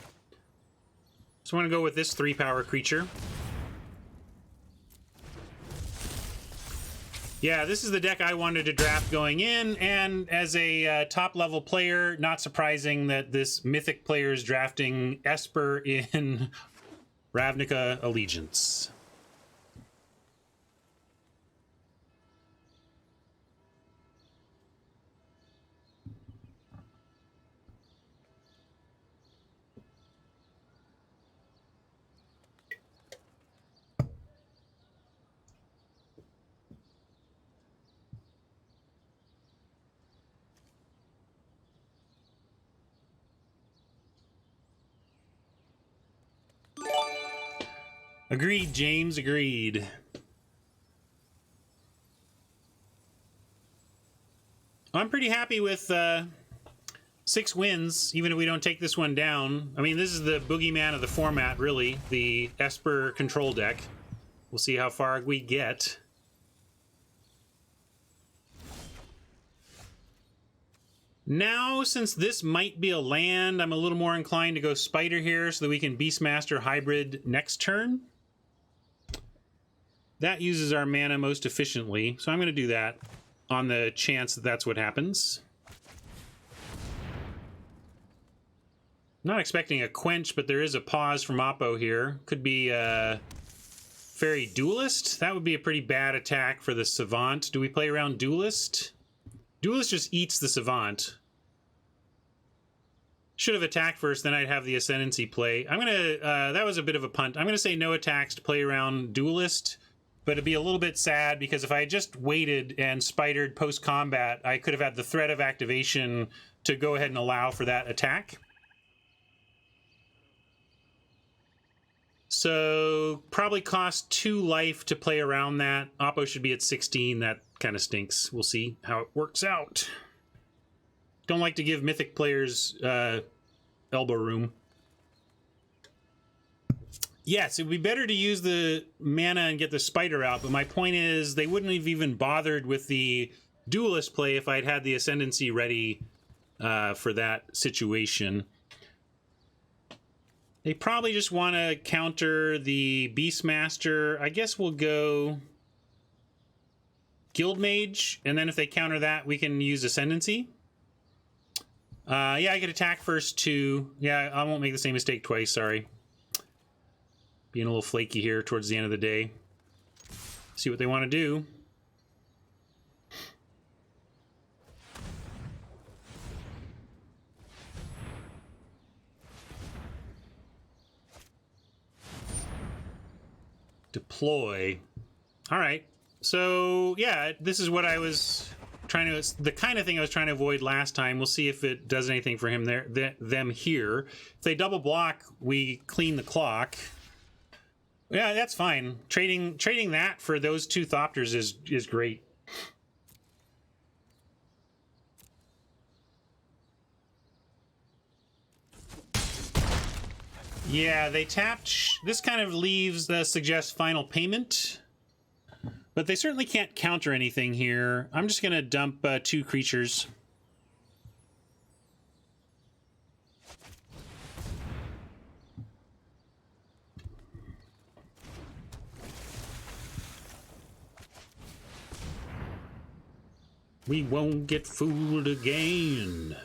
[SPEAKER 1] So I'm going to go with this 3-power creature. Yeah, this is the deck I wanted to draft going in, and as a top-level player, not surprising that this Mythic player is drafting Esper in Ravnica Allegiance. Agreed, James, agreed. I'm pretty happy with 6 wins, even if we don't take this one down. I mean, this is the boogeyman of the format, really, the Esper control deck. We'll see how far we get. Now, since this might be a land, I'm a little more inclined to go Spider here so that we can Beastmaster Hybrid next turn. That uses our mana most efficiently, so I'm going to do that on the chance that that's what happens. Not expecting a quench, but there is a pause from Oppo here. Could be a Fairy Duelist. That would be a pretty bad attack for the Savant. Do we play around Duelist? Duelist just eats the Savant. Should have attacked first, then I'd have the Ascendancy play. I'm going to... that was a bit of a punt. I'm going to say no attacks to play around Duelist. But it'd be a little bit sad because if I had just waited and spidered post-combat, I could have had the threat of activation to go ahead and allow for that attack. So probably cost 2 life to play around that. Oppo should be at 16. That kind of stinks. We'll see how it works out. Don't like to give Mythic players elbow room. Yes, it would be better to use the mana and get the Spider out, but my point is they wouldn't have even bothered with the Duelist play if I'd had the Ascendancy ready for that situation. They probably just want to counter the Beastmaster. I guess we'll go Guildmage, and then if they counter that, we can use Ascendancy. Yeah, I could attack first too. Yeah, I won't make the same mistake twice, sorry. Being a little flaky here towards the end of the day. See what they want to do. Deploy. All right. So, yeah, this is what I was trying to... It's the kind of thing I was trying to avoid last time. We'll see if it does anything for him there, them here. If they double block, we clean the clock. Yeah, that's fine. Trading that for those 2 Thopters is great. Yeah, they tapped. This kind of leaves suggests final payment, but they certainly can't counter anything here. I'm just gonna dump 2 creatures. We won't get fooled again.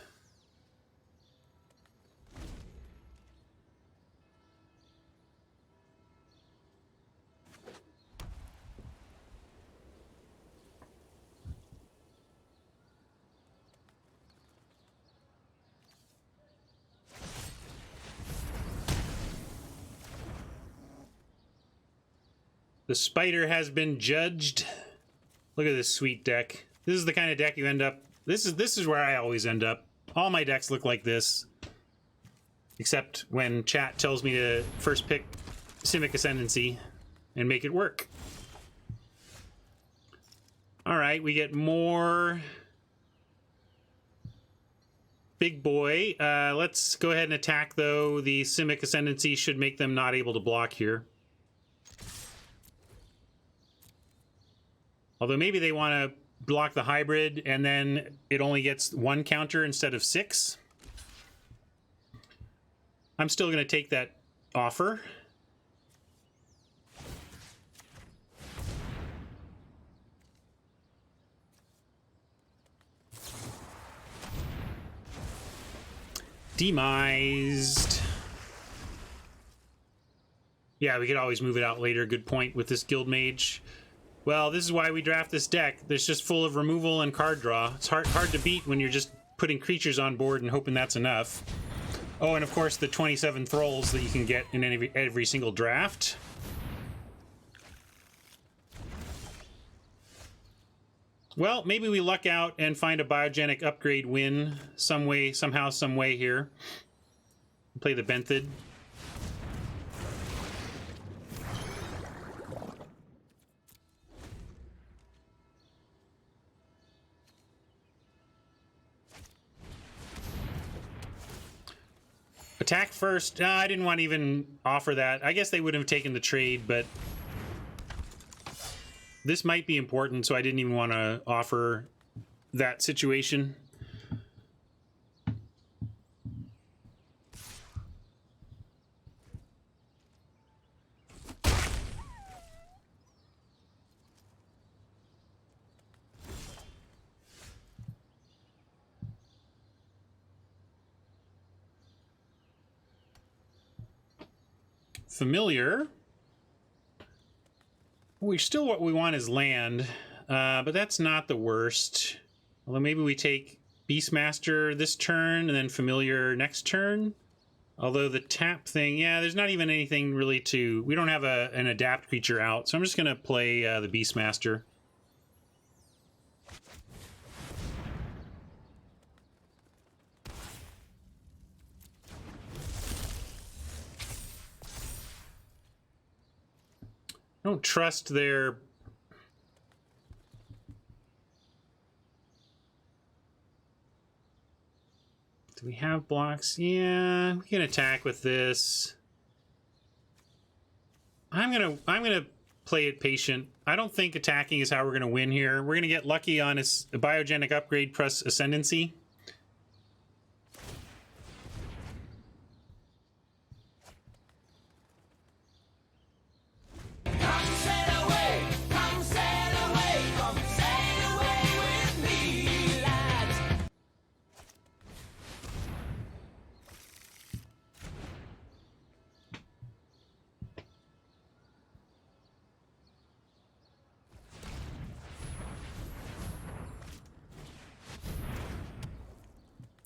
[SPEAKER 1] The Spider has been judged. Look at this sweet deck. This is the kind of deck you end up... This is where I always end up. All my decks look like this. Except when chat tells me to first pick Simic Ascendancy and make it work. Alright, we get more... Big boy. Let's go ahead and attack, though. The Simic Ascendancy should make them not able to block here. Although maybe they want to block the hybrid and then it only gets 1 counter instead of 6. I'm still going to take that offer. Demised. Yeah, we could always move it out later. Good point with this Guild Mage. Well, this is why we draft this deck. It's just full of removal and card draw. It's hard to beat when you're just putting creatures on board and hoping that's enough. Oh, and of course the 27 Thralls that you can get in every single draft. Well, maybe we luck out and find a biogenic upgrade win some way, somehow, some way here. Play the Benthid. Attack first. I didn't want to even offer that. I guess they would have taken the trade, but this might be important, so I didn't even want to offer that situation. Familiar. What we want is land, but that's not the worst. Although maybe we take Beastmaster this turn and then Familiar next turn. Although the tap thing, yeah, there's not even anything really to... We don't have an adapt creature out, so I'm just going to play the Beastmaster. I don't trust their... Do we have blocks? Yeah, we can attack with this. I'm gonna play it patient. I don't think attacking is how we're gonna win here. We're gonna get lucky on a biogenic upgrade plus ascendancy.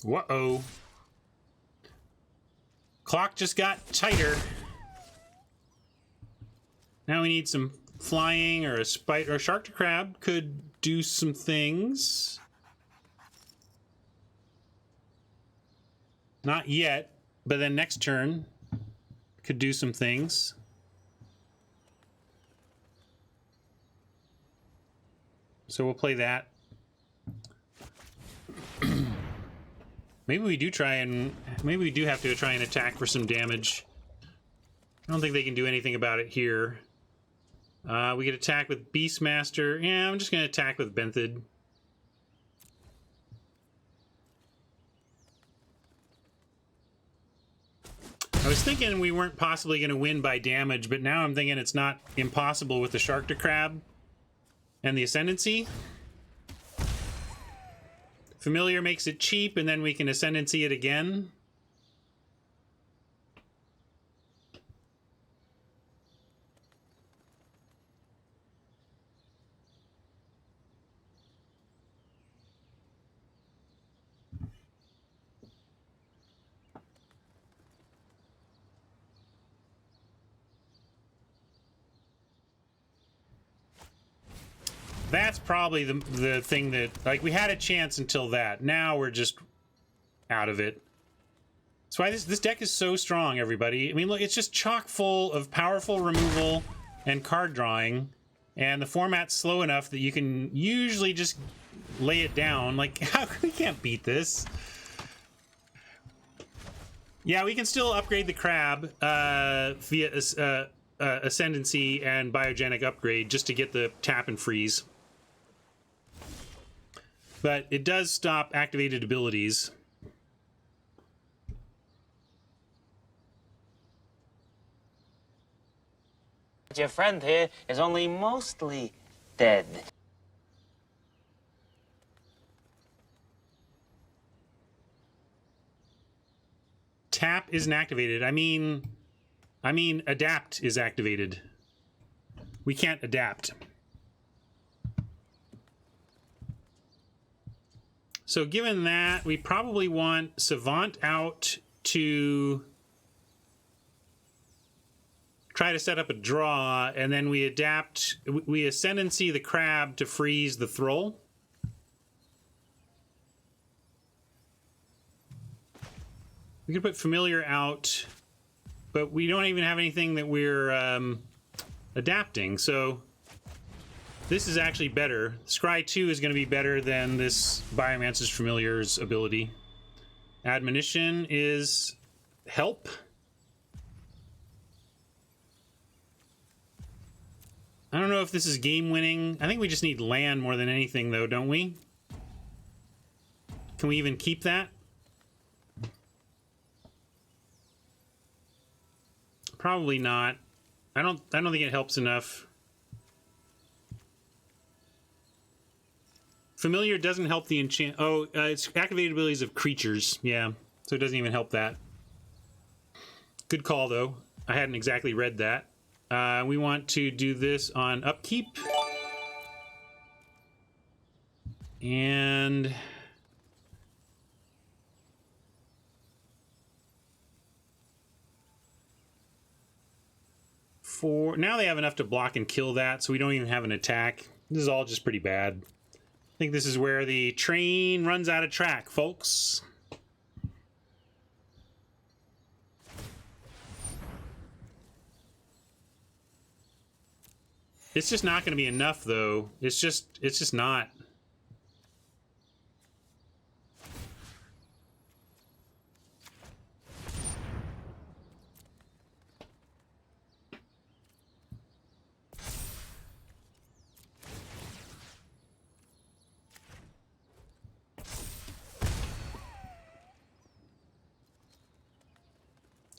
[SPEAKER 1] Whoa. Clock just got tighter. Now we need some flying or a spider or a shark to crab could do some things. Not yet, but then next turn could do some things. So we'll play that. Maybe we do have to try and attack for some damage. I don't think they can do anything about it here. We could attack with Beastmaster. Yeah, I'm just going to attack with Benthid. I was thinking we weren't possibly going to win by damage, but now I'm thinking it's not impossible with the Shark to Crab and the Ascendancy. Familiar makes it cheap, and then we can Ascendancy it again. That's probably the thing that, like, we had a chance until that. Now we're just out of it. That's why this deck is so strong, everybody. I mean, look, it's just chock full of powerful removal and card drawing, and the format's slow enough that you can usually just lay it down. Like, we can't beat this. Yeah, we can still upgrade the crab via Ascendancy and Biogenic Upgrade just to get the tap and freeze. But it does stop activated abilities.
[SPEAKER 4] Your friend here is only mostly dead.
[SPEAKER 1] Tap isn't activated. I mean, adapt is activated. We can't adapt. So given that, we probably want Savant out to try to set up a draw, and then we adapt. We Ascendancy the Crab to freeze the Thrall. We could put Familiar out, but we don't even have anything that we're adapting, so this is actually better. Scry 2 is going to be better than this Biomancer's Familiar's ability. Admonition is help. I don't know if this is game winning. I think we just need land more than anything, though, don't we? Can we even keep that? Probably not. I don't think it helps enough. Familiar doesn't help the enchant. Oh, it's activated abilities of creatures. Yeah, so it doesn't even help that. Good call, though. I hadn't exactly read that. We want to do this on upkeep. And for now, they have enough to block and kill that, so we don't even have an attack. This is all just pretty bad. I think this is where the train runs out of track, folks. It's just not going to be enough, though. It's just not.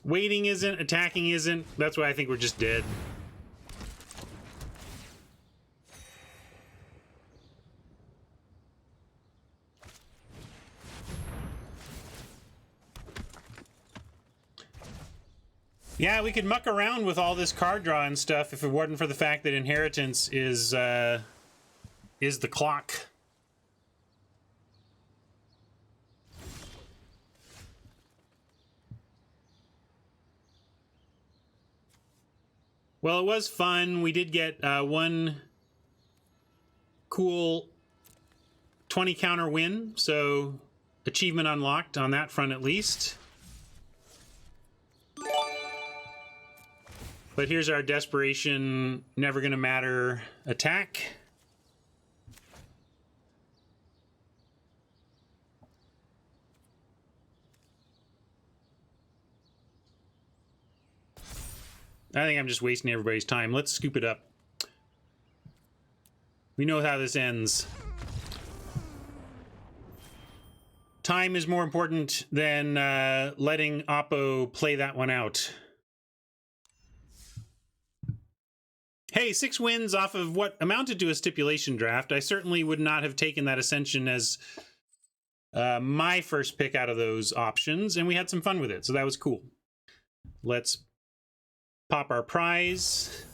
[SPEAKER 1] Waiting isn't, attacking isn't. That's why I think we're just dead. Yeah, we could muck around with all this card draw and stuff if it wasn't for the fact that Inheritance is the clock. Well, it was fun. We did get one cool 20 counter win, so achievement unlocked on that front at least. But here's our desperation, never gonna matter attack. I think I'm just wasting everybody's time. Let's scoop it up. We know how this ends. Time is more important than letting Oppo play that one out. Hey, 6 wins off of what amounted to a stipulation draft. I certainly would not have taken that Ascension as my first pick out of those options, and we had some fun with it, so that was cool. Let's pop our prize.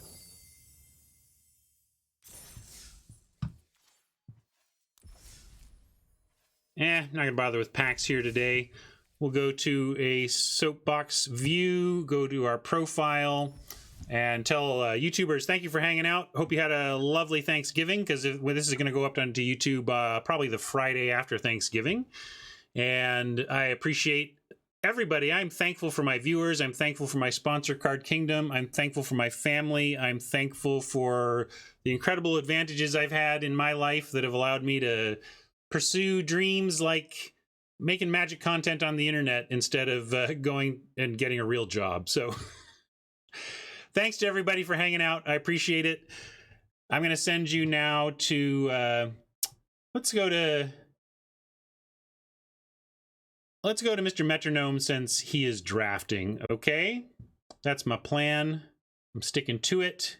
[SPEAKER 1] Not gonna bother with packs here today. We'll go to a soapbox view, go to our profile, and tell YouTubers thank you for hanging out. Hope you had a lovely Thanksgiving, because this is going to go up onto YouTube probably the Friday after Thanksgiving. And I appreciate everybody. I'm thankful for my viewers. I'm thankful for my sponsor, Card Kingdom. I'm thankful for my family. I'm thankful for the incredible advantages I've had in my life that have allowed me to pursue dreams like making magic content on the internet instead of going and getting a real job. So thanks to everybody for hanging out. I appreciate it. I'm going to send you now to let's go to Mr. Metronome, since he is drafting. Okay, that's my plan. I'm sticking to it.